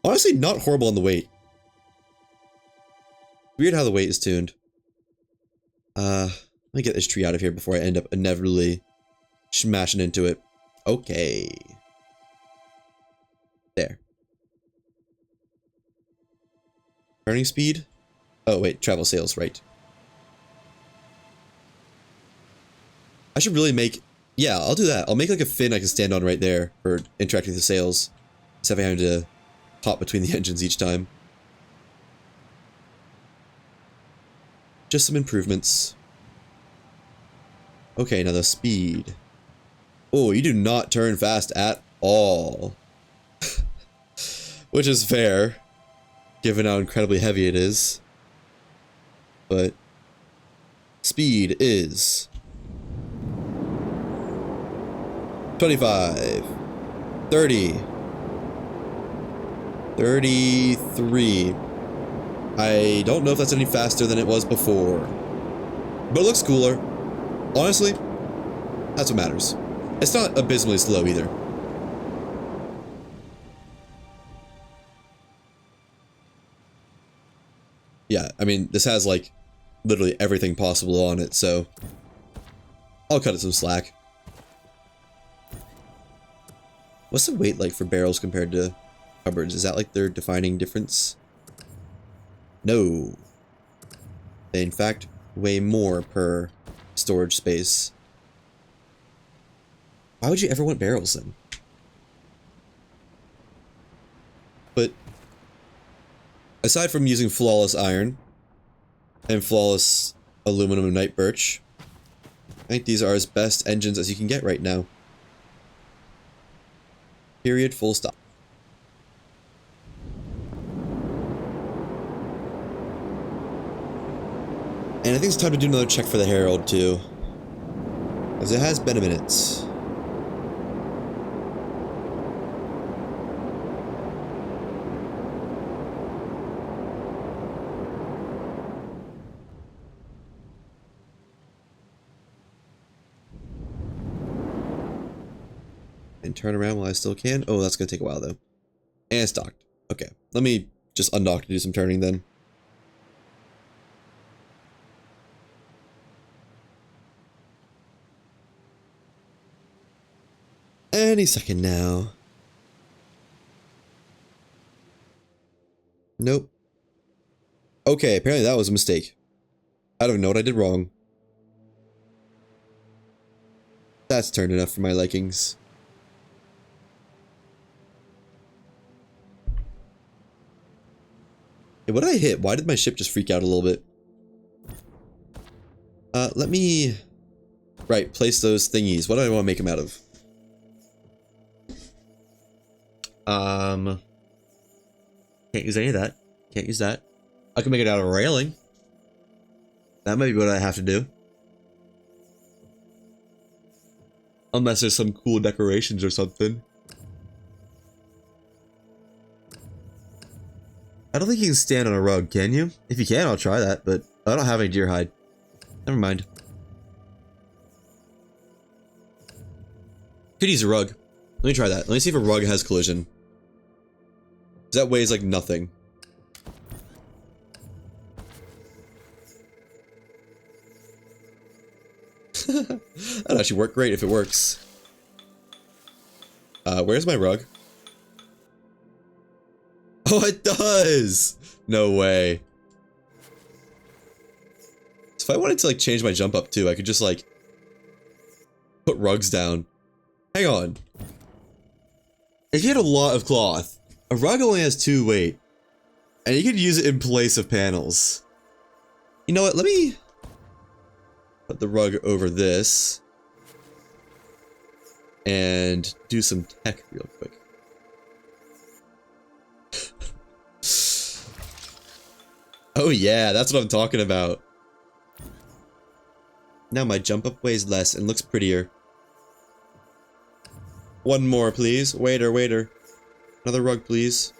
Honestly, not horrible on the weight. Weird how the weight is tuned. Let me get this tree out of here before I end up inevitably smashing into it. Okay. There. Turning speed? Oh, wait, travel sails, right. I should really make... Yeah, I'll do that. I'll make like a fin I can stand on right there for interacting with the sails. Instead of having to hop between the engines each time. Just some improvements. Okay, now the speed. Oh, you do not turn fast at all. Which is fair, given how incredibly heavy it is. But speed is 25, 30, 33. I don't know if that's any faster than it was before, but it looks cooler. Honestly, that's what matters. It's not abysmally slow either. Yeah, I mean, this has like literally everything possible on it, so I'll cut it some slack. What's the weight like for barrels compared to cupboards? Is that like their defining difference? No. They in fact weigh more per storage space. Why would you ever want barrels then? But aside from using flawless iron and flawless aluminum and night birch, I think these are as best engines as you can get right now. Period, full stop. And I think it's time to do another check for the Herald, too. As it has been a minute. And turn around while I still can. Oh, that's gonna take a while, though. And it's docked. Okay, let me just undock to do some turning, then. Any second now. Nope. Okay, apparently that was a mistake. I don't know what I did wrong. That's turned enough for my likings. Hey, what did I hit? Why did my ship just freak out a little bit? Let me... Right, place those thingies. What do I want to make them out of? Can't use any of that. Can't use that. I can make it out of railing. That might be what I have to do. Unless there's some cool decorations or something. I don't think you can stand on a rug, can you? If you can, I'll try that, but I don't have any deer hide. Never mind. Could use a rug. Let me try that. Let me see if a rug has collision. That weighs like nothing. That'd actually work great if it works. Where's my rug? Oh, it does! No way. So if I wanted to like change my jump up too, I could just like put rugs down. Hang on. If you had a lot of cloth, a rug only has 2 weight, and you could use it in place of panels. You know what, let me put the rug over this and do some tech real quick. Oh yeah, that's what I'm talking about. Now my jump up weighs less and looks prettier. One more, please. Waiter, waiter. Another rug, please.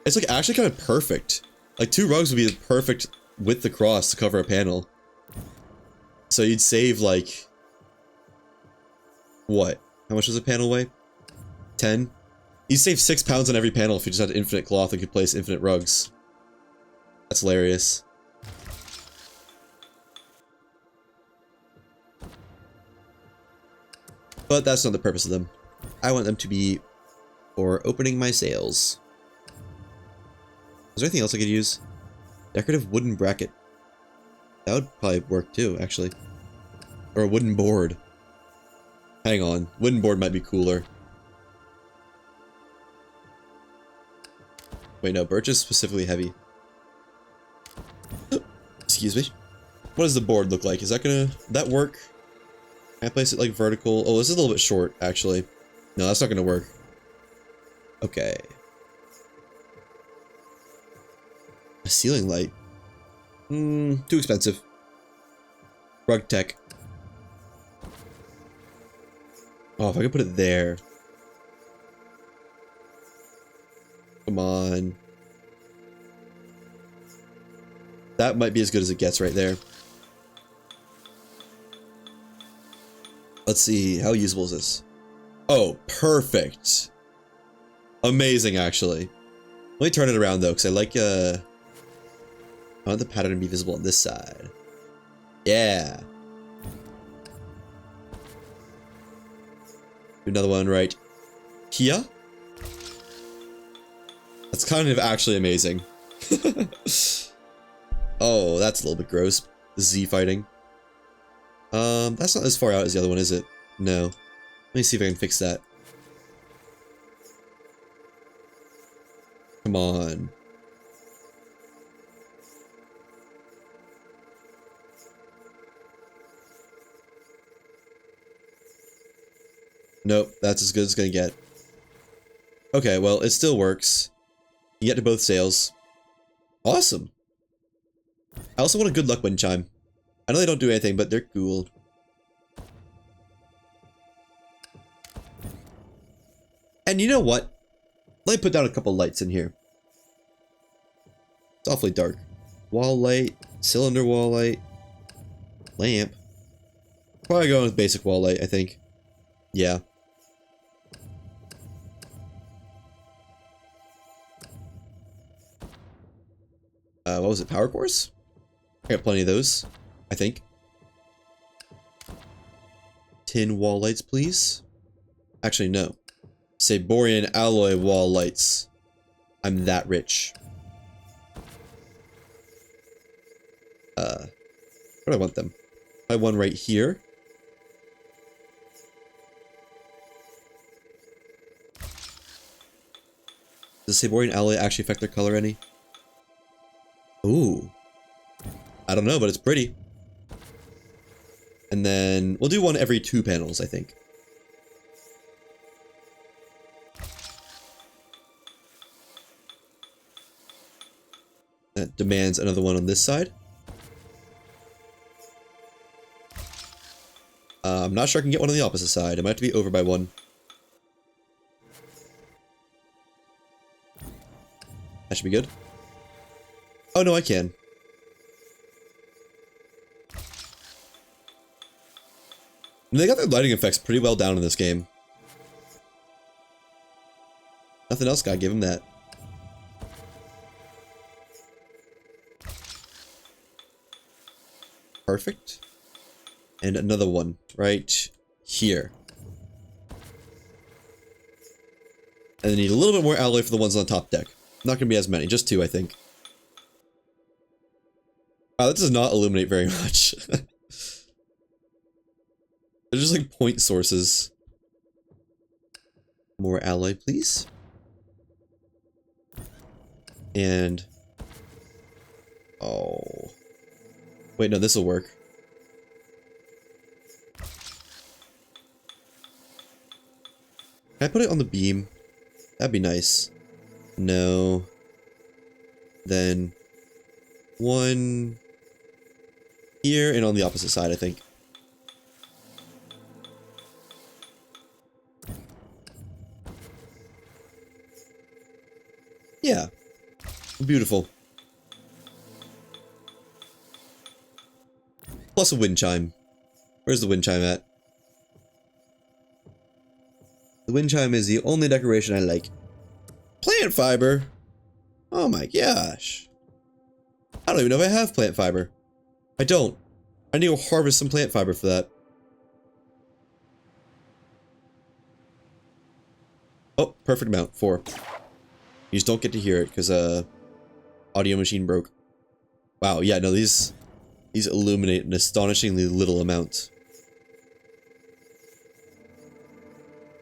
It's like actually kind of perfect. Like 2 rugs would be perfect with the cross to cover a panel. So you'd save like... what? How much does a panel weigh? 10? You'd save 6 pounds on every panel if you just had infinite cloth and could place infinite rugs. That's hilarious. But that's not the purpose of them. I want them to be for opening my sails. Is there anything else I could use? Decorative wooden bracket. That would probably work too, actually. Or a wooden board. Hang on. Wooden board might be cooler. Wait, no. Birch is specifically heavy. Excuse me. What does the board look like? Is that gonna... that work? Can I place it like vertical? Oh, this is a little bit short, actually. No, that's not gonna work. Okay. A ceiling light. Too expensive. Rug tech. Oh, if I could put it there. Come on. That might be as good as it gets right there. Let's see, how usable is this? Oh, perfect. Amazing, actually. Let me turn it around, though, because I like, I want the pattern to be visible on this side. Yeah. Do another one right here. That's kind of actually amazing. Oh, that's a little bit gross. Z fighting. That's not as far out as the other one, is it? No. Let me see if I can fix that. Come on. Nope, that's as good as it's gonna get. Okay, well, it still works. You get to both sails. Awesome. I also want a good luck wind chime. I know they don't do anything, but they're cool. And you know what? Let me put down a couple lights in here. It's awfully dark. Wall light, cylinder wall light, lamp. Probably going with basic wall light, I think. Yeah. What was it? Power cores? I got plenty of those, I think. Tin wall lights, please. Actually, no. Saborian alloy wall lights. I'm that rich. Where do I want them? I have one right here. Does Saborian alloy actually affect their color any? Ooh. I don't know, but it's pretty. And then we'll do one every 2 panels, I think. That demands another one on this side. I'm not sure I can get one on the opposite side. It might have to be over by 1. That should be good. Oh, no, I can. And they got their lighting effects pretty well down in this game. Nothing else, gotta give them that. Perfect. And another one right here. And then need a little bit more alloy for the ones on the top deck. Not gonna be as many, just 2, I think. Wow, that does not illuminate very much. They're just like point sources. More alloy, please. And... oh... wait, no, this'll work. Can I put it on the beam? That'd be nice. No. Then... one... here, and on the opposite side, I think. Yeah. Beautiful. Plus a wind chime. Where's the wind chime at? The wind chime is the only decoration I like. Plant fiber? Oh my gosh. I don't even know if I have plant fiber. I don't. I need to harvest some plant fiber for that. Oh, perfect amount. 4. You just don't get to hear it because audio machine broke. Wow, yeah, no, these illuminate an astonishingly little amount.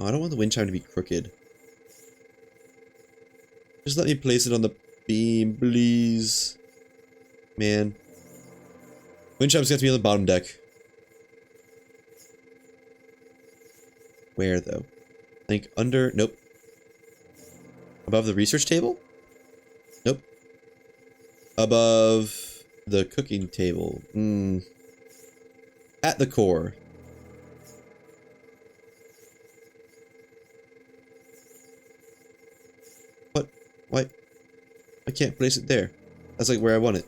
Oh, I don't want the wind chime to be crooked. Just let me place it on the beam, please. Man. Wind chime's got to be on the bottom deck. Where, though? I think under... nope. Above the research table? Nope. Above the cooking table. At the core. What? Why? I can't place it there. That's like where I want it.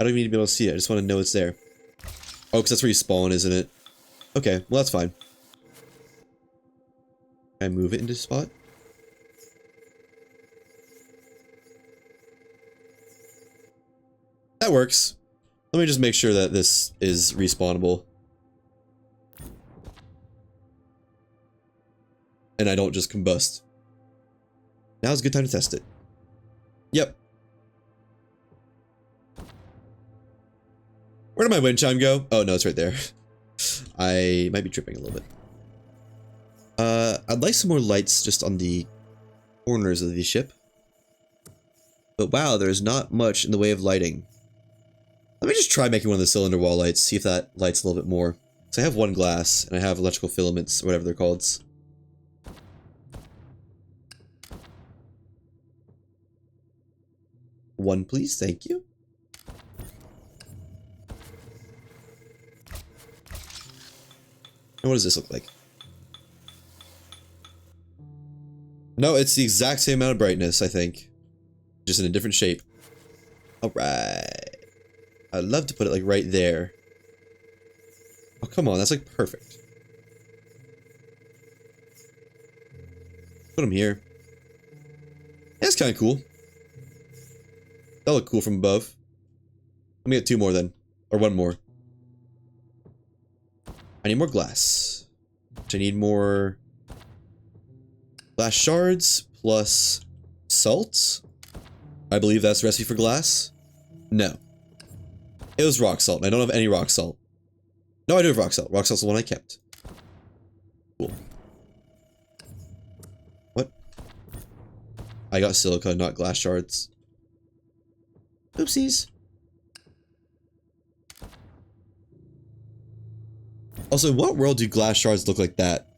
I don't even need to be able to see it. I just want to know it's there. Oh, because that's where you spawn, isn't it? Okay, well that's fine. Can I move it into spot? That works. Let me just make sure that this is respawnable. And I don't just combust. Now's a good time to test it. Yep. Where did my wind chime go? Oh, no, it's right there. I might be tripping a little bit. I'd like some more lights just on the corners of the ship. But wow, there's not much in the way of lighting. Let me just try making one of the cylinder wall lights, see if that lights a little bit more. So I have one glass, and I have electrical filaments, or whatever they're called. One, please, thank you. And what does this look like? No, it's the exact same amount of brightness, I think. Just in a different shape. Alright. I'd love to put it like right there. Oh, come on, that's like perfect. Put them here. That's kind of cool. That'll look cool from above. Let me get 2 more then. Or 1 more. I need more glass. Which I need more glass shards plus salt. I believe that's the recipe for glass. No. It was rock salt. I don't have any rock salt. No, I do have rock salt. Rock salt's the one I kept. Cool. What? I got silica, not glass shards. Oopsies. Also, in what world do glass shards look like that?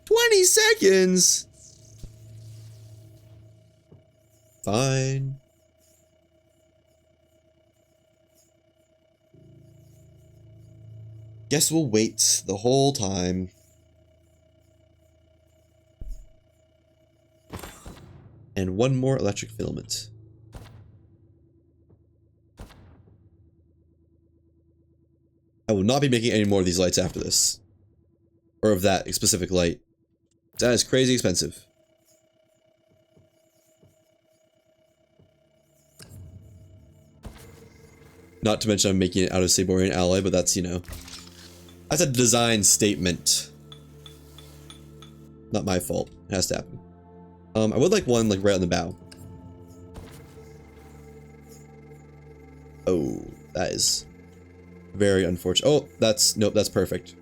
20 seconds! Fine. Guess we'll wait the whole time. And 1 more electric filament. I will not be making any more of these lights after this. Or of that specific light. That is crazy expensive. Not to mention I'm making it out of Saborian alloy, but that's, you know... that's a design statement. Not my fault. It has to happen. I would like one, like, right on the bow. Oh, that is very unfortunate. Oh, that's... nope, that's perfect.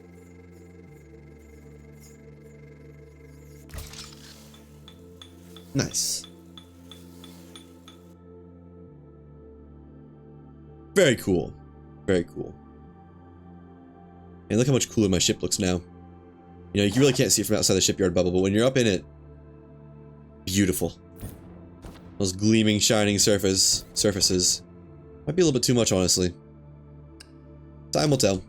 Nice. Very cool. Very cool. And look how much cooler my ship looks now. You know, you really can't see it from outside the shipyard bubble, but when you're up in it, beautiful. Those gleaming, shining surfaces. Might be a little bit too much, honestly. Time will tell.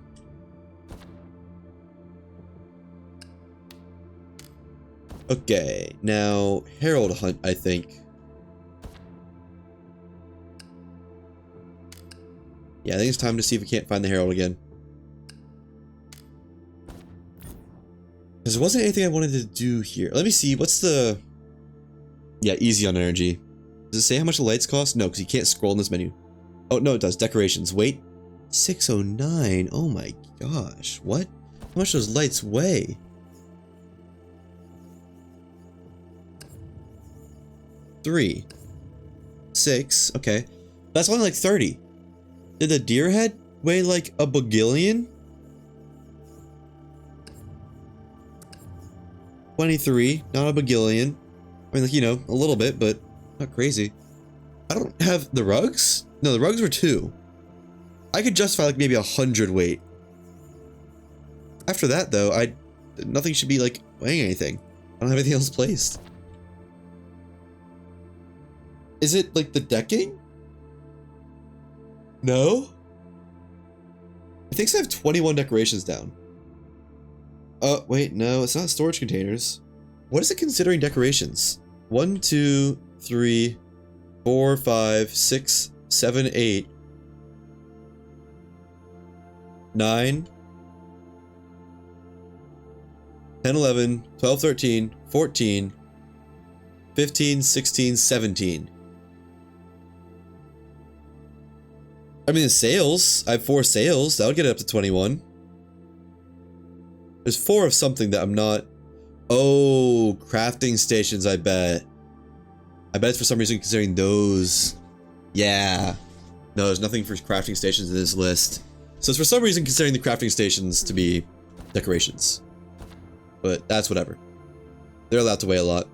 Okay, now Herald hunt, I think. Yeah, I think it's time to see if we can't find the Herald again. Because there wasn't anything I wanted to do here. Let me see, what's the... Yeah, easy on energy. Does it say how much the lights cost? No, because you can't scroll in this menu. Oh, no, it does. Decorations. Weight? 609. Oh my gosh. What? How much do those lights weigh? Three. 6. Okay. That's only like 30. Did the deer head weigh like a bagillion? 23. Not a bagillion. I mean, like, you know, a little bit, but not crazy. I don't have the rugs? No, the rugs were 2. I could justify like maybe 100 weight. After that, though, nothing should be like weighing anything. I don't have anything else placed. Is it like the decking? No? I think I have 21 decorations down. Oh, wait, no, it's not storage containers. What is it considering decorations? 1, 2, 3, 4, 5, 6, 7, 8, 9, 10, 11, 12, 13, 14, 15, 16, 17. I mean, the sails. I have 4 sails. That would get it up to 21. There's 4 of something that I'm not... Oh, crafting stations, I bet. I bet it's for some reason considering those. Yeah. No, there's nothing for crafting stations in this list. So it's for some reason considering the crafting stations to be decorations. But that's whatever. They're allowed to weigh a lot.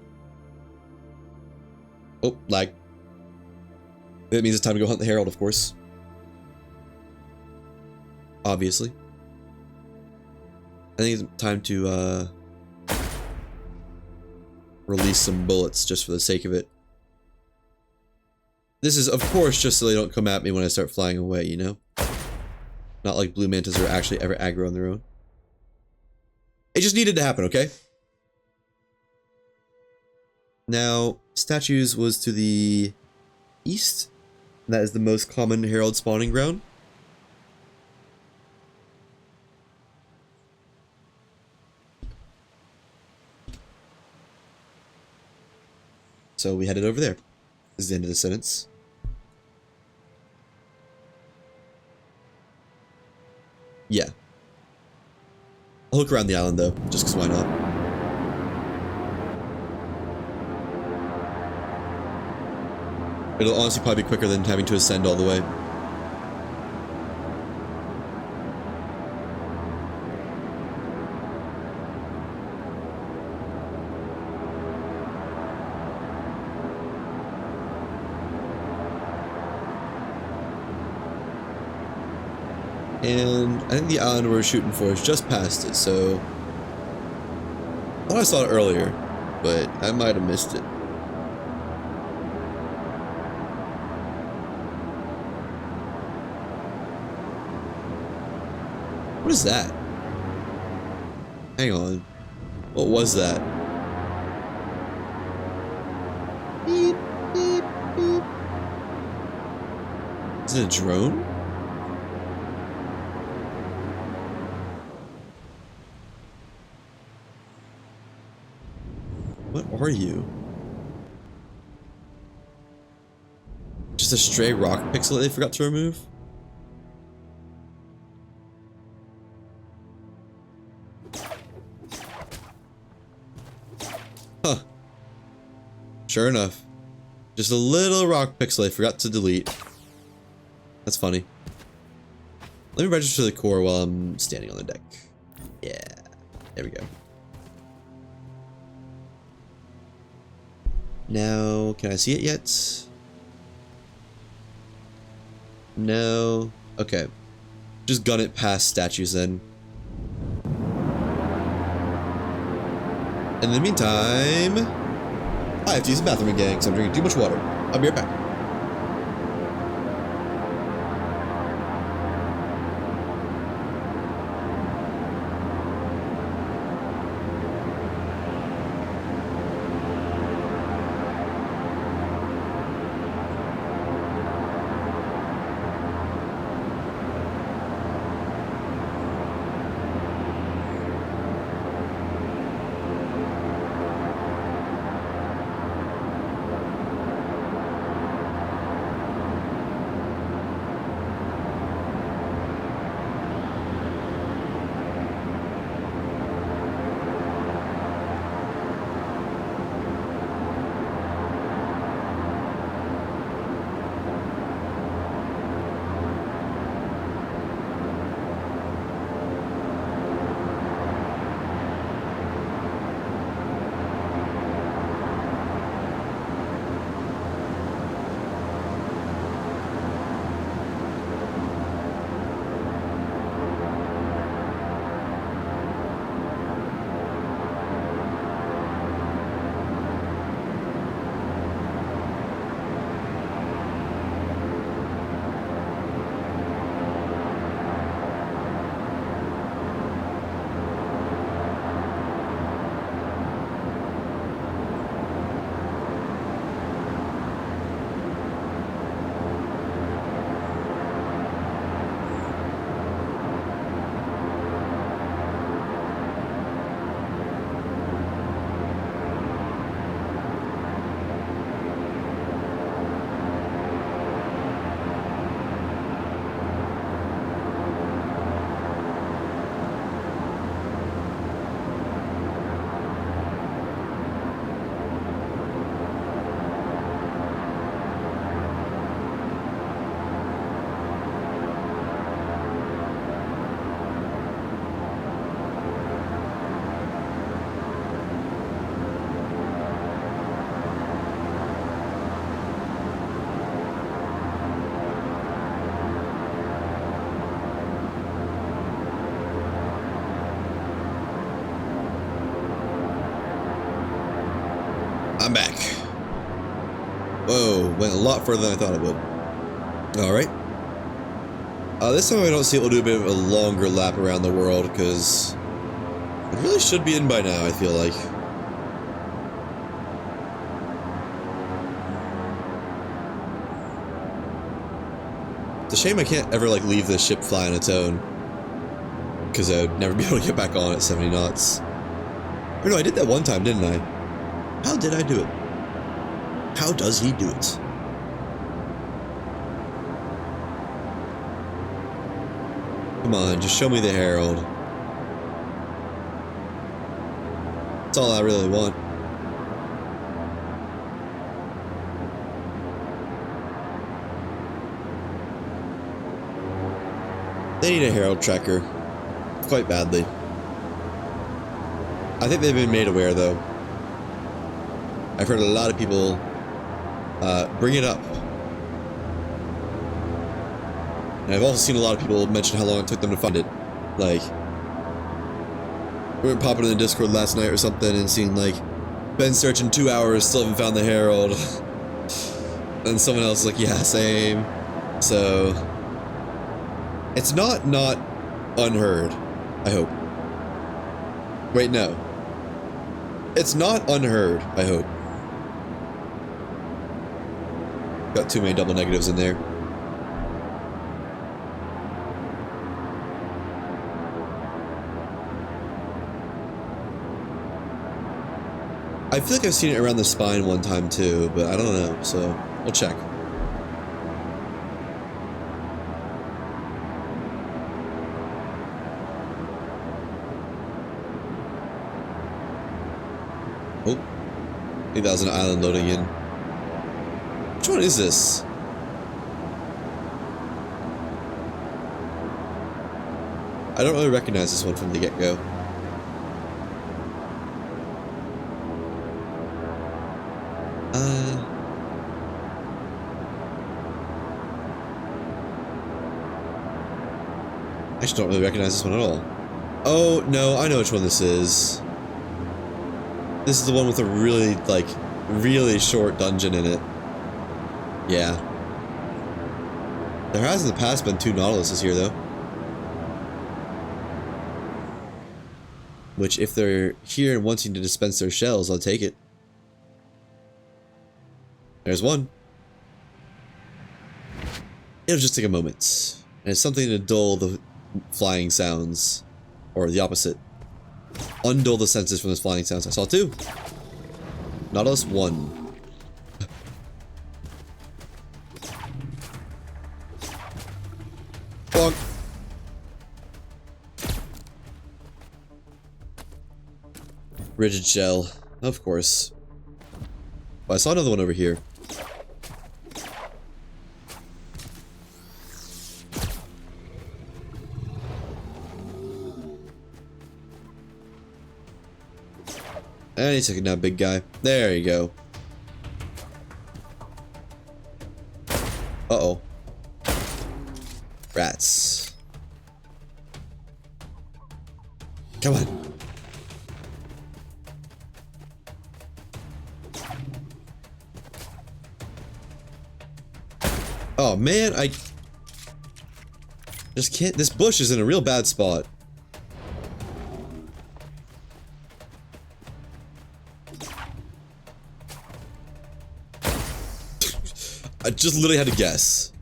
Oh, lag. That means it's time to go hunt the Herald, of course. Obviously. I think it's time to, release some bullets just for the sake of it. This is, of course, just so they don't come at me when I start flying away, you know? Not like blue mantas are actually ever aggro on their own. It just needed to happen, okay? Now, statues was to the east. That is the most common Herald spawning ground. So we headed over there. This is the end of the sentence. Yeah. I'll look around the island though, just because why not? It'll honestly probably be quicker than having to ascend all the way. And I think the island we're shooting for is just past it, so... I thought I saw it earlier, but I might have missed it. What is that? Hang on. What was that? Beep, beep, beep. Is it a drone? What are you? Just a stray rock pixel that they forgot to remove? Huh. Sure enough. Just a little rock pixel they forgot to delete. That's funny. Let me register the core while I'm standing on the deck. Yeah. There we go. Now, can I see it yet? No. Okay. Just gun it past statues then. In the meantime, I have to use the bathroom again because I'm drinking too much water. I'll be right back. I'm back. Whoa, went a lot further than I thought it would. Alright. This time I don't see it will do a bit of a longer lap around the world, because it really should be in by now, I feel like. It's a shame I can't ever, like, leave this ship fly on its own, because I'd never be able to get back on at 70 knots. Or no, I did that one time, didn't I? How did I do it? How does he do it? Come on, just show me the Herald. That's all I really want. They need a Herald tracker. Quite badly. I think they've been made aware, though. I've heard a lot of people bring it up. And I've also seen a lot of people mention how long it took them to find it. Like, we were popping in the Discord last night or something and seeing, like, been searching 2 hours, still haven't found the Herald. And someone else is like, yeah, same. So, it's not unheard, I hope. Wait, no. It's not unheard, I hope. Got too many double negatives in there. I feel like I've seen it around the spine one time too, but I don't know, so we'll check. Oh, I think that was an island loading in. Which one is this? I don't really recognize this one from the get-go. I actually don't really recognize this one at all. Oh, no, I know which one this is. This is the one with a really, like, really short dungeon in it. Yeah. There has in the past been 2 Nautiluses here, though. Which, if they're here and wanting to dispense their shells, I'll take it. There's one. It'll just take a moment. And it's something to dull the flying sounds. Or the opposite. Undull the senses from those flying sounds. I saw 2. Nautilus 1. Bonk. Rigid shell. Of course. Oh, I saw another one over here. Any second now, big guy. There you go. Uh-oh. Rats. Come on. Oh man, I just can't. This bush is in a real bad spot. I just literally had to guess.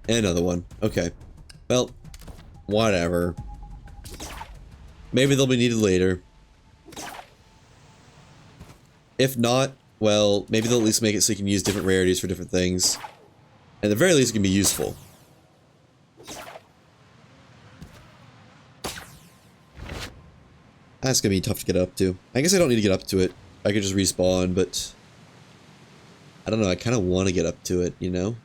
And another one. Okay. Well, whatever. Maybe they'll be needed later. If not, well, maybe they'll at least make it so you can use different rarities for different things. At the very least, it can be useful. That's gonna be tough to get up to. I guess I don't need to get up to it. I could just respawn, but I don't know, I kind of want to get up to it, you know?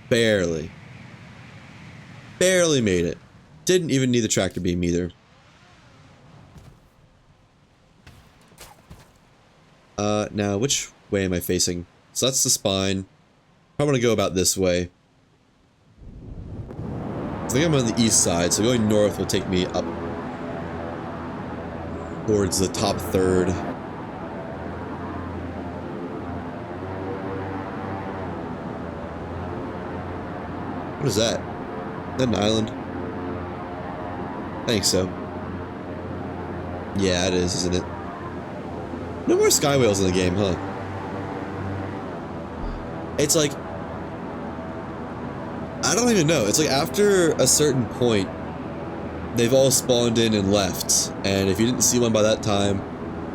Barely. Barely made it. Didn't even need the tractor beam either. Now, which way am I facing? So that's the spine. I want to go about this way. I think I'm on the east side, so going north will take me up towards the top third. What is that? Is that an island? I think so. Yeah, it is, isn't it? No more sky whales in the game, huh? It's like, I don't even know. It's like after a certain point, they've all spawned in and left. And if you didn't see one by that time,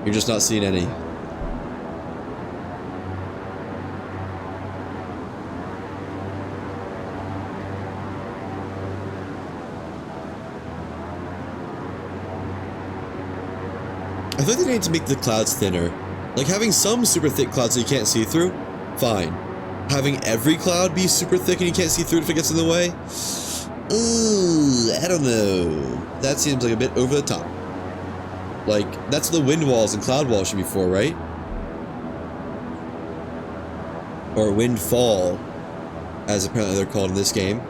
you're just not seeing any. I think they need to make the clouds thinner. Like having some super thick clouds that you can't see through, fine. Having every cloud be super thick and you can't see through it if it gets in the way? Ooh, I don't know. That seems like a bit over the top. Like, that's what the wind walls and cloud walls should be for, right? Or windfall, as apparently they're called in this game.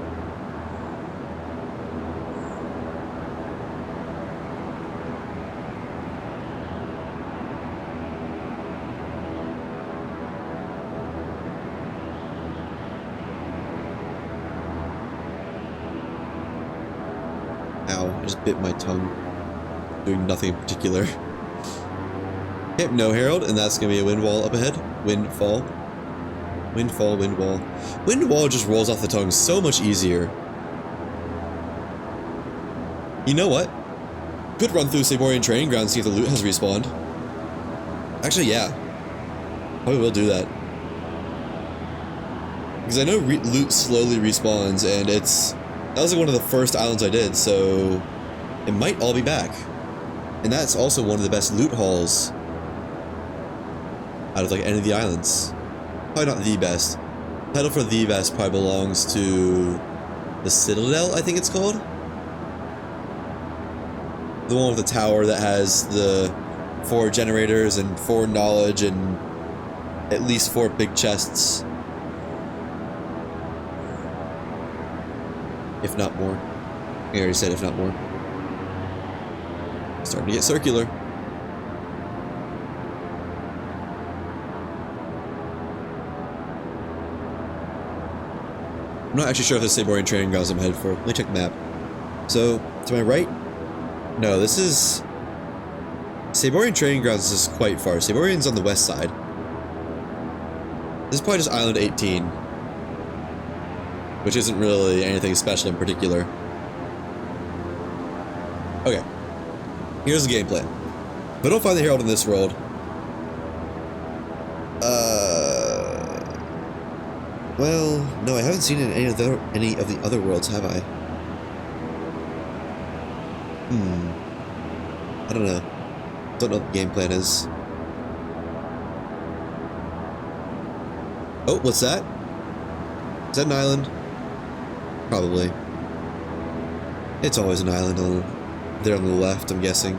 Ow, I just bit my tongue. Doing nothing in particular. Yep, no Herald, and that's gonna be a wind wall up ahead. Windfall. Windfall, wind wall. Wind wall just rolls off the tongue so much easier. You know what? Could run through Saborian Training Ground and see if the loot has respawned. Actually, yeah. Probably will do that. Because I know loot slowly respawns, and that was like one of the first islands I did, so it might all be back. And that's also one of the best loot hauls out of like any of the islands. Probably not the best. Title for the best probably belongs to the Citadel, I think it's called. The one with the tower that has the 4 generators and 4 knowledge and at least 4 big chests. If not more. I already said if not more. Starting to get circular. I'm not actually sure if this is Saborian training grounds I'm headed for. Let me check the map. So, to my right? No, this is... Saborian training grounds is quite far. Saborian's on the west side. This is probably just Island 18. Which isn't really anything special in particular. Okay. Here's the game plan. If I don't find the Herald in this world... Well, no, I haven't seen it in any of the other worlds, have I? I don't know. Don't know what the game plan is. Oh, what's that? Is that an island? Probably. It's always an island there on the left, I'm guessing.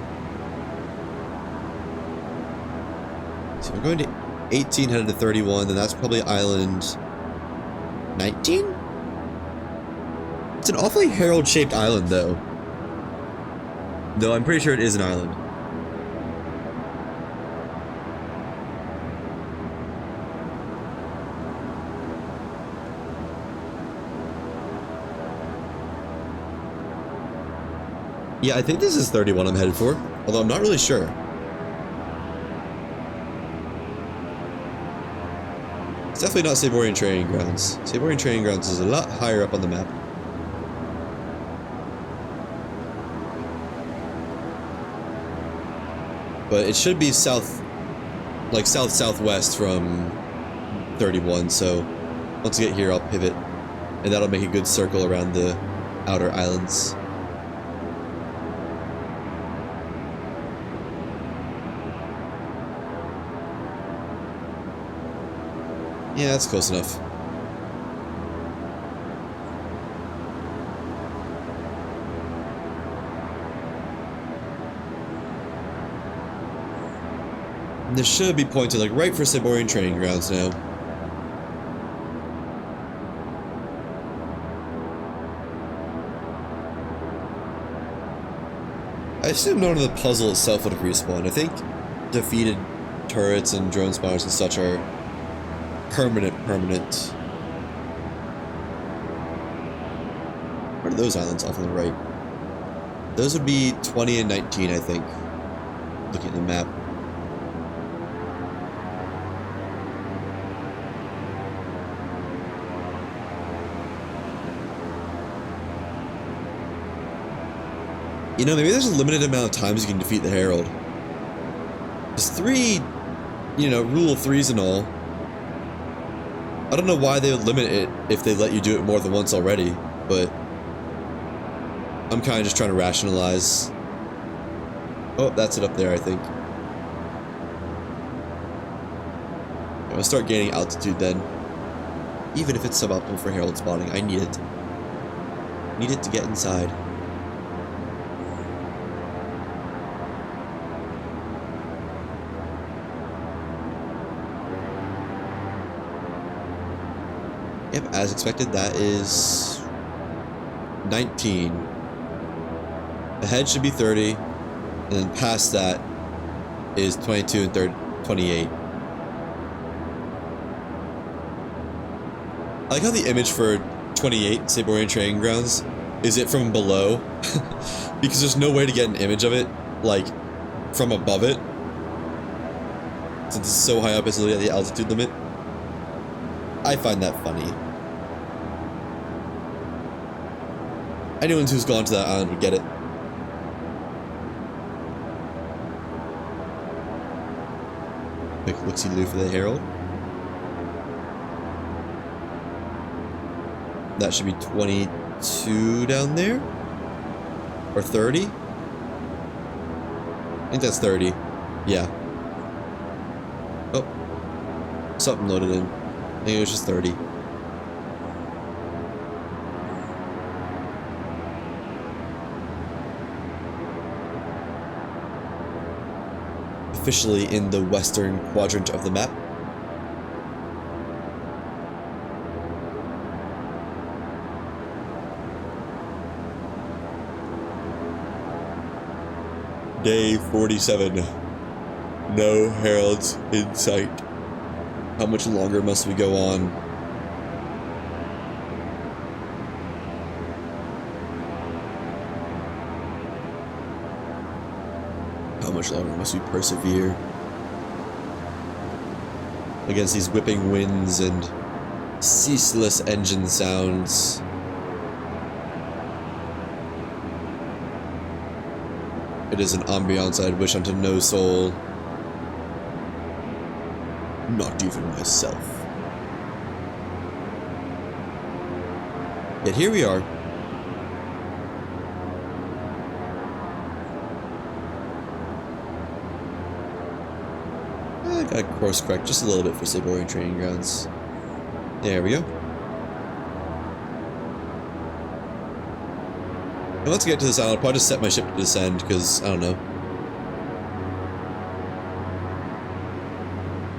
So we're going to 18 headed to 31, then that's probably island 19? It's an awfully Herald-shaped island, though. Though I'm pretty sure it is an island. Yeah, I think this is 31 I'm headed for, although I'm not really sure. It's definitely not Saborian Training Grounds. Saborian Training Grounds is a lot higher up on the map. But it should be south, like south-southwest from 31, so once I get here I'll pivot, and that'll make a good circle around the outer islands. Yeah, that's close enough. And this should be pointed like right for Saborian Training Grounds now. I assume none of the puzzle itself would have respawned. I think defeated turrets and drone spawners and such are permanent. What are those islands off on the right? Those would be 20 and 19, I think. Looking at the map. You know, maybe there's a limited amount of times you can defeat the Herald. There's 3, you know, rule of 3s and all. I don't know why they would limit it if they let you do it more than once already, but I'm kind of just trying to rationalize. Oh, that's it up there, I think. I'm gonna start gaining altitude then. Even if it's suboptimal for Herald spawning, I need it. Need it to get inside. Yep, as expected, that is 19. Ahead should be 30, and then past that is 22 and 28. I like how the image for 28, Saborian Training Grounds, is it from below? Because there's no way to get an image of it, like, from above it. Since it's so high up, it's literally at the altitude limit. I find that funny. Anyone who's gone to that island would get it. Quick look-see-loo for the Herald. That should be 22 down there? Or 30? I think that's 30. Yeah. Oh. Something loaded in. I think it was just 30. Officially in the western quadrant of the map. Day 47. No heralds in sight. How much longer must we go on? How much longer must we persevere against these whipping winds and ceaseless engine sounds? It is an ambiance I'd wish unto no soul. Not even myself. Yet here we are. I gotta course correct just a little bit for Siborian training grounds. There we go. And once I get to this island, I'll probably just set my ship to descend, because, I don't know.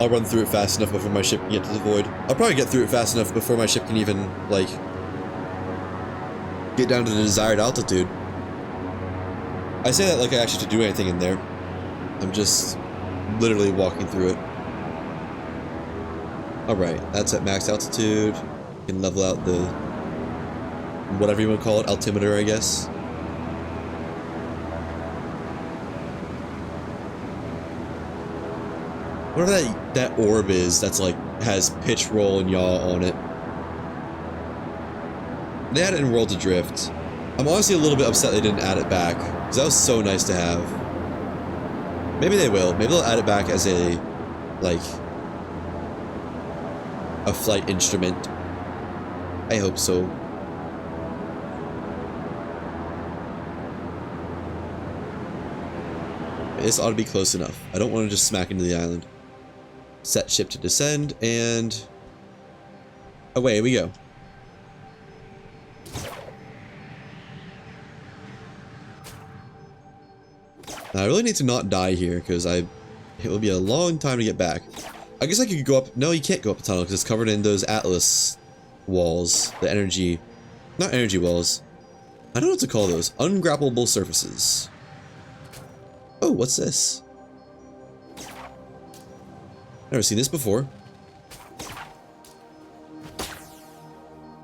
I'll run through it fast enough before my ship can get to the void. I'll probably get through it fast enough before my ship can even, like, get down to the desired altitude. I say that like I actually have to do anything in there. I'm just literally walking through it. Alright, that's at max altitude. You can level out the, whatever you want to call it, altimeter, I guess. Whatever that orb is that's like has pitch, roll, and yaw on it. They had it in World Adrift. I'm honestly a little bit upset they didn't add it back, because that was so nice to have. Maybe they will. Maybe they'll add it back as a, like, a flight instrument. I hope so. This ought to be close enough. I don't want to just smack into the island. Set ship to descend, and away we go. Now, I really need to not die here, because it will be a long time to get back. I guess I could go up. No, you can't go up the tunnel, because it's covered in those Atlas walls. The energy... Not energy walls. I don't know what to call those. Ungrappleable surfaces. Oh, what's this? Never seen this before.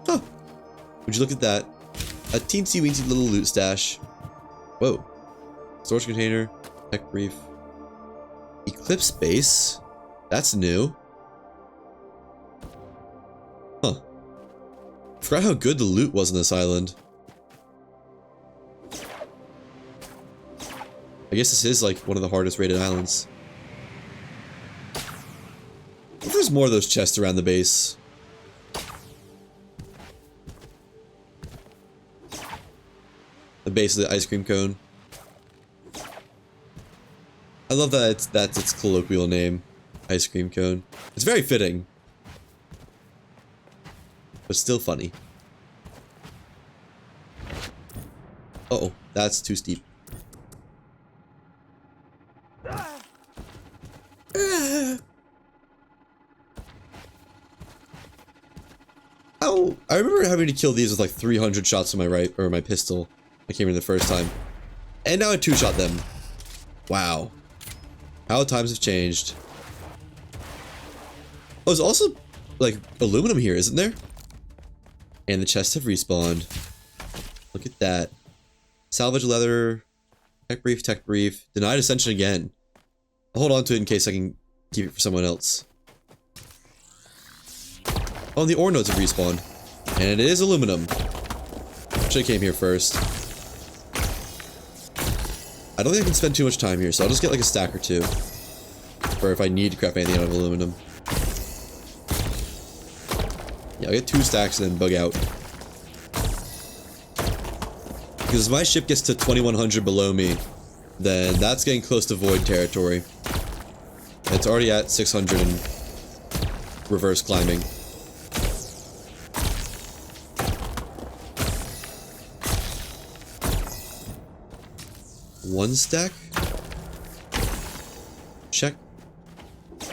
Huh. Would you look at that? A teensy-weensy little loot stash. Whoa. Storage container. Tech brief. Eclipse base? That's new. Huh. Forgot how good the loot was on this island. I guess this is like one of the hardest rated islands. What if there's more of those chests around the base? The base of the ice cream cone. I love that that's its colloquial name. Ice cream cone. It's very fitting. But still funny. Uh-oh, that's too steep. Oh, I remember having to kill these with like 300 shots on my right, or my pistol. I came in the first time. And now I two-shot them. Wow. How times have changed. Oh, there's also, like, aluminum here, isn't there? And the chests have respawned. Look at that. Salvage leather. Tech brief, tech brief. Denied ascension again. I'll hold on to it in case I can keep it for someone else. Oh, and the ore nodes have respawned. And it is aluminum. Should've came here first. I don't think I can spend too much time here, so I'll just get like a stack or two. For if I need to craft anything out of aluminum. Yeah, I'll get 2 stacks and then bug out. Because if my ship gets to 2100 below me, then that's getting close to void territory. It's already at 600 and reverse climbing. One stack? Check. I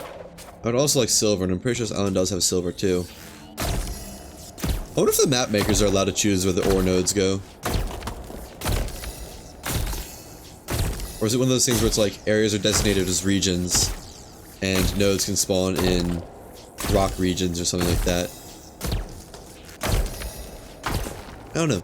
would also like silver, and I'm pretty sure this island does have silver too. I wonder if the map makers are allowed to choose where the ore nodes go. Or is it one of those things where it's like areas are designated as regions and nodes can spawn in rock regions or something like that? I don't know.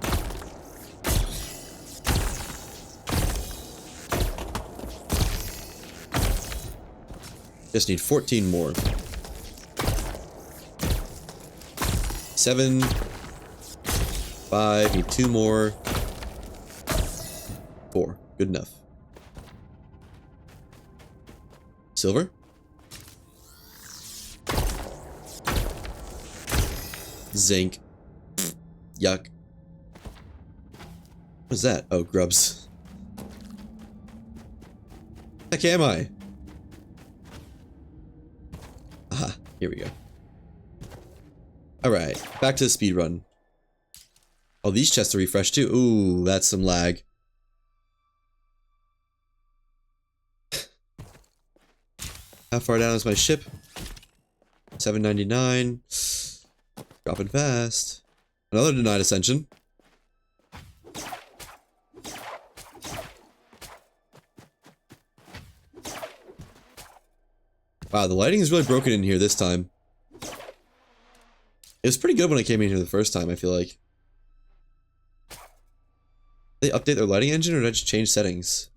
Just need 14 more. 7. 5. Need 2 more. 4. Good enough. Silver? Zinc. Yuck. What is that? Oh, grubs. Heck am I? Aha, here we go. Alright, back to the speed run. Oh, these chests are refreshed too. Ooh, that's some lag. How far down is my ship? 799. Dropping fast. Another denied ascension. Wow, the lighting is really broken in here this time. It was pretty good when I came in here the first time, I feel like. Did they update their lighting engine or did I just change settings?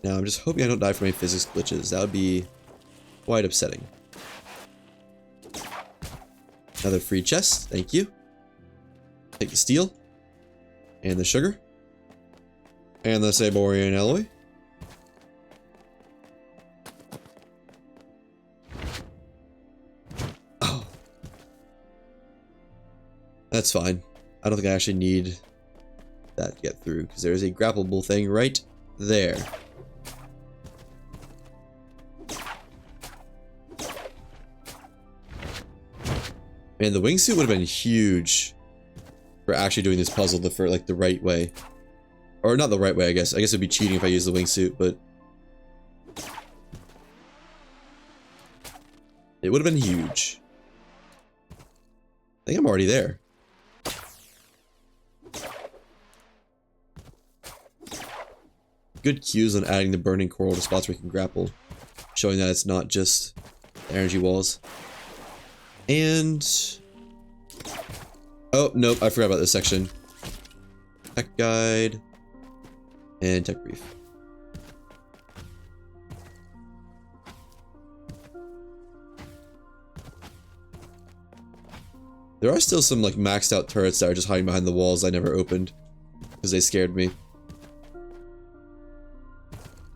Now I'm just hoping I don't die from any physics glitches. That would be quite upsetting. Another free chest, thank you. Take the steel. And the sugar. And the Saborian alloy. Oh. That's fine. I don't think I actually need that to get through, because there's a grappleable thing right there. Man, the wingsuit would have been huge for actually doing this puzzle the right way. Or not the right way, I guess. I guess it'd be cheating if I used the wingsuit, but it would have been huge. I think I'm already there. Good cues on adding the burning coral to spots where you can grapple, showing that it's not just energy walls. And oh nope, I forgot about this section. Tech guide and tech brief. There are still some like maxed out turrets that are just hiding behind the walls I never opened because they scared me.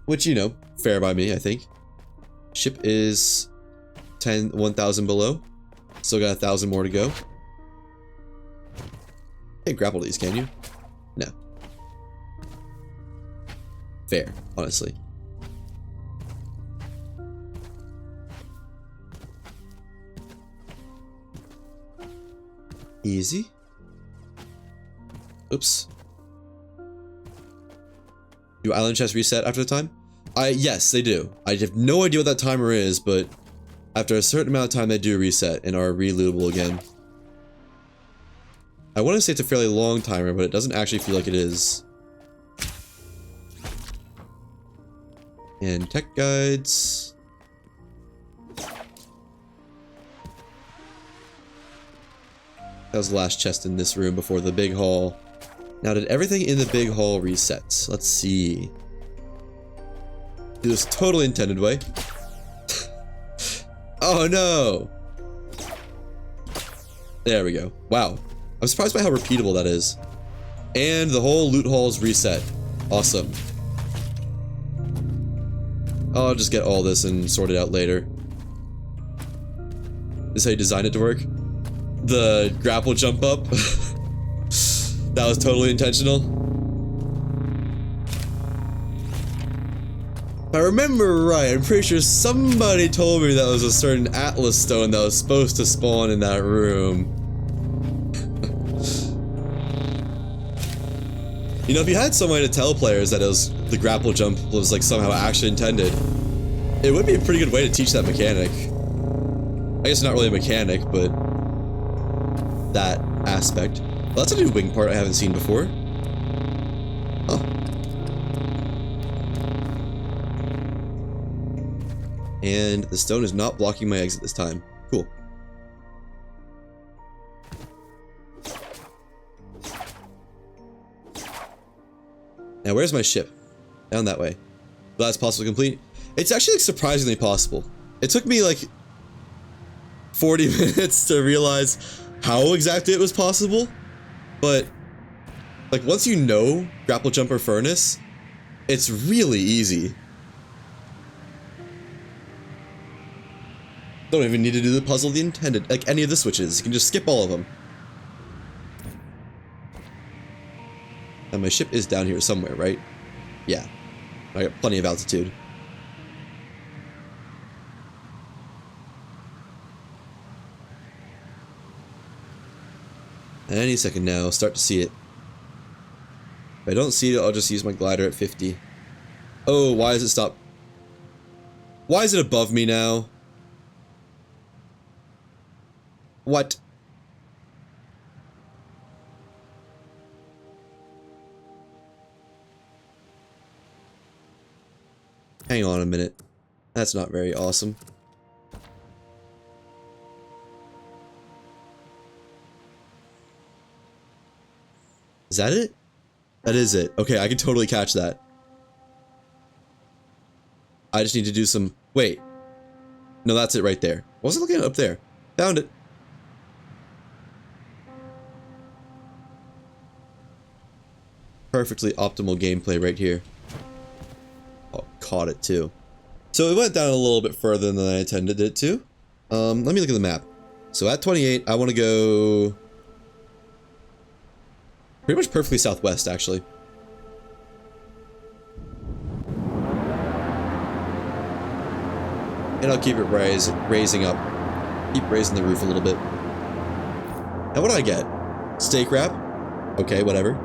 Which, you know, fair by me, I think. Ship is 1,000 below. Still got 1,000 more to go. Can't grapple these, can you? No. Fair, honestly. Easy. Oops. Do island chests reset after the time? Yes, they do. I have no idea what that timer is, but after a certain amount of time they do reset and are relootable again. I want to say it's a fairly long timer, but it doesn't actually feel like it is. And tech guides. That was the last chest in this room before the big hall. Now, did everything in the big hall reset? Let's see. Do this totally intended way. Oh no! There we go. Wow. I'm surprised by how repeatable that is. And the whole loot hall is reset. Awesome. I'll just get all this and sort it out later. This is how you designed it to work? The grapple jump up? That was totally intentional. If I remember right, I'm pretty sure somebody told me that was a certain Atlas stone that was supposed to spawn in that room. You know, if you had some way to tell players that the grapple jump was like somehow actually intended, it would be a pretty good way to teach that mechanic. I guess not really a mechanic, but that aspect. Well, that's a new wing part I haven't seen before. Huh. And the stone is not blocking my exit this time. Cool. Now, where's my ship? Down that way. That's possible to complete. It's actually like surprisingly possible. It took me like 40 minutes to realize how exactly it was possible, but like once you know grapple jump or furnace, it's really easy. Don't even need to do the puzzle the intended, like any of the switches. You can just skip all of them. And my ship is down here somewhere, right? Yeah. I got plenty of altitude. Any second now, I'll start to see it. If I don't see it, I'll just use my glider at 50. Oh, why does it stop? Why is it above me now? What? Hang on a minute. That's not very awesome. Is that it? That is it. Okay, I can totally catch that. I just need to do some... Wait. No, that's it right there. I wasn't looking up there. Found it. Perfectly optimal gameplay right here. Oh, caught it too. So it went down a little bit further than I intended it to. Let me look at the map. So at 28, I want to go... pretty much perfectly southwest, actually. And I'll keep it raising up. Keep raising the roof a little bit. Now what do I get? Steak wrap? Okay, whatever.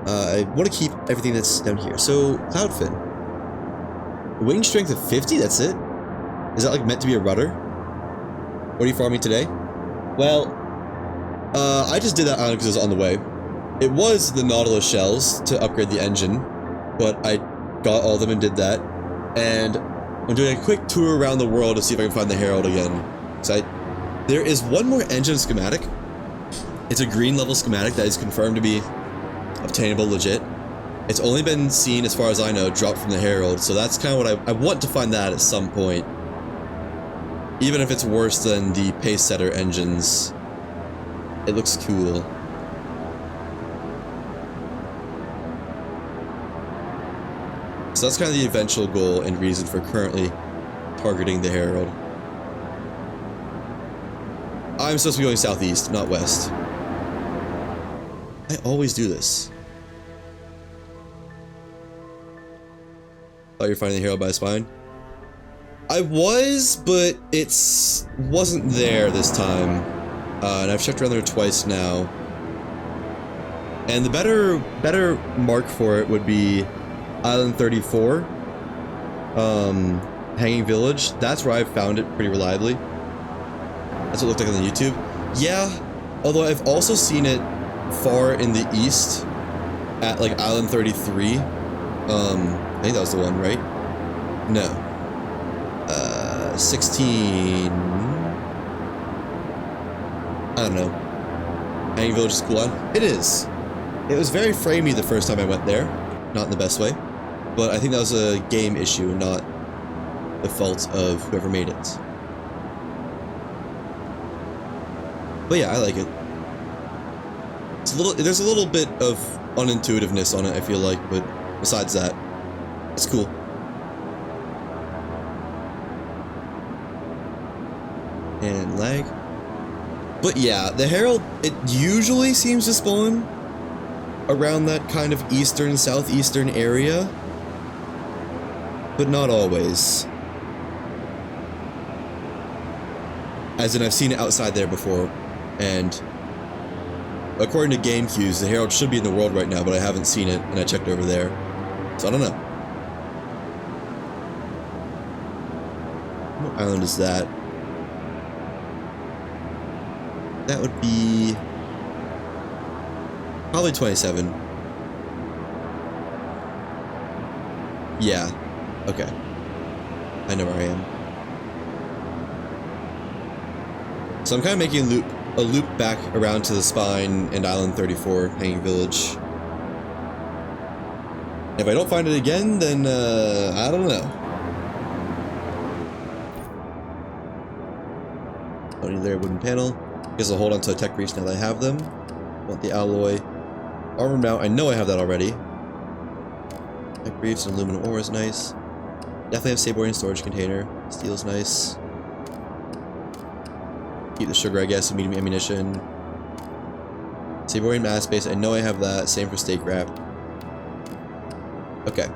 I want to keep everything that's down here. So, Cloudfin. Wing strength of 50? That's it? Is that like meant to be a rudder? What are you farming today? Well, I just did that because it was on the way. It was the Nautilus shells to upgrade the engine, but I got all of them and did that. And I'm doing a quick tour around the world to see if I can find the Herald again. So there is one more engine schematic. It's a green level schematic that is confirmed to be obtainable legit. It's only been seen, as far as I know, dropped from the Herald, so that's kind of what I want to find that at some point. Even if it's worse than the pace setter engines, it looks cool. So that's kind of the eventual goal and reason for currently targeting the Herald. I'm supposed to be going southeast, not west. I always do this. Thought you were finding the Herald by a spine? I was, but it's wasn't there this time. And I've checked around there twice now. And the better mark for it would be Island 34, Hanging Village. That's where I've found it pretty reliably. That's what it looked like on the YouTube. Yeah, although I've also seen it far in the east at like Island 33. I think that was the one, right? No. 16. I don't know. Hanging Village is cool. It is. It was very framey the first time I went there. Not in the best way. But I think that was a game issue, not the fault of whoever made it. But yeah, I like it. It's a little, there's a little bit of unintuitiveness on it, I feel like, but besides that, it's cool. And lag. But yeah, the Herald, it usually seems to spawn around that kind of eastern, southeastern area, but not always. As in, I've seen it outside there before, and according to game cues, the Herald should be in the world right now, but I haven't seen it, and I checked over there, so I don't know. What island is that? that would be probably 27. Yeah. Okay. I know where I am. So I'm kind of making a loop back around to the spine and Island 34, Hanging Village. If I don't find it again, then I don't know. Don't need their wooden panel. Guess I'll hold on to a tech briefs now that I have them. Want the alloy. Armor mount, I know I have that already. Tech briefs and aluminum ore is nice. Definitely have Saborian storage container. Steel's nice. Keep the sugar, I guess, and medium ammunition. Saborian mass base, I know I have that. Same for steak wrap. Okay.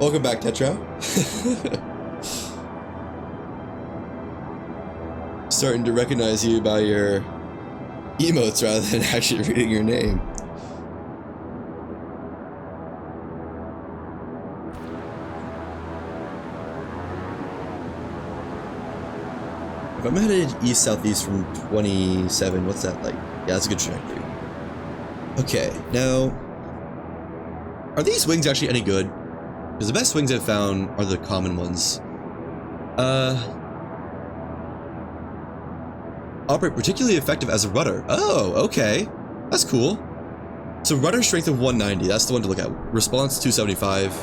Welcome back, Tetra. Starting to recognize you by your emotes rather than actually reading your name. If I'm headed east-southeast from 27, what's that like? Yeah, that's a good trajectory. Okay, now, are these wings actually any good? Because the best wings I've found are the common ones. Operate particularly effective as a rudder. Oh, okay. That's cool. So rudder strength of 190, that's the one to look at. Response 275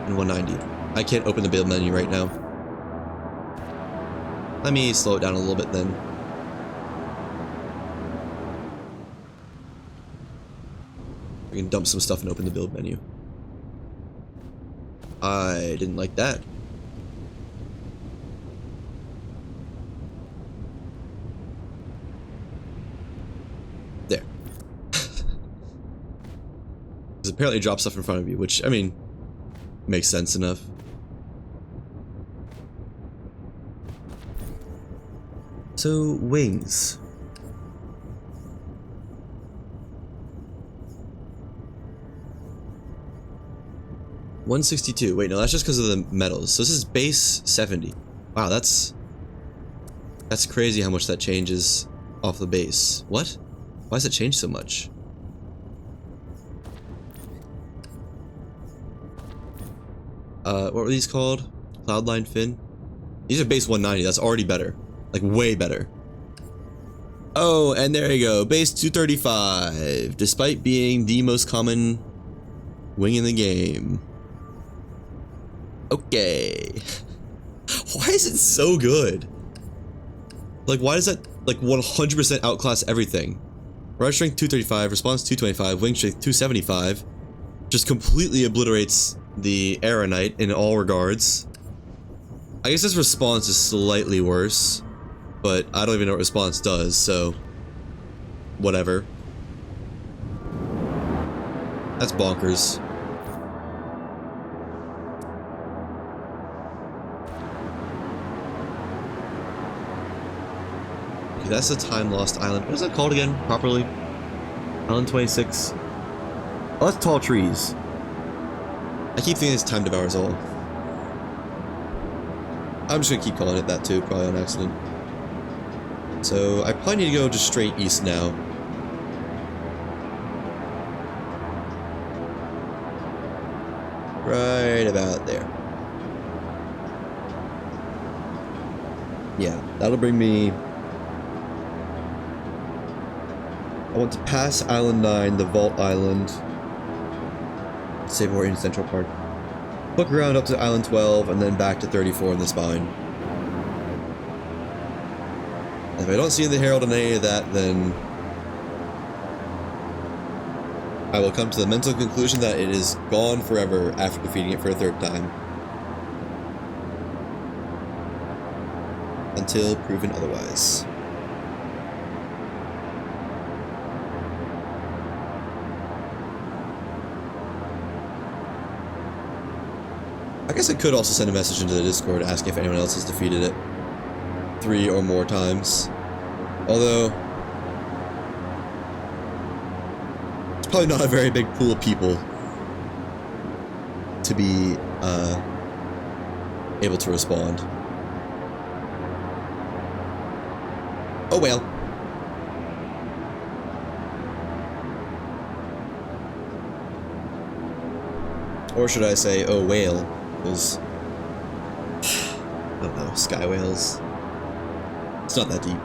and 190. I can't open the build menu right now. Let me slow it down a little bit then. I can dump some stuff and open the build menu. I didn't like that. There. Because apparently it drops stuff in front of you, which, I mean, makes sense enough. So, wings. $162. Wait, no, that's just because of the metals. So this is base 70. Wow, that's crazy how much that changes off the base. What? Why does it change so much? What were these called? Cloudline fin? These are base 190. That's already better. Like, way better. Oh, and there you go. Base 235. Despite being the most common wing in the game. Okay. Why is it so good? Like, why does that, like, 100% outclass everything? Rudder strength 235, response 225, wing strength 275. Just completely obliterates the Aeronite in all regards. I guess this response is slightly worse, but I don't even know what response does, so whatever. That's bonkers. Okay, that's the time lost island. What is that called again, properly? Island 26. Oh, that's tall trees. I keep thinking it's time devours all. I'm just gonna keep calling it that too, probably on accident. So I probably need to go just straight east now. Right about there. Yeah, that'll bring me... I want to pass Island 9, the Vault Island. Saborian Central Park. Hook around up to Island 12, and then back to 34 in the spine. If I don't see the Herald on any of that, then I will come to the mental conclusion that it is gone forever after defeating it for a third time. Until proven otherwise. I guess I could also send a message into the Discord asking if anyone else has defeated it 3 or more times. Although, it's probably not a very big pool of people to be able to respond. Oh well. Or should I say, oh whale? Because I don't know, sky whales. It's not that deep.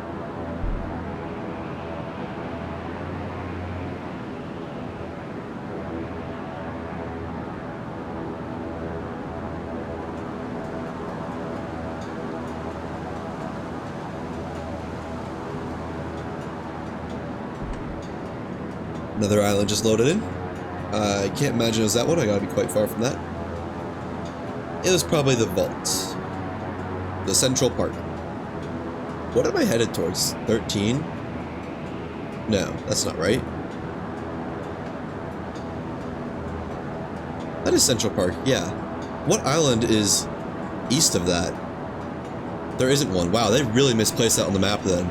Another island just loaded in. I can't imagine it was that one. I gotta be quite far from that. It was probably the vault. The Central Park. What am I headed towards? 13? No, that's not right. That is Central Park, yeah. What island is east of that? There isn't one. Wow, they really misplaced that on the map then.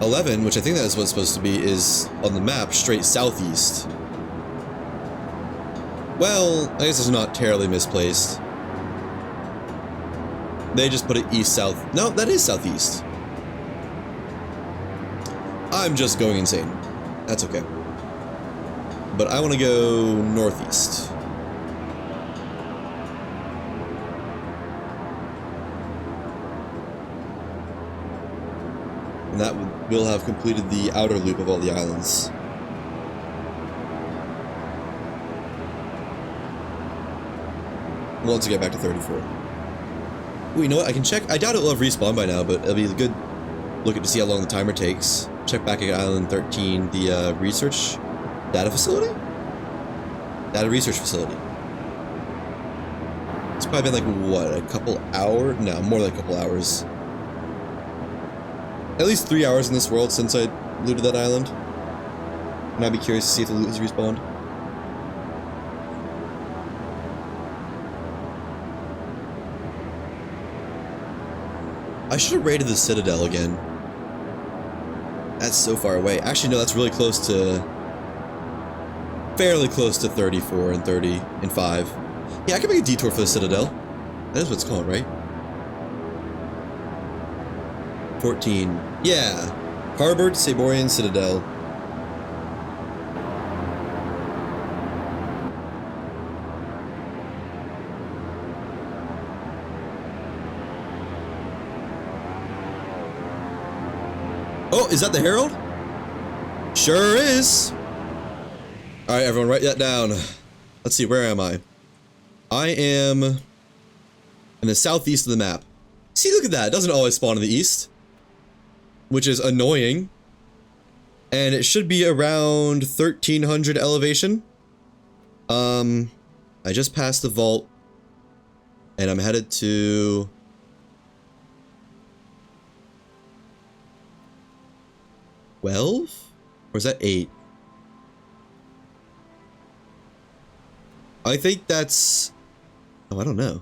11, which I think that is what it's supposed to be, is on the map straight southeast. Well, I guess it's not terribly misplaced. They just put it east-south. No, that is southeast. I'm just going insane. That's okay. But I want to go northeast. And that will have completed the outer loop of all the islands. Once I get back to 34. Ooh, you know what? I can check. I doubt it will have respawned by now, but it'll be a good look at to see how long the timer takes. Check back at Island 13, the research data facility? Data research facility. It's probably been like, what, a couple hours? No, more than a couple hours. At least 3 hours in this world since I looted that island. And I'd be curious to see if the loot has respawned. I should have raided the Citadel again. That's so far away. Actually, no, that's really close to... fairly close to 34 and 30 and 5. Yeah, I can make a detour for the Citadel. That is what it's called, right? 14. Yeah. Harbored Saborian Citadel. Oh, is that the Herald? Sure is. Alright, everyone, write that down. Let's see, where am I? I am in the southeast of the map. See, look at that. It doesn't always spawn in the east, which is annoying. And it should be around 1300 elevation. I just passed the vault, and I'm headed to... $12? Or is that 8? I think that's... oh, I don't know.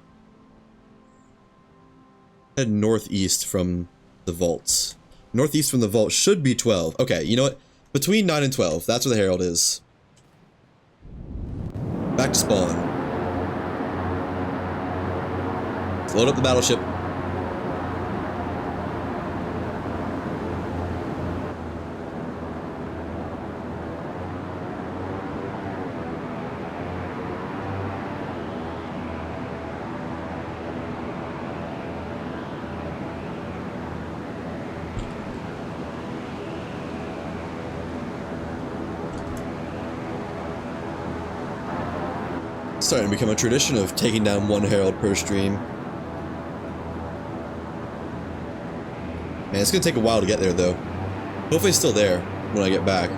Head northeast from the vaults. Northeast from the vault should be 12. Okay, you know what? Between 9 and 12. That's where the Herald is. Back to spawn. Let's load up the battleship. It's starting to become a tradition of taking down one Herald per stream. Man, it's gonna take a while to get there, though. Hopefully it's still there when I get back.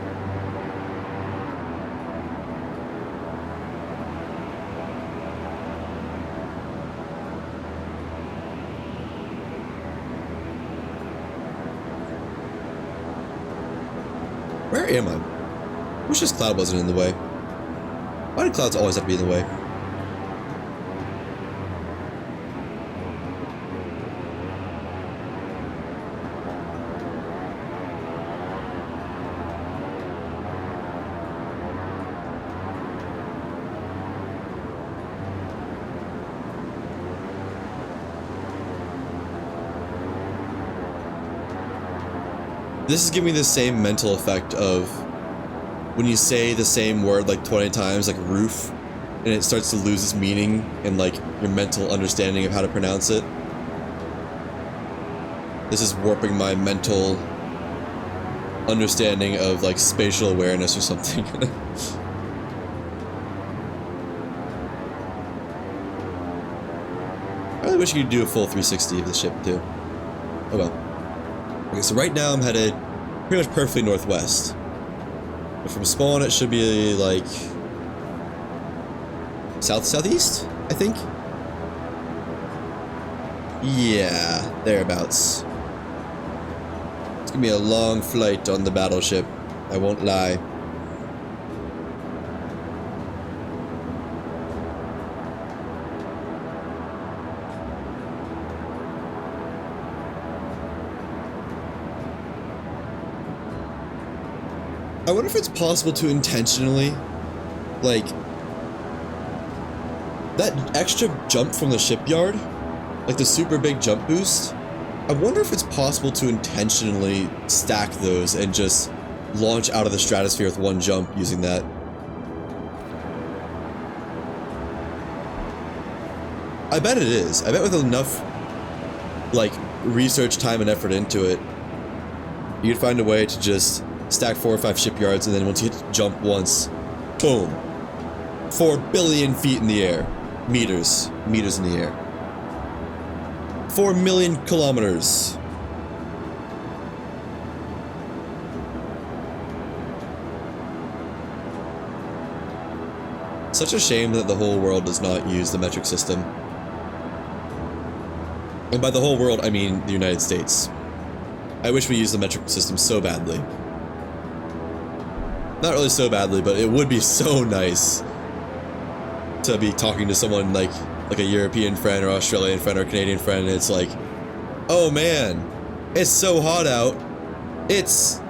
Where am I? Wish this cloud wasn't in the way. Why do clouds always have to be in the way? This is giving me the same mental effect of when you say the same word like 20 times, like roof, and it starts to lose its meaning and like your mental understanding of how to pronounce it. This is warping my mental understanding of like spatial awareness or something. I really wish you could do a full 360 of the ship too. Oh well. Okay, so right now I'm headed pretty much perfectly northwest. But from spawn it should be like southeast, I think? Yeah, thereabouts. It's gonna be a long flight on the battleship, I won't lie. I wonder if it's possible to intentionally, like, that extra jump from the shipyard, like the super big jump boost, I wonder if it's possible to intentionally stack those and just launch out of the stratosphere with one jump using that. I bet it is. I bet with enough, like, research, time, and effort into it, you'd find a way to just stack 4 or 5 shipyards, and then once you hit jump once, boom. 4 billion feet in the air. Meters in the air. 4 million kilometers. Such a shame that the whole world does not use the metric system. And by the whole world, I mean the United States. I wish we used the metric system so badly. Not really so badly, but it would be so nice to be talking to someone like a European friend or Australian friend or Canadian friend, and it's like, oh man, it's so hot out, it's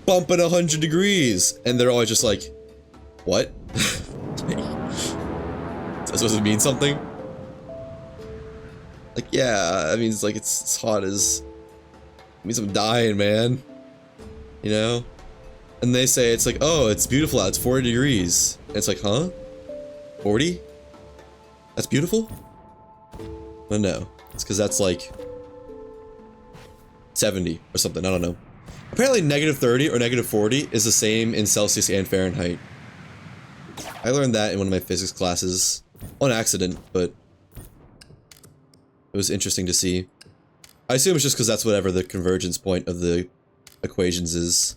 bumping 100 degrees, and they're always just like, what? Is that supposed to mean something? Like, yeah, I mean, it's like, it's hot as, it means I'm dying, man, you know? And they say, it's like, oh, it's beautiful out, it's 40 degrees. And it's like, huh? 40? That's beautiful? Well, no. It's because that's like 70 or something, I don't know. Apparently negative 30 or negative 40 is the same in Celsius and Fahrenheit. I learned that in one of my physics classes. On accident, but it was interesting to see. I assume it's just because that's whatever the convergence point of the equations is.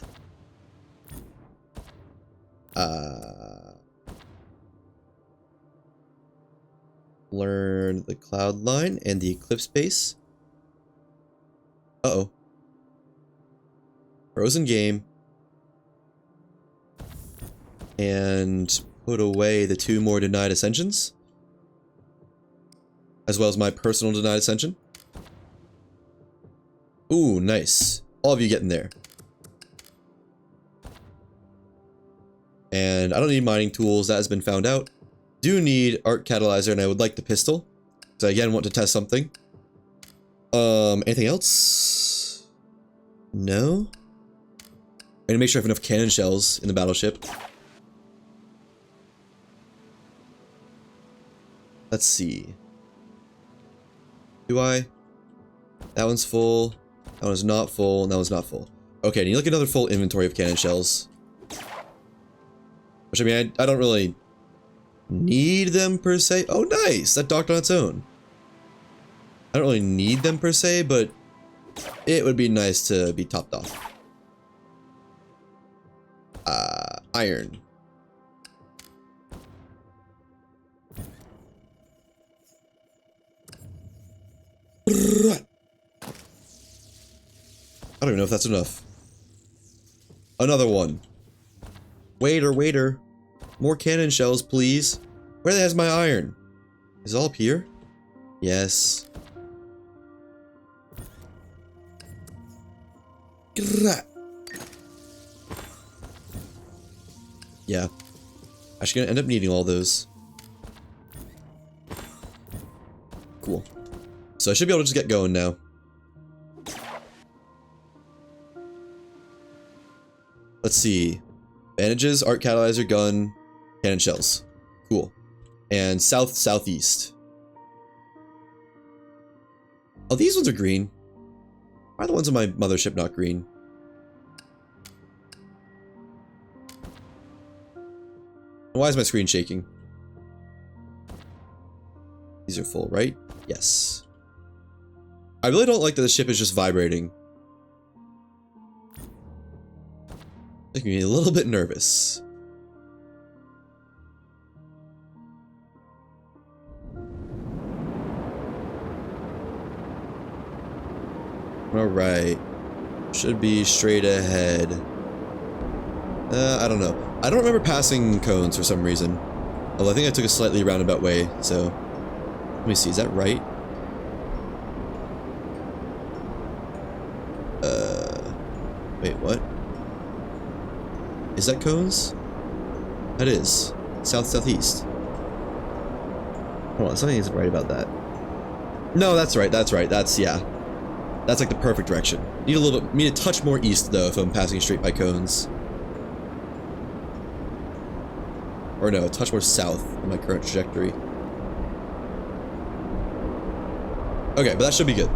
Learn the cloud line and the eclipse base. Uh-oh. Frozen game. And put away the 2 more denied ascensions. As well as my personal denied ascension. Ooh, nice. All of you getting there. And I don't need mining tools, that has been found out. Do need arc catalyzer, and I would like the pistol. So I again want to test something. Anything else? No? I need to make sure I have enough cannon shells in the battleship. Let's see. Do I? That one's full. That one's not full, and that one's not full. Okay, I need like another full inventory of cannon shells. Which, I mean, I don't really need them per se. Oh, nice! That docked on its own. I don't really need them per se, but it would be nice to be topped off. Iron. I don't even know if that's enough. Another one. Waiter, waiter. More cannon shells, please. Where the heck's my iron? Is it all up here? Yes. Yeah. Actually gonna end up needing all those. Cool. So I should be able to just get going now. Let's see. Bandages, arc catalyzer, gun, cannon shells. Cool. And south, southeast. Oh, these ones are green. Why are the ones on my mothership not green? Why is my screen shaking? These are full, right? Yes. I really don't like that the ship is just vibrating. Making me a little bit nervous. Alright. Should be straight ahead. I don't know. I don't remember passing cones for some reason. Although I think I took a slightly roundabout way, so... Let me see, is that right? Wait, what? Is that cones? That is. South-southeast. Hold on, something isn't right about that. No, that's right, that's, yeah. That's like the perfect direction. Need a little bit, need a touch more east though if I'm passing straight by cones. Or no, a touch more south in my current trajectory. Okay, but that should be good.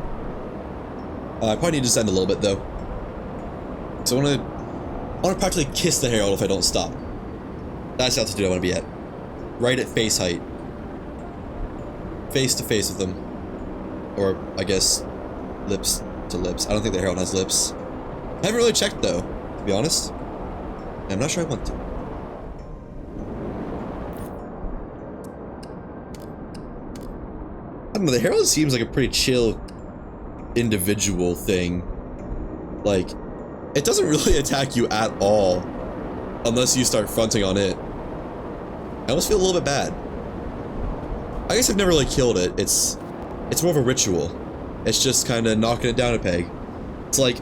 I probably need to descend a little bit though. So I want to practically kiss the Herald if I don't stop. That's the altitude I want to be at. Right at face height. Face to face with them. Or, I guess, lips to lips. I don't think the Herald has lips. I haven't really checked though, to be honest. I'm not sure I want to. I don't know, the Herald seems like a pretty chill individual thing. Like, it doesn't really attack you at all unless you start fronting on it. I almost feel a little bit bad. I guess I've never really killed it. It's more of a ritual. It's just kind of knocking it down a peg. It's like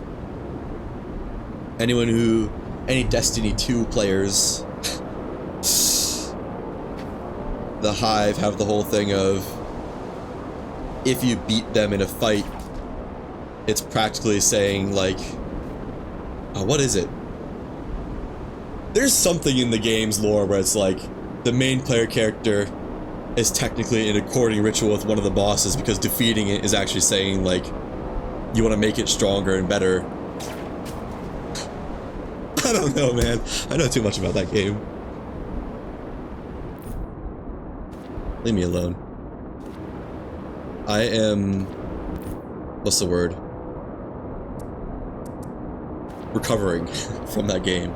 any Destiny 2 players, the Hive have the whole thing of if you beat them in a fight, it's practically saying like, what is it? There's something in the game's lore where it's like the main player character is technically in a courting ritual with one of the bosses because defeating it is actually saying like you want to make it stronger and better. I don't know, man. I know too much about that game. Leave me alone. I am... what's the word? Recovering from that game.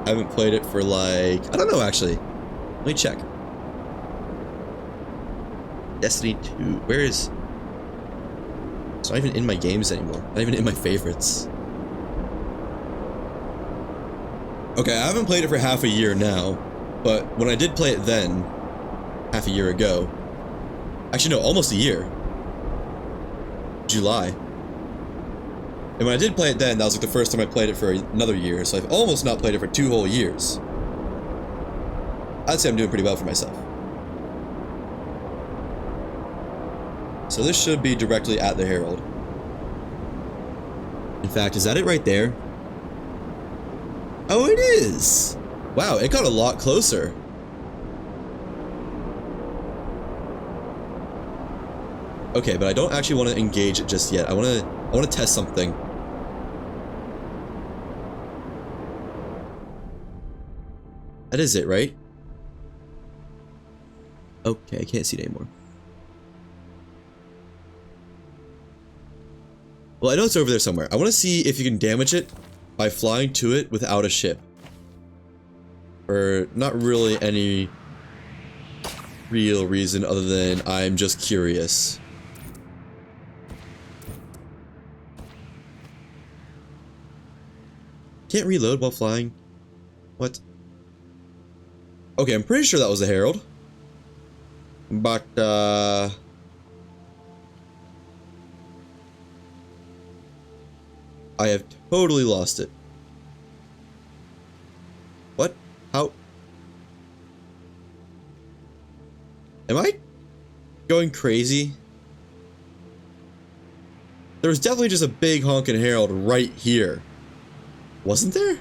I haven't played it for like... I don't know, actually. Let me check. Destiny 2. Where is... It's not even in my games anymore. Not even in my favorites. Okay, I haven't played it for half a year now, but when I did play it then, half a year ago, actually no, almost a year, July, and when I did play it then, that was like the first time I played it for another year, so I've almost not played it for 2 whole years. I'd say I'm doing pretty well for myself. So this should be directly at the Herald. In fact, is that it right there? Oh, it is! Wow, it got a lot closer. Okay, but I don't actually want to engage it just yet. I want to test something. That is it, right? Okay, I can't see it anymore. Well, I know it's over there somewhere. I want to see if you can damage it by flying to it without a ship. For not really any real reason other than I'm just curious. Can't reload while flying? What? Okay, I'm pretty sure that was the Herald. But, I have totally lost it. What? How? Am I going crazy? There was definitely just a big honking Herald right here. Wasn't there?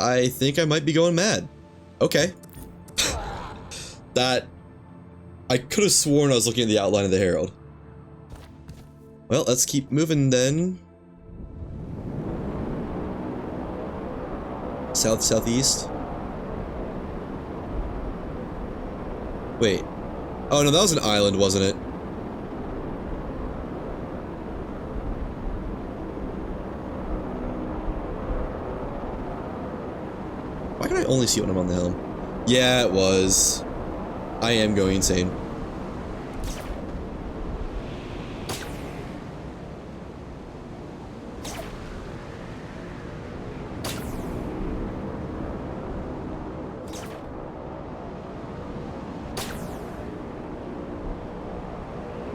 I think I might be going mad. Okay. That... I could have sworn I was looking at the outline of the Herald. Well, let's keep moving then. South, southeast. Wait. Oh no, that was an island, wasn't it? Why can I only see when I'm on the helm? Yeah, it was. I am going insane.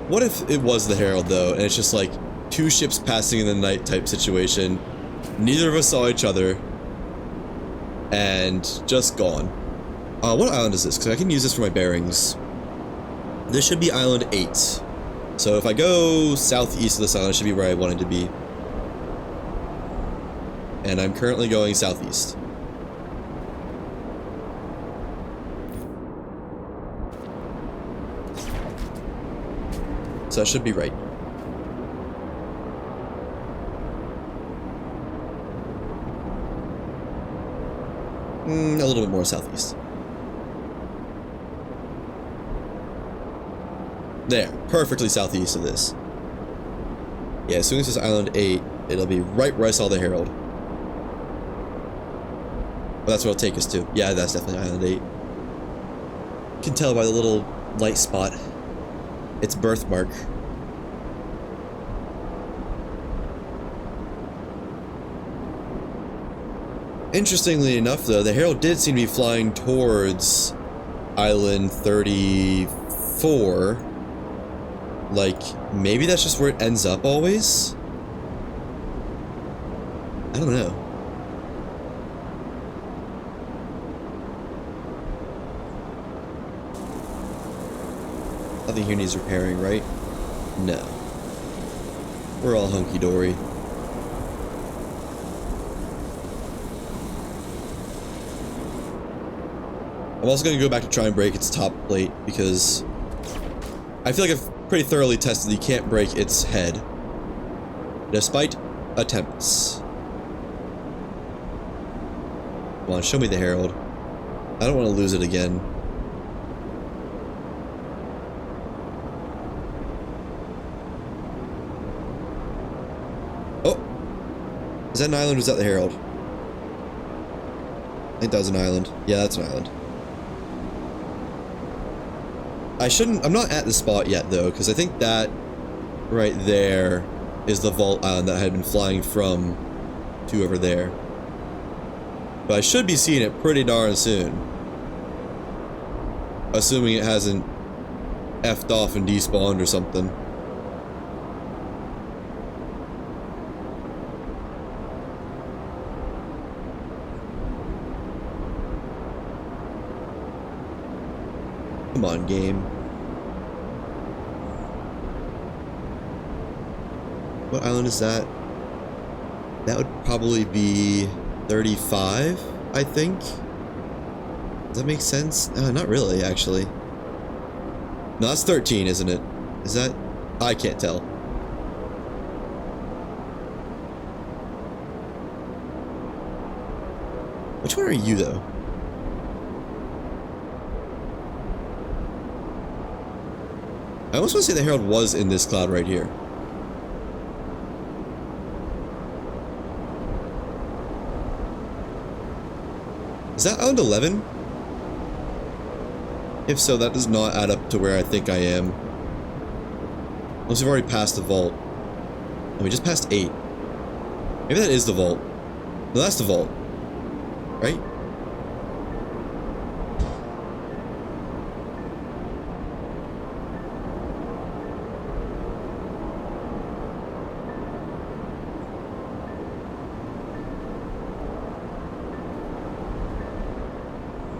What if it was the Herald, though, and it's just like two ships passing in the night type situation? Neither of us saw each other, and just gone. What island is this? Because I can use this for my bearings. This should be Island 8. So if I go southeast of this island, it should be where I wanted to be. And I'm currently going southeast. So that should be right. A little bit more southeast. There, perfectly southeast of this. Yeah, as soon as it's Island 8, it'll be right where I saw the Herald. Well, that's what it'll take us to. Yeah, that's definitely Island 8. You can tell by the little light spot. Its birthmark. Interestingly enough, though, the Herald did seem to be flying towards Island 34. Like, maybe that's just where it ends up always? I don't know. Nothing here needs repairing, right? No. We're all hunky-dory. I'm also going to go back to try and break its top plate, because I feel like I've pretty thoroughly tested you can't break its head, despite attempts. Come on, show me the Herald. I don't want to lose it again. Oh! Is that an island or is that the Herald? I think that was an island. Yeah, that's an island. I'm not at the spot yet, though, because I think that right there is the vault island that I had been flying from to over there. But I should be seeing it pretty darn soon. Assuming it hasn't effed off and despawned or something. Come on, game. What island is that? That would probably be 35, I think. Does that make sense? Not really, actually. No, that's 13, isn't it? Is that? I can't tell. Which one are you, though? I almost want to say the Herald was in this cloud right here. Is that Island 11? If so, that does not add up to where I think I am. Unless we've already passed the vault. And we just passed 8. Maybe that is the vault. No, that's the vault. Right?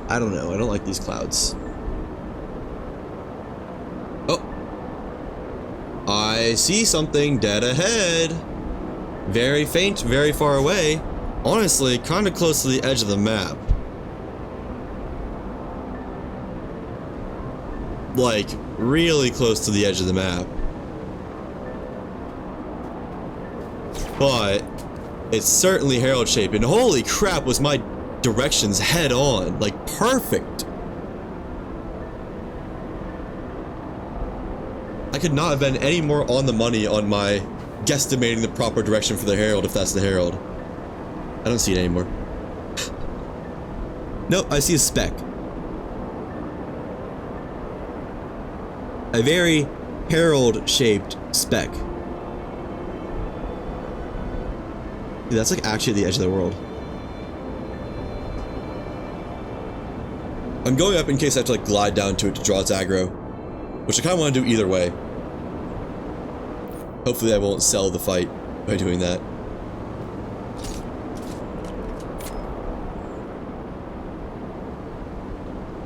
I don't know. I don't like these clouds. Oh. I see something dead ahead. Very faint, very far away. Honestly, kind of close to the edge of the map. Like, really close to the edge of the map. But it's certainly Herald shaped, and holy crap was my directions head on, like perfect. I could not have been any more on the money on my guesstimating the proper direction for the Herald, if that's the Herald. I don't see it anymore. Nope, I see a speck. A very Herald-shaped speck. Dude, that's like actually at the edge of the world. I'm going up in case I have to like glide down to it to draw its aggro, which I kind of want to do either way. Hopefully I won't sell the fight by doing that.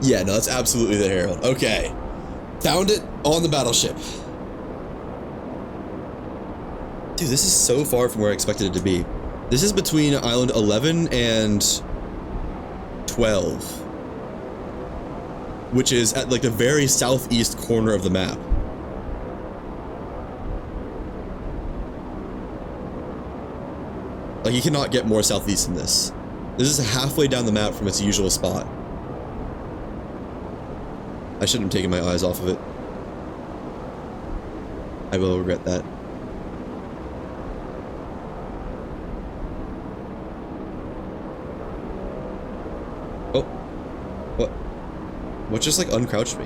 Yeah, no, that's absolutely the Herald. Okay. Found it on the battleship. Dude, this is so far from where I expected it to be. This is between Island 11 and 12. Which is at like the very southeast corner of the map. Like, you cannot get more southeast than this. This is halfway down the map from its usual spot. I shouldn't have taken my eyes off of it. I will regret that. Oh. What? What just like uncrouched me?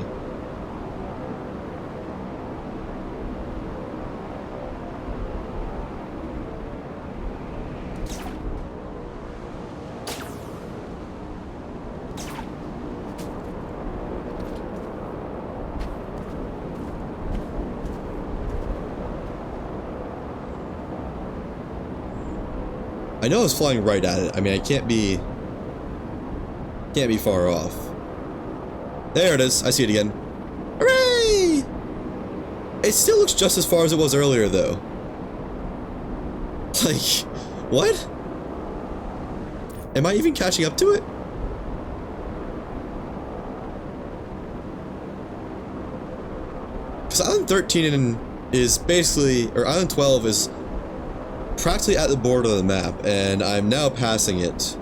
I know I was flying right at it. I mean, I can't be far off. There it is. I see it again. Hooray! It still looks just as far as it was earlier, though. Like, what? Am I even catching up to it? Because Island 13 is basically, or Island 12 is practically at the border of the map, and I'm now passing it.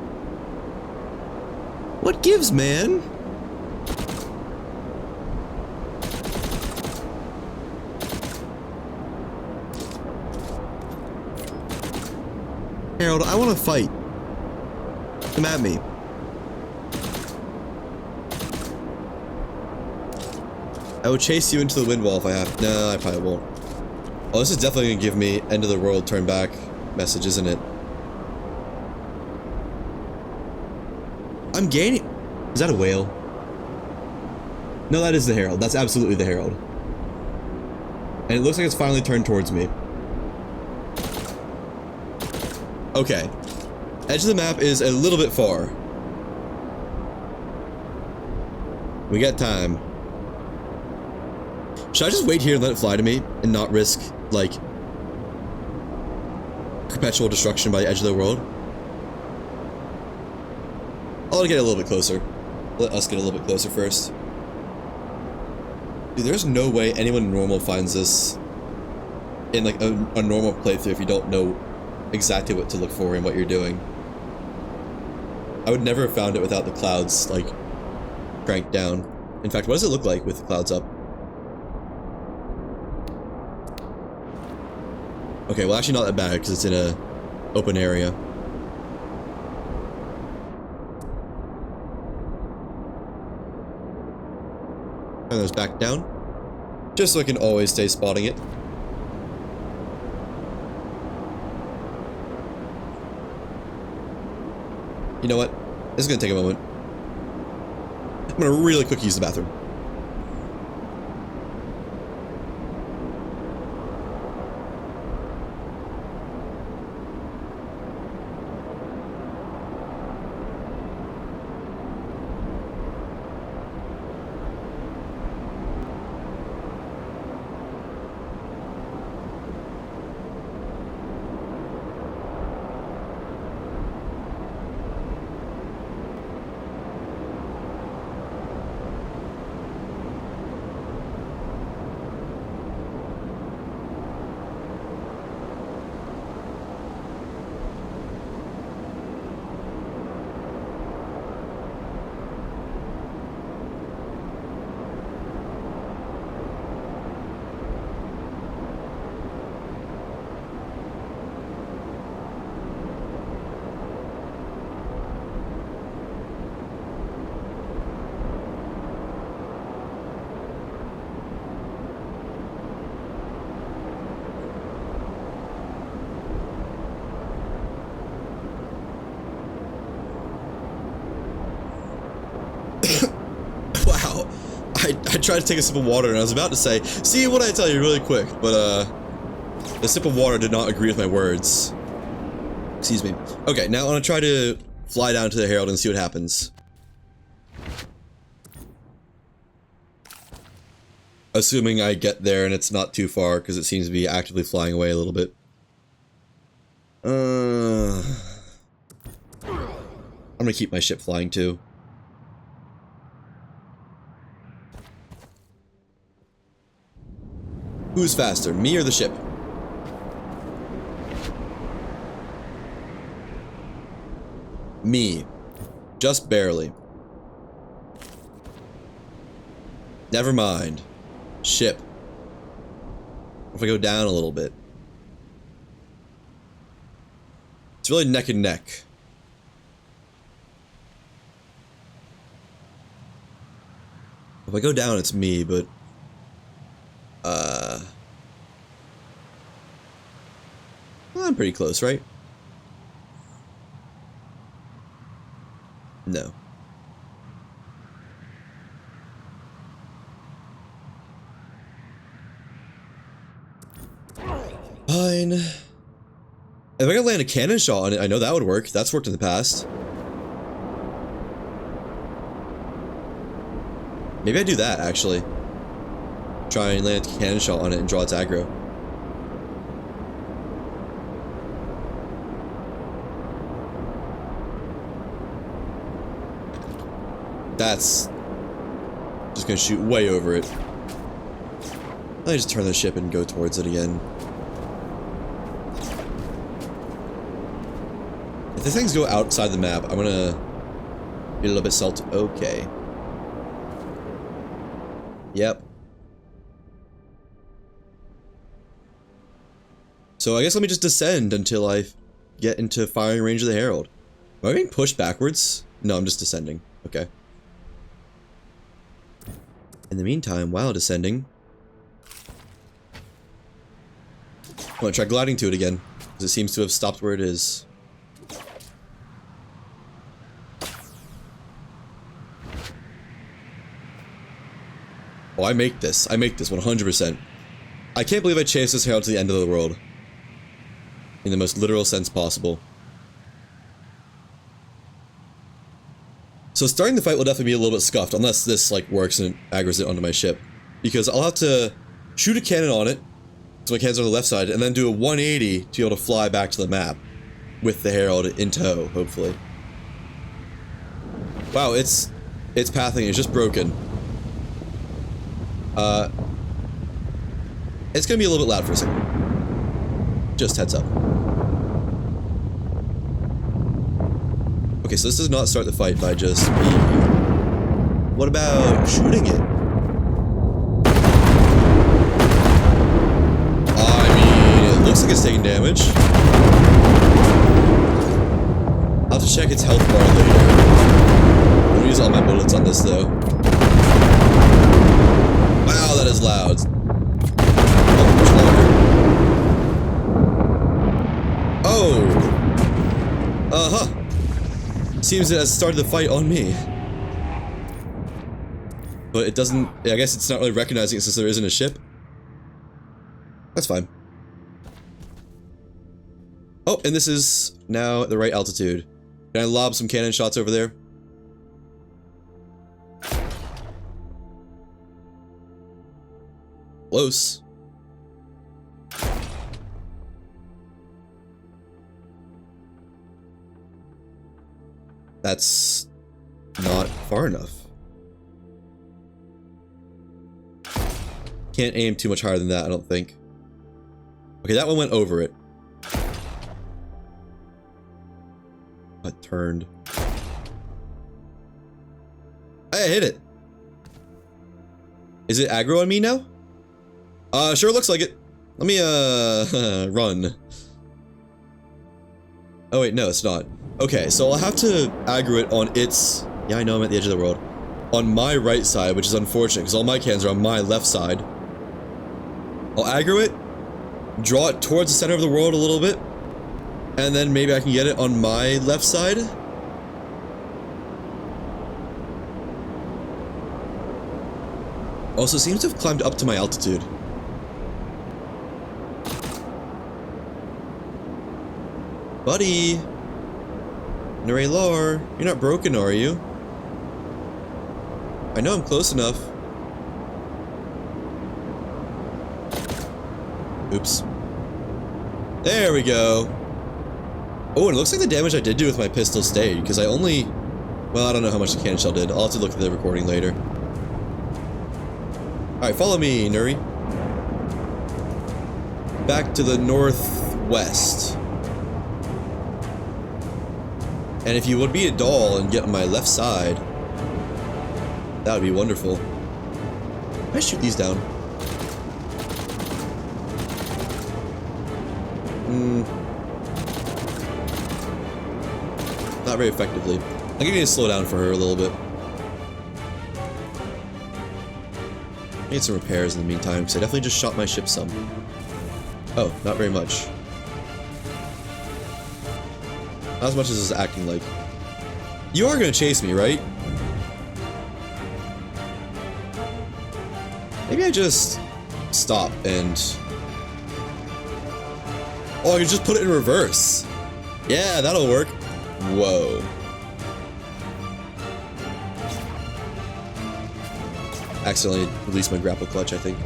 What gives, man? Herald, I want to fight. Come at me. I would chase you into the wind wall if I have. No, I probably won't. Oh, this is definitely gonna give me end of the world turn back message, isn't it? I'm gaining. Is that a whale? No, that is the Herald. That's absolutely the Herald. And it looks like it's finally turned towards me. Okay. Edge of the map is a little bit far. We got time. Should I just wait here and let it fly to me and not risk, like, perpetual destruction by the edge of the world? I'll get a little bit closer. Let us get a little bit closer first. Dude, there's no way anyone normal finds this in, like, a normal playthrough if you don't know exactly what to look for and what you're doing. I would never have found it without the clouds, like, cranked down. In fact, what does it look like with the clouds up? Okay, well, actually not that bad because it's in a open area. Turn those back down, just so I can always stay spotting it. You know what? This is gonna take a moment. I'm gonna really quick use the bathroom. Wow. I tried to take a sip of water and I was about to say, see what I tell you really quick, but the sip of water did not agree with my words. Excuse me. Okay, now I'm gonna try to fly down to the Herald and see what happens. Assuming I get there and it's not too far, because it seems to be actively flying away a little bit. I'm gonna keep my ship flying too. Who's faster, me or the ship? Me. Just barely. Never mind. Ship. If I go down a little bit. It's really neck and neck. If I go down, it's me, but... well, I'm pretty close, right? No. Fine. If I could land a cannon shot on it, I know that would work. That's worked in the past. Maybe I do that, actually. Try and land a cannon shot on it and draw its aggro. That's just gonna shoot way over it. Let me just turn the ship and go towards it again. If the things go outside the map, I'm gonna get a little bit salty. Okay. Yep. So I guess let me just descend until I get into firing range of the Herald. Am I being pushed backwards? No, I'm just descending. Okay. In the meantime, while descending, I'm gonna try gliding to it again, because it seems to have stopped where it is. Oh, I make this 100%. I can't believe I chased this Herald to the end of the world. In the most literal sense possible. So starting the fight will definitely be a little bit scuffed, unless this like works and it aggroes it onto my ship. Because I'll have to shoot a cannon on it, so my cannons are on the left side, and then do a 180 to be able to fly back to the map. With the Herald in tow, hopefully. Wow, its pathing is just broken. It's gonna be a little bit loud for a second. Just heads up. Okay, so this does not start the fight by just being here. What about shooting it? I mean, it looks like it's taking damage. I'll have to check its health bar later. I'm gonna use all my bullets on this though. Wow, that is loud. Oh! Uh-huh. Seems it has started the fight on me. But it doesn't... I guess it's not really recognizing it since there isn't a ship. That's fine. Oh, and this is now at the right altitude. Can I lob some cannon shots over there? Close. That's not far enough. Can't aim too much higher than that, I don't think. Okay, that one went over it. I turned. Hey, I hit it. Is it aggro on me now? Sure looks like it. Let me, run. Oh wait, no, it's not. Okay, so I'll have to aggro it on its... Yeah, I know I'm at the edge of the world. On my right side, which is unfortunate, because all my cannons are on my left side. I'll aggro it, draw it towards the center of the world a little bit, and then maybe I can get it on my left side. Also seems to have climbed up to my altitude. Buddy! Nurilar, you're not broken, are you? I know I'm close enough. Oops. There we go. Oh, and it looks like the damage I did do with my pistol stayed, because I only... Well, I don't know how much the cannon shell did. I'll have to look at the recording later. Alright, follow me, Nuri. Back to the northwest. And if you would be a doll and get on my left side, that would be wonderful. I shoot these down. Not very effectively. I'm gonna need to slow down for her a little bit. I need some repairs in the meantime, because I definitely just shot my ship some. Oh, not very much. Not as much as it's acting like. You are gonna chase me, right? Maybe I just stop and... Oh, I can just put it in reverse. Yeah, that'll work. Whoa. Accidentally released my grapple clutch, I think.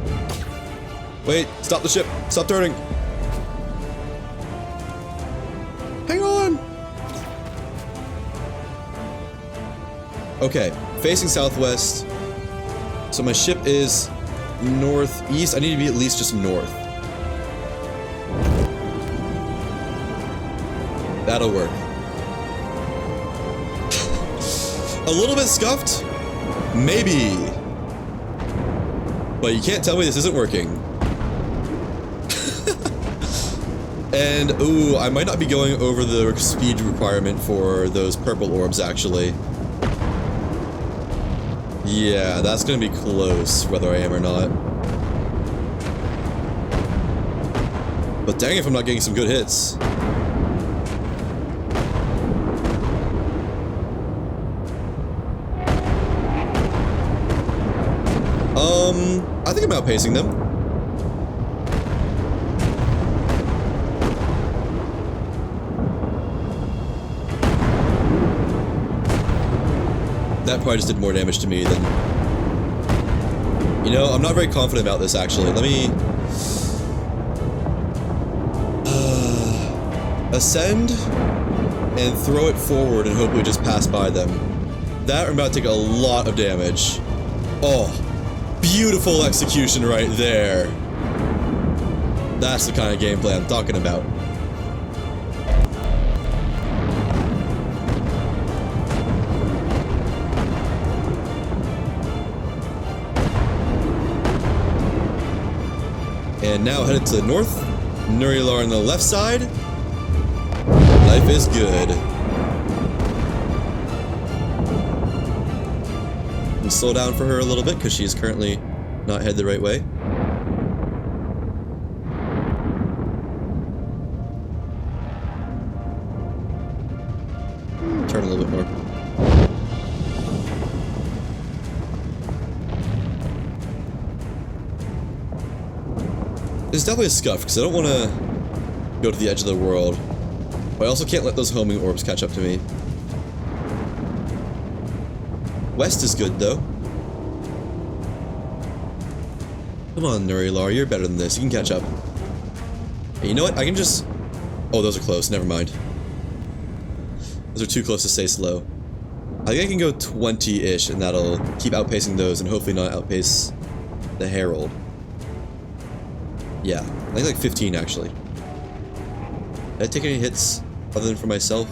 Wait, stop the ship. Stop turning. Hang on. Okay, facing southwest. So my ship is northeast. I need to be at least just north. That'll work. A little bit scuffed? Maybe. But you can't tell me this isn't working. And, ooh, I might not be going over the speed requirement for those purple orbs, actually. Yeah, that's gonna be close, whether I am or not. But dang if I'm not getting some good hits. I think I'm outpacing them. That probably just did more damage to me than... You know, I'm not very confident about this, actually. Let me... ascend and throw it forward and hopefully just pass by them. That I'm about to take a lot of damage. Oh. Beautiful execution right there. That's the kind of gameplay I'm talking about. And now headed to the north. Nurilar on the left side. Life is good. Slow down for her a little bit because she's currently not headed the right way. Turn a little bit more. It's definitely a scuff because I don't want to go to the edge of the world. But I also can't let those homing orbs catch up to me. West is good, though. Come on, Nurilar, you're better than this. You can catch up. Hey, you know what? I can just... Oh, those are close. Never mind. Those are too close to stay slow. I think I can go 20-ish, and that'll keep outpacing those, and hopefully not outpace the Herald. Yeah, I think like 15, actually. Did I take any hits other than for myself?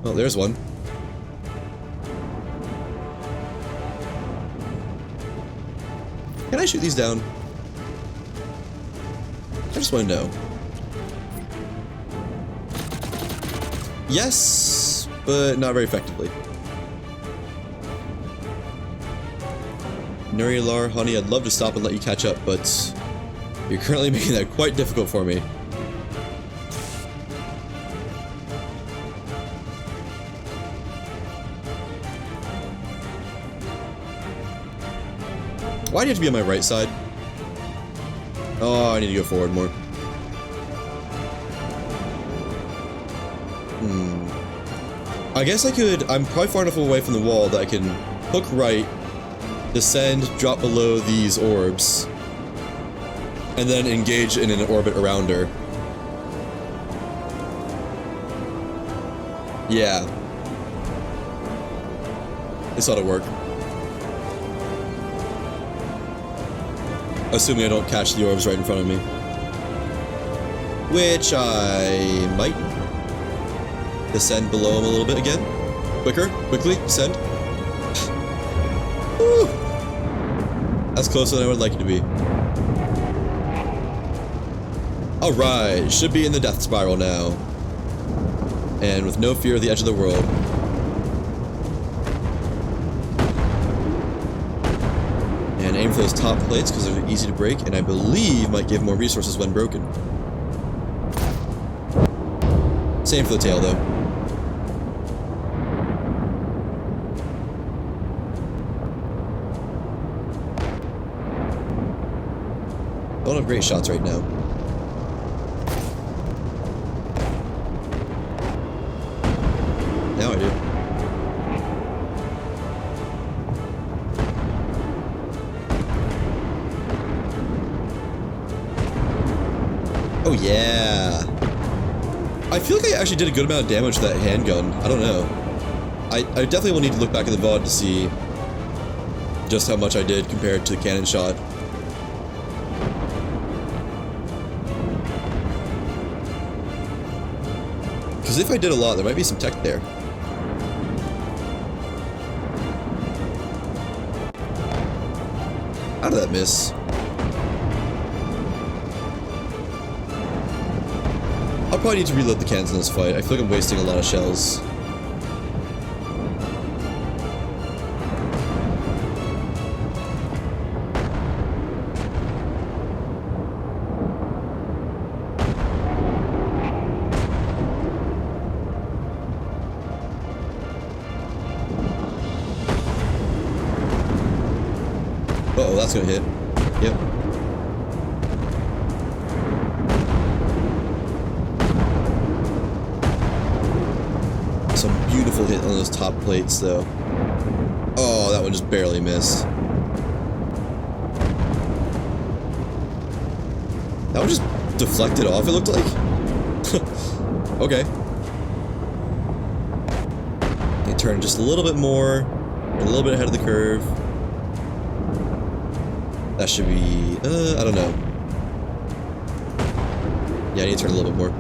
Oh, there's one. Can I shoot these down? I just want to know. Yes, but not very effectively. Nurilar, honey, I'd love to stop and let you catch up, but you're currently making that quite difficult for me. Why do you have to be on my right side? Oh, I need to go forward more. I guess I could... I'm probably far enough away from the wall that I can hook right, descend, drop below these orbs, and then engage in an orbit around her. Yeah. This ought to work. Assuming I don't catch the orbs right in front of me. Which I might. Descend below him a little bit again. Quickly, descend. Woo! That's closer than I would like it to be. Alright, should be in the death spiral now. And with no fear of the edge of the world. And aim for those top plates because they're easy to break, and I believe might give more resources when broken. Same for the tail, though. Don't have great shots right now. Now I do. Oh yeah. I feel like I actually did a good amount of damage to that handgun. I don't know. I definitely will need to look back at the VOD to see just how much I did compared to the cannon shot. Because if I did a lot, there might be some tech there. How did that miss? I'll probably need to reload the cannons in this fight. I feel like I'm wasting a lot of shells. Uh-oh, that's gonna hit. Yep. Some beautiful hit on those top plates, though. Oh, that one just barely missed. That one just deflected off, it looked like. Okay. Okay, turn just a little bit more. A little bit ahead of the curve. That should be... I don't know. Yeah, I need to turn a little bit more.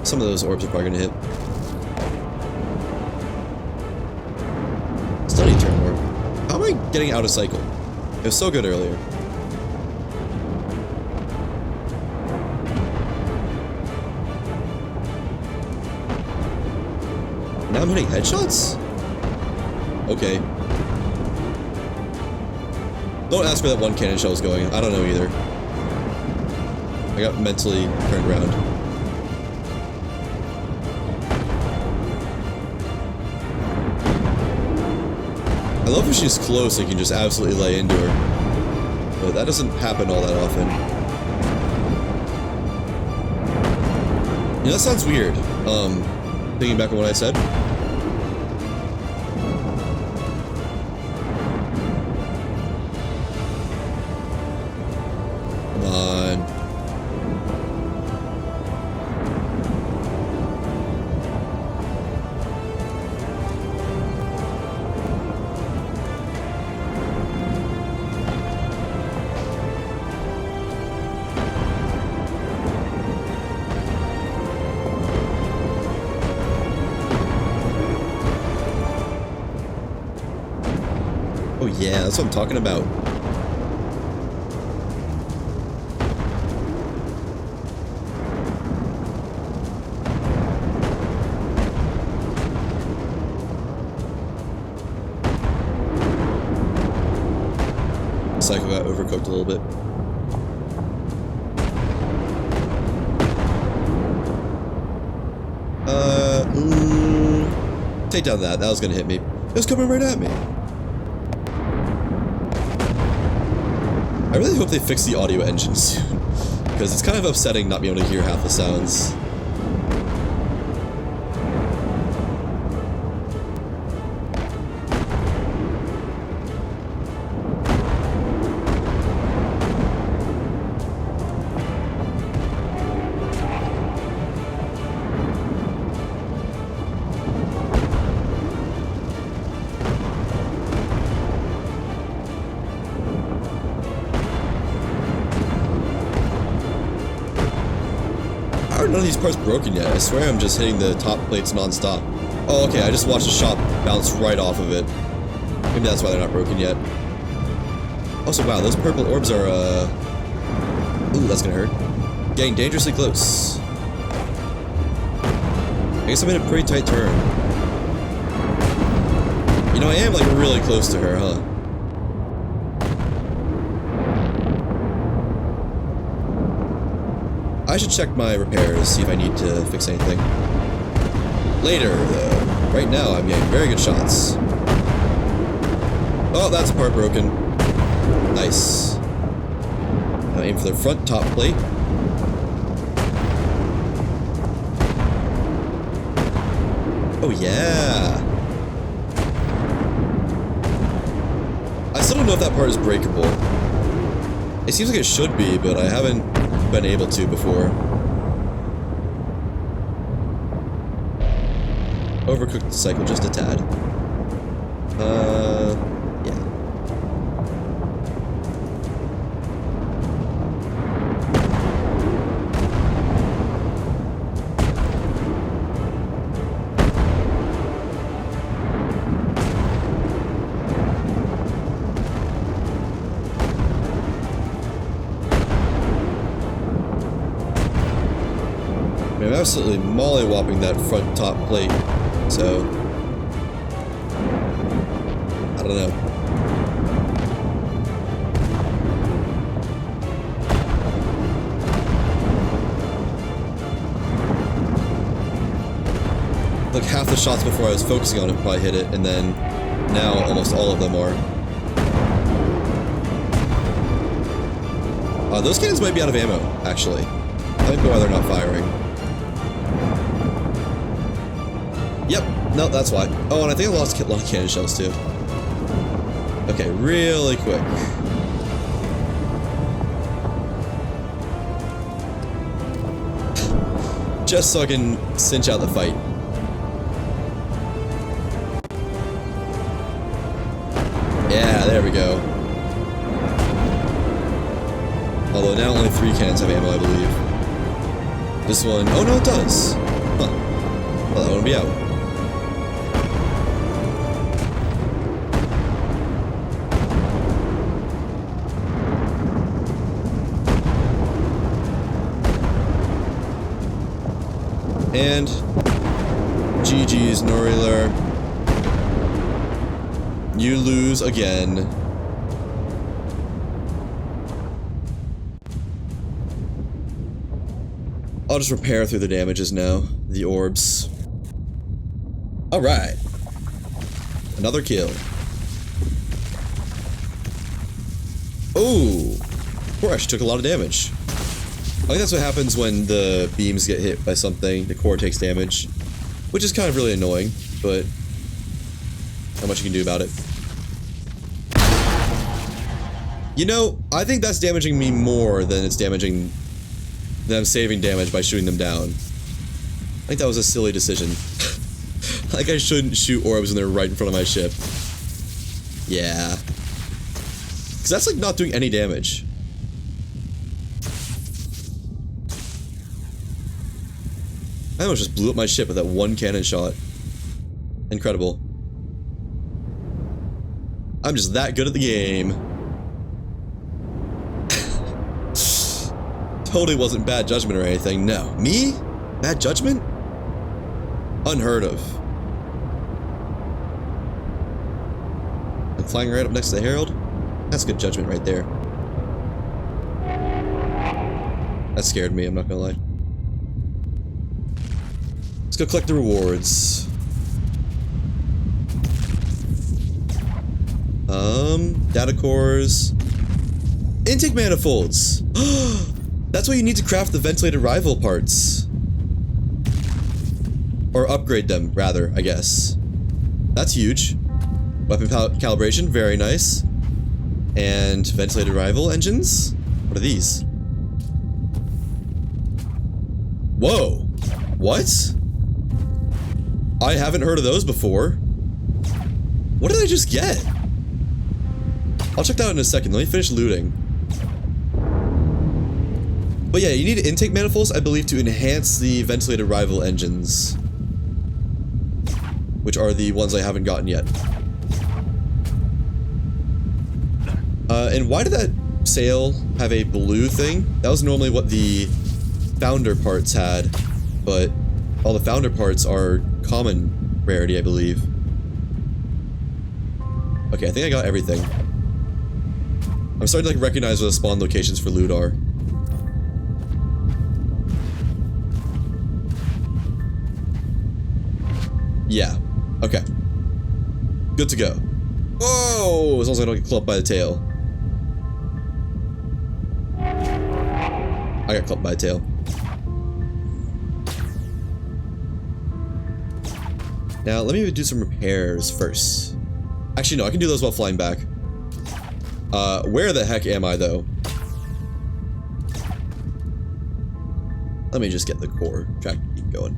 Some of those orbs are probably going to hit. Still need to turn more. How am I getting out of cycle? It was so good earlier. Now I'm hitting headshots? Okay. Don't ask where that one cannon shell is going. I don't know either. I got mentally turned around. I love when she's close and you can just absolutely lay into her. But that doesn't happen all that often. You know, that sounds weird. Thinking back on what I said. Oh yeah, that's what I'm talking about. Cycle got overcooked a little bit. Take down that. That was gonna hit me. It was coming right at me. I really hope they fix the audio engine soon, because it's kind of upsetting not being able to hear half the sounds. None of these parts broken yet. I swear I'm just hitting the top plates non-stop. Oh, okay, I just watched the shot bounce right off of it. Maybe that's why they're not broken yet. Also, wow, those purple orbs are, ooh, that's gonna hurt. Getting dangerously close. I guess I'm in a pretty tight turn. You know, I am, like, really close to her, huh? I should check my repairs, see if I need to fix anything. Later, though. Right now, I'm getting very good shots. Oh, that's a part broken. Nice. Now aim for the front top plate. Oh, yeah. I still don't know if that part is breakable. It seems like it should be, but I haven't been able to before. Overcooked the cycle just a tad. Yeah. I'm absolutely molly-whopping that front top plate, so I don't know. Like half the shots before I was focusing on it probably hit it, and then now almost all of them are. Those cannons might be out of ammo, actually. I think why they're not firing. Yep, no, that's why. Oh, and I think I lost a lot of cannon shells too. Okay, really quick. Just so I can cinch out the fight. Yeah, there we go. Although now only 3 cannons have ammo, I believe. This one, oh no, it does. Huh. Well, that one will be out. And GG's, Noriler. You lose again. I'll just repair through the damages now. The orbs. Alright. Another kill. Oh! Poor Ash took a lot of damage. I think that's what happens when the beams get hit by something. The core takes damage. Which is kind of really annoying, but not much you can do about it. You know, I think that's damaging me more than it's damaging them, saving damage by shooting them down. I think that was a silly decision. Like I shouldn't shoot orbs when they're right in front of my ship. Yeah. Because that's like not doing any damage. I almost just blew up my ship with that one cannon shot. Incredible. I'm just that good at the game. Totally wasn't bad judgment or anything. No. Me? Bad judgment? Unheard of. I'm flying right up next to the Herald? That's good judgment right there. That scared me, I'm not gonna lie. Let's go collect the rewards. Data cores. Intake manifolds. That's what you need to craft the ventilated rival parts. Or upgrade them, rather, I guess. That's huge. Weapon calibration, very nice. And ventilated rival engines? What are these? Whoa! What? I haven't heard of those before. What did I just get? I'll check that out in a second. Let me finish looting. But yeah, you need intake manifolds, I believe, to enhance the ventilated rival engines. Which are the ones I haven't gotten yet. And why did that sail have a blue thing? That was normally what the founder parts had, but all the founder parts are common rarity, I believe. Okay, I think I got everything. I'm starting to like recognize where the spawn locations for loot are. Yeah. Okay. Good to go. Whoa! As long as I don't get clubbed by the tail. I got clubbed by the tail. Now, let me do some repairs first. Actually, no, I can do those while flying back. Where the heck am I, though? Let me just get the core track to keep going.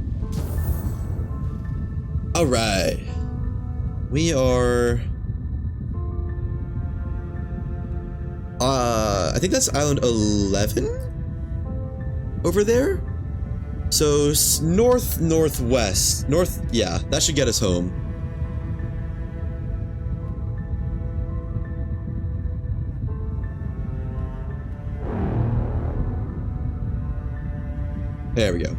Alright. We are... I think that's island 11? Over there? So, northwest. Yeah, that should get us home. There we go.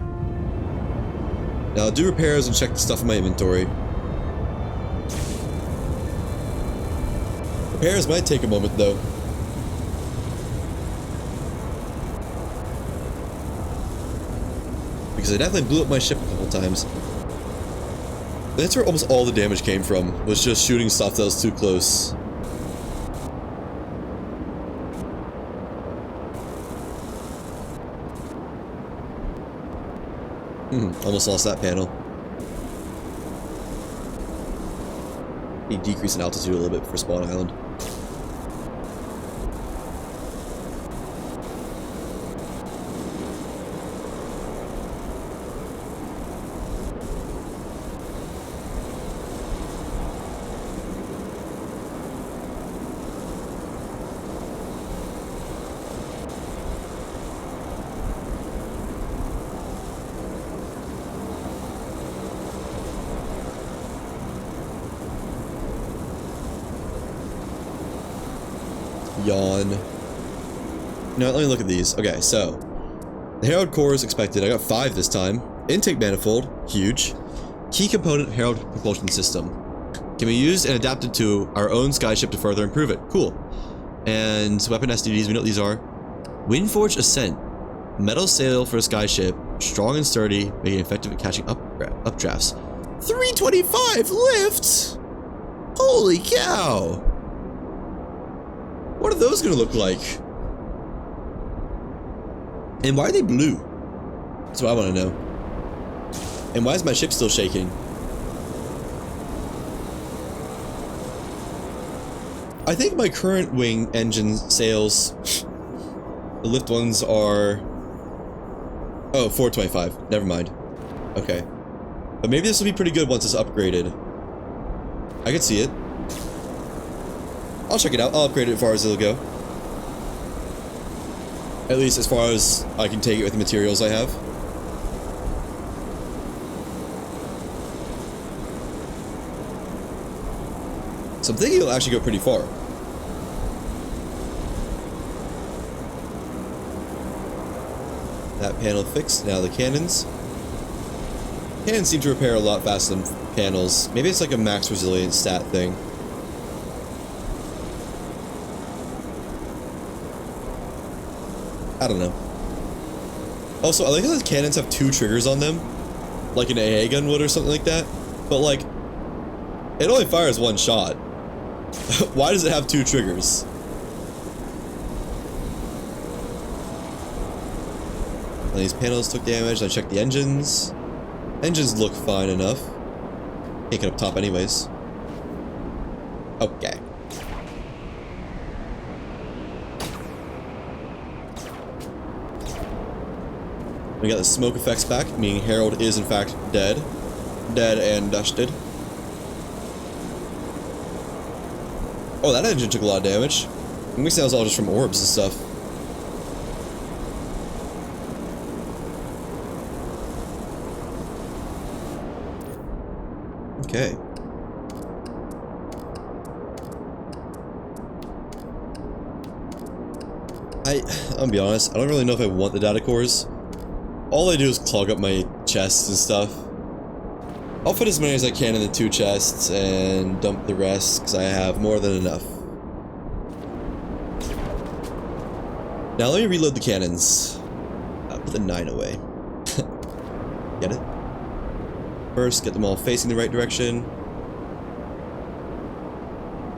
Now I'll do repairs and check the stuff in my inventory. Repairs might take a moment though. Because I definitely blew up my ship a couple times. That's where almost all the damage came from, was just shooting stuff that was too close. Almost lost that panel. Need to decrease in altitude a little bit for spawn island. Yawn. Now, let me look at these. Okay, so the Herald core is expected. I got 5 this time. Intake manifold, huge. Key component Herald propulsion system. Can be used and adapted to our own skyship to further improve it. Cool. And weapon STDs, we know what these are. Windforged Ascent. Metal sail for a skyship. Strong and sturdy, making it effective at catching updrafts. 325 lift! Holy cow! What are those gonna look like? And why are they blue? That's what I want to know. And why is my ship still shaking? I think my current wing engine sails, the lift ones are... Oh, 425. Never mind. Okay. But maybe this will be pretty good once it's upgraded. I could see it. I'll check it out. I'll upgrade it as far as it'll go. At least as far as I can take it with the materials I have. So I'm thinking it'll actually go pretty far. That panel fixed. Now the cannons. Cannons seem to repair a lot faster than panels. Maybe it's like a max resilience stat thing. I don't know. Also, I like how the cannons have 2 triggers on them. Like an AA gun would or something like that. But like, it only fires 1 shot. Why does it have 2 triggers? And these panels took damage. I checked the engines. Engines look fine enough. Can't get up top anyways. Okay. We got the smoke effects back, meaning Herald is in fact dead. Dead and dusted. Oh, that engine took a lot of damage. I'm guessing that was all just from orbs and stuff. Okay. I'm gonna be honest, I don't really know if I want the data cores. All they do is clog up my chests and stuff. I'll fit as many as I can in the 2 chests and dump the rest because I have more than enough. Now let me reload the cannons. I'll put the 9 away. Get it? First, get them all facing the right direction.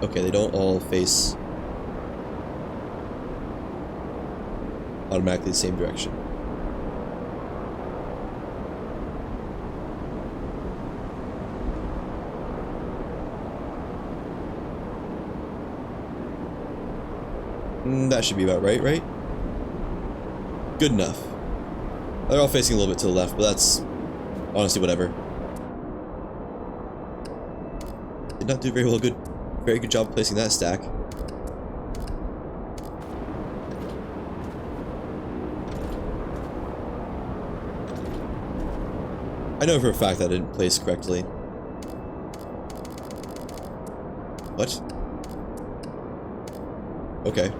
Okay, they don't all face automatically the same direction. That should be about right, right? Good enough. They're all facing a little bit to the left, but that's honestly whatever. Did not do very good job placing that stack. I know for a fact that I didn't place correctly. What? Okay.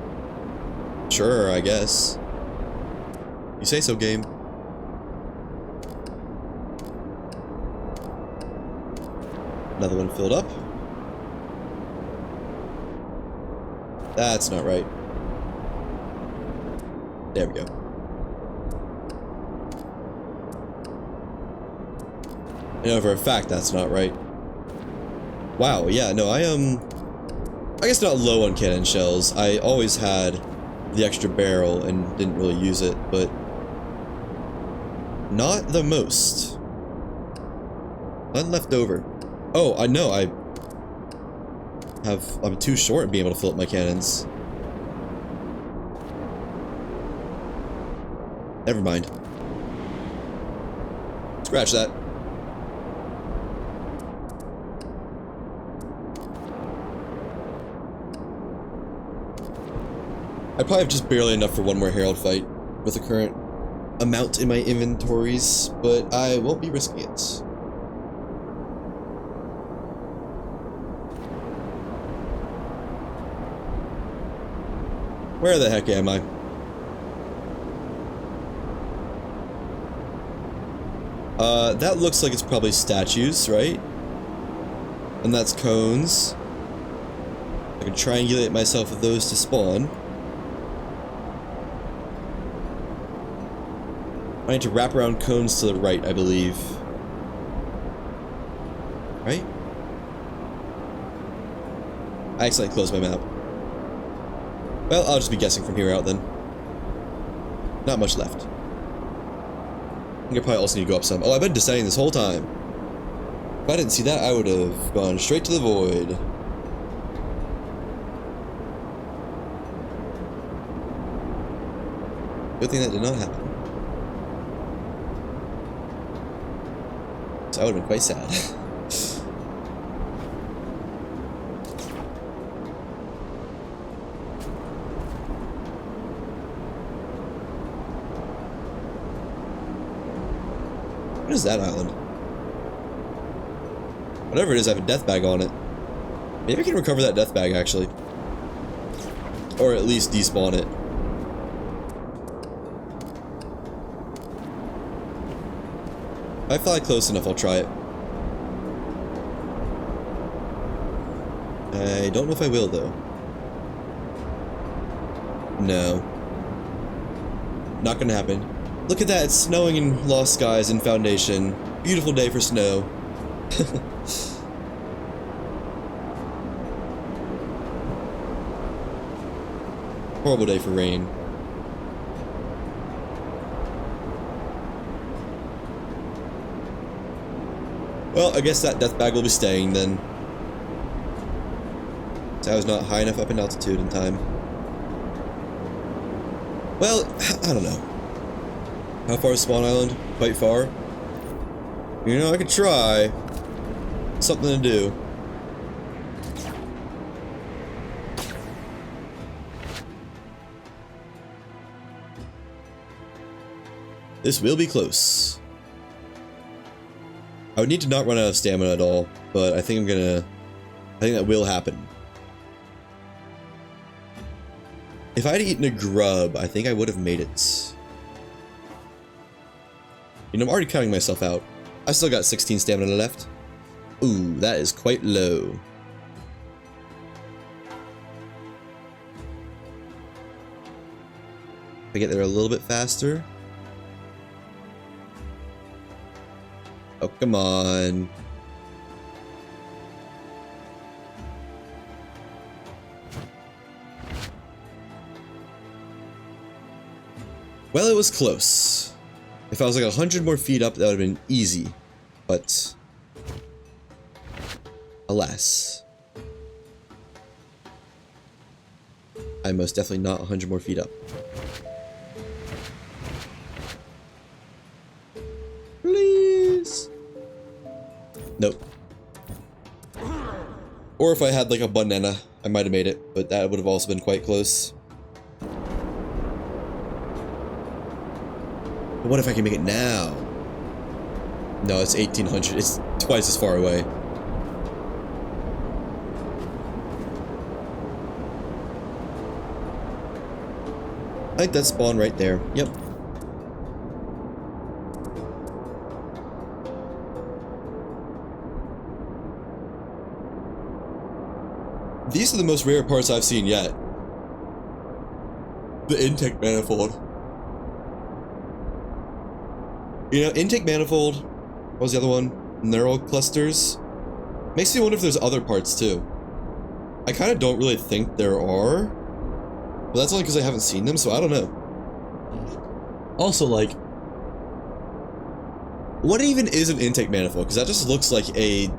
Sure, I guess. You say so, game. Another one filled up. That's not right. There we go. I know for a fact that's not right. Wow, yeah, no, I guess not low on cannon shells. I always had the extra barrel and didn't really use it, but not the most. None left over. Oh, I know, I'm too short in being able to fill up my cannons. Never mind. Scratch that. I probably have just barely enough for one more Herald fight with the current amount in my inventories, but I won't be risking it. Where the heck am I? That looks like it's probably statues, right? And that's cones. I can triangulate myself with those to spawn. I need to wrap around cones to the right, I believe. Right? I accidentally closed my map. Well, I'll just be guessing from here out then. Not much left. I think I probably also need to go up some. Oh, I've been descending this whole time. If I didn't see that, I would have gone straight to the void. Good thing that did not happen. So I would have been quite sad. What is that island? Whatever it is, I have a death bag on it. Maybe I can recover that death bag, actually. Or at least despawn it. If I fly close enough, I'll try it. I don't know if I will, though. No. Not gonna happen. Look at that, it's snowing in Lost Skies and Foundation. Beautiful day for snow. Horrible day for rain. Well, I guess that death bag will be staying then. So I was not high enough up in altitude in time. Well, I don't know. How far is Spawn Island? Quite far. You know, I could try. Something to do. This will be close. I would need to not run out of stamina at all, but I think I think that will happen. If I had eaten a grub, I think I would have made it. You know, I'm already counting myself out. I still got 16 stamina left. Ooh, that is quite low. If I get there a little bit faster. Oh, come on. Well, it was close. If I was like 100 more feet up, that would have been easy. But alas. I'm most definitely not 100 more feet up. Please. Nope. Or if I had like a banana, I might have made it, but that would have also been quite close. But what if I can make it now? No, it's 1800. It's twice as far away. I think that's spawn right there. Yep. These are the most rare parts I've seen yet. The intake manifold. You know, intake manifold, what was the other one? Neural clusters. Makes me wonder if there's other parts too. I kind of don't really think there are. But that's only because I haven't seen them, so I don't know. Also, like, what even is an intake manifold? Because that just looks like a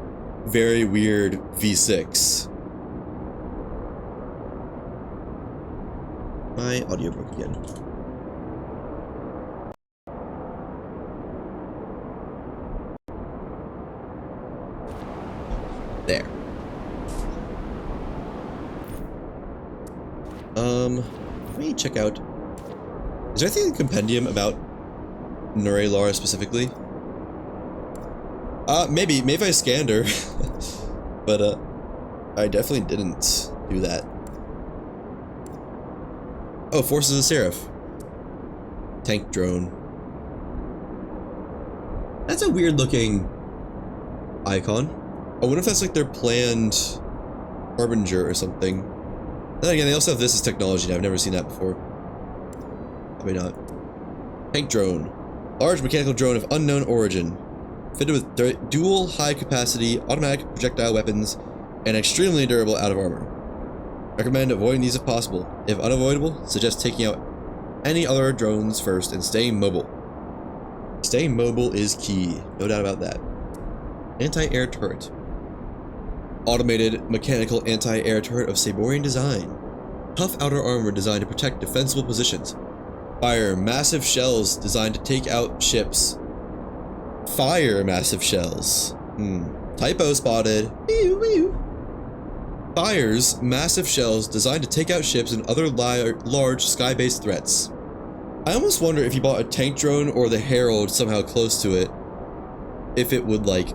very weird V6. My audio broke again. There. Let me check out. Is there anything in the compendium about Lara specifically? Maybe if I scanned her. But, I definitely didn't do that. Oh, Forces of Seraph. Tank drone. That's a weird looking icon. I wonder if that's like their planned Harbinger or something. Then again, they also have this as technology, and I've never seen that before. Probably not. Tank drone. Large mechanical drone of unknown origin. Fitted with dual high-capacity automatic projectile weapons and extremely durable out of armor. Recommend avoiding these if possible. If unavoidable, suggest taking out any other drones first and staying mobile. Staying mobile is key. No doubt about that. Anti-air turret. Automated mechanical anti-air turret of Saborian design. Tough outer armor designed to protect defensible positions. Fire massive shells designed to take out ships. Fire massive shells. Typo spotted. Fires massive shells designed to take out ships and other large sky-based threats. I almost wonder if you bought a tank drone or the Herald somehow close to it, if it would like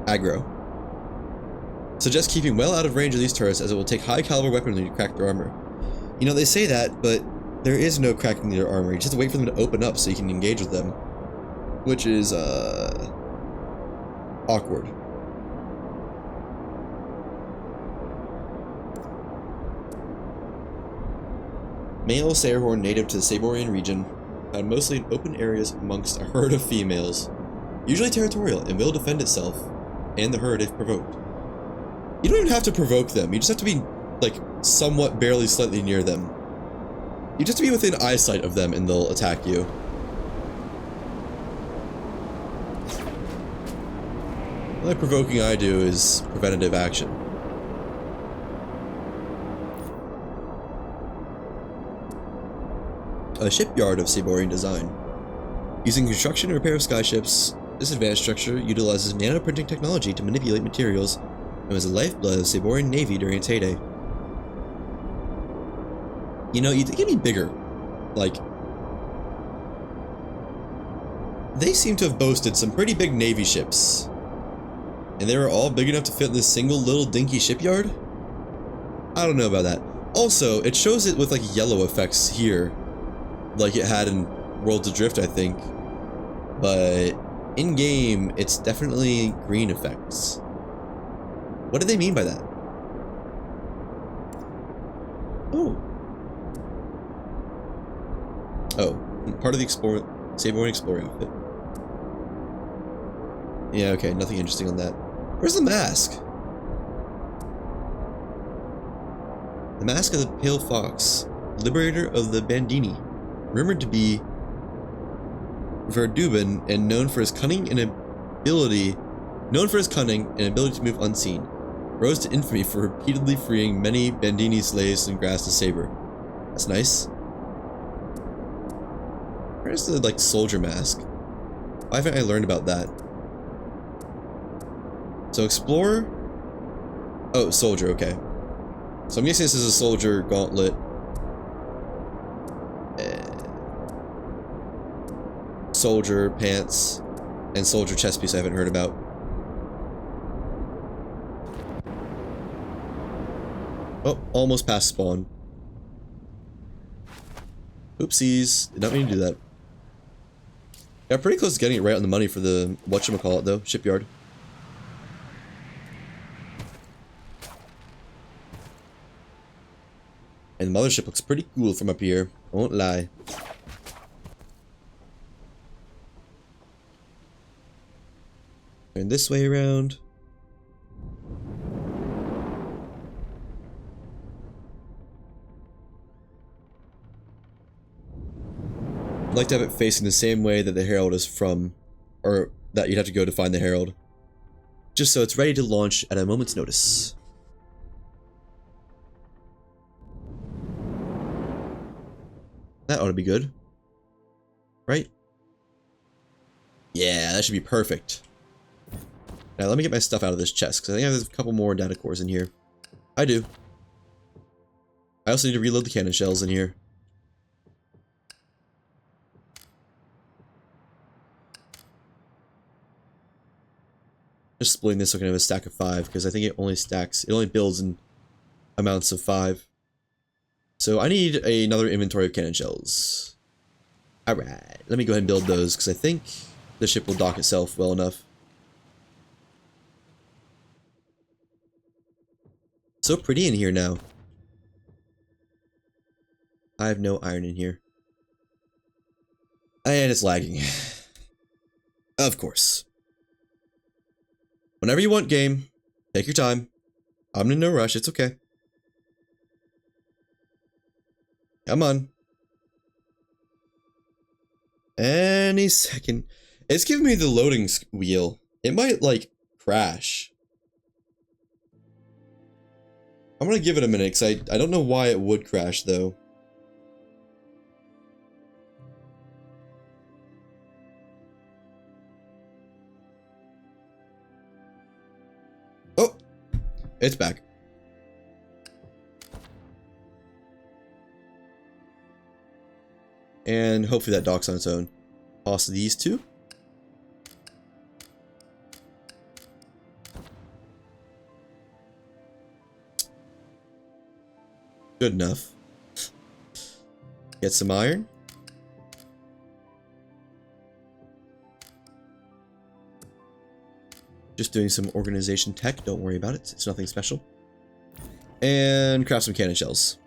aggro. Suggest keeping well out of range of these turrets as it will take high caliber weaponry to crack their armor. You know, they say that, but there is no cracking their armor. You just have to wait for them to open up so you can engage with them. Which is, awkward. Male Sairhorn native to the Saborian region, found mostly in open areas amongst a herd of females. Usually territorial and will defend itself and the herd if provoked. You don't even have to provoke them, you just have to be like, somewhat barely slightly near them. You just have to be within eyesight of them and they'll attack you. The only provoking I do is preventative action. A shipyard of Saborian design. Using construction and repair of skyships, this advanced structure utilizes nanoprinting technology to manipulate materials and was the lifeblood of the Saborian Navy during its heyday. You know, you'd think it'd be bigger. Like, they seem to have boasted some pretty big Navy ships. And they were all big enough to fit in this single little dinky shipyard? I don't know about that. Also, it shows it with like yellow effects here. Like it had in Worlds Adrift, I think. But in-game, it's definitely green effects. What do they mean by that? Oh. Oh, part of the Saborian Explorer outfit. Yeah, okay, nothing interesting on that. Where's the mask? The mask of the Pale Fox, liberator of the Bandini, rumored to be Verduban and known for his cunning and ability to move unseen, rose to infamy for repeatedly freeing many Bandini slaves and grasped a saber. That's nice. Where's the, like, soldier mask? Why haven't I learned about that? So, explorer? Oh, soldier, okay. So I'm guessing this is a soldier gauntlet. Soldier pants and soldier chest piece I haven't heard about. Oh, almost past spawn. Oopsies, did not mean to do that. Got pretty close to getting it right on the money for the whatchamacallit though, shipyard. And the mothership looks pretty cool from up here, I won't lie. Turn this way around. I'd like to have it facing the same way that the Herald is from, or that you'd have to go to find the Herald. Just so it's ready to launch at a moment's notice. That ought to be good. Right? Yeah, that should be perfect. Now let me get my stuff out of this chest, because I think there's a couple more data cores in here. I do. I also need to reload the cannon shells in here. Just splitting this so I can have a stack of 5, because I think it only builds in amounts of 5. So I need another inventory of cannon shells. Alright, let me go ahead and build those, because I think the ship will dock itself well enough. So pretty in here now. I have no iron in here. And it's lagging. Of course. Whenever you want, game. Take your time. I'm in no rush, it's okay. Come on. Any second. It's giving me the loading wheel. It might, like, crash. I'm gonna give it a minute, because I don't know why it would crash, though. Oh! It's back. And hopefully that docks on its own. Toss these two. Good enough. Get some iron. Just doing some organization tech, don't worry about it. It's nothing special. And craft some cannon shells.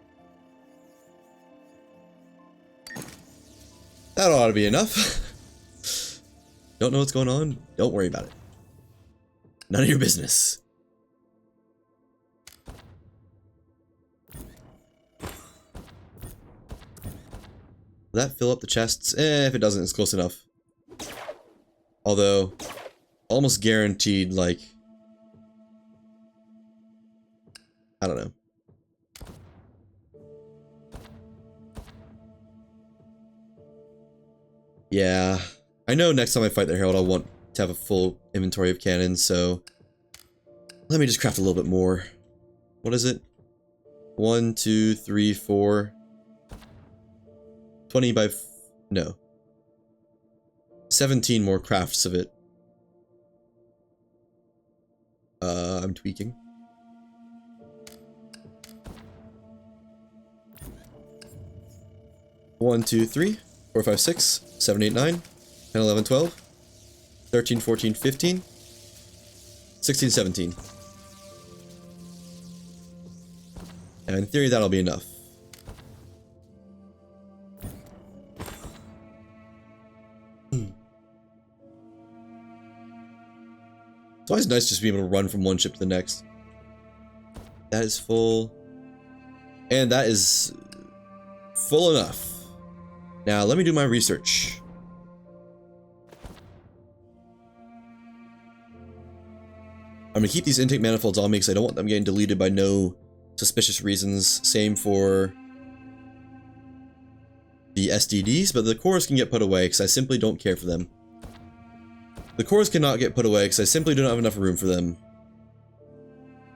That ought to be enough. Don't know what's going on? Don't worry about it. None of your business. Will that fill up the chests? If it doesn't, it's close enough. Although, almost guaranteed, like... I don't know. Yeah. I know next time I fight the Herald, I'll want to have a full inventory of cannons, so... Let me just craft a little bit more. What is it? 1, 2, 3, 4... 20 by... no. 17 more crafts of it. I'm tweaking. One, 2, 3, 4, 5, 6, 7, 8, 9, 10, 11, 12, 13, 14, 15, 16, 17. And in theory, that'll be enough. It's always nice just to be able to run from one ship to the next. That is full. And that is full enough. Now, let me do my research. I'm going to keep these intake manifolds on me because I don't want them getting deleted by no suspicious reasons. Same for the STDs, but the cores can get put away because I simply don't care for them. The cores cannot get put away because I simply don't have enough room for them.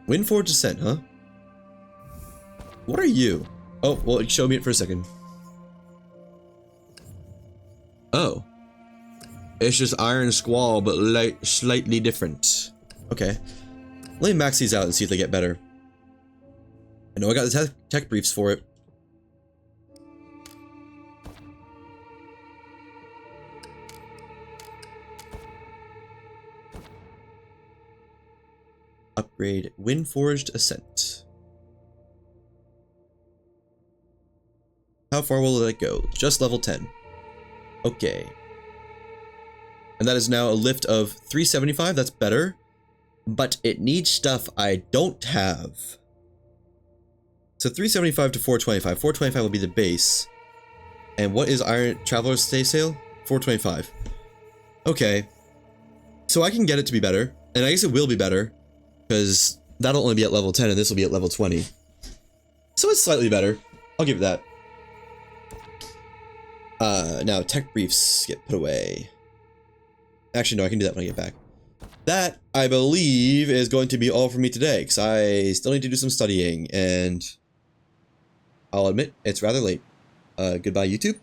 Windforged Descent, huh? What are you? Oh, well, show me it for a second. Oh. It's just Iron Squall, but slightly different. Okay. Let me max these out and see if they get better. I know I got the tech briefs for it. Upgrade Windforged Ascent. How far will it go? Just level 10. Okay. And that is now a lift of 375. That's better. But it needs stuff I don't have. So 375 to 425. 425 will be the base. And what is Iron Traveler's Stay Sail? 425. Okay. So I can get it to be better. And I guess it will be better. Because that'll only be at level 10 and this will be at level 20. So it's slightly better. I'll give it that. Now tech briefs get put away. Actually, no, I can do that when I get back. That, I believe, is going to be all for me today, because I still need to do some studying, and I'll admit, it's rather late. Goodbye, YouTube.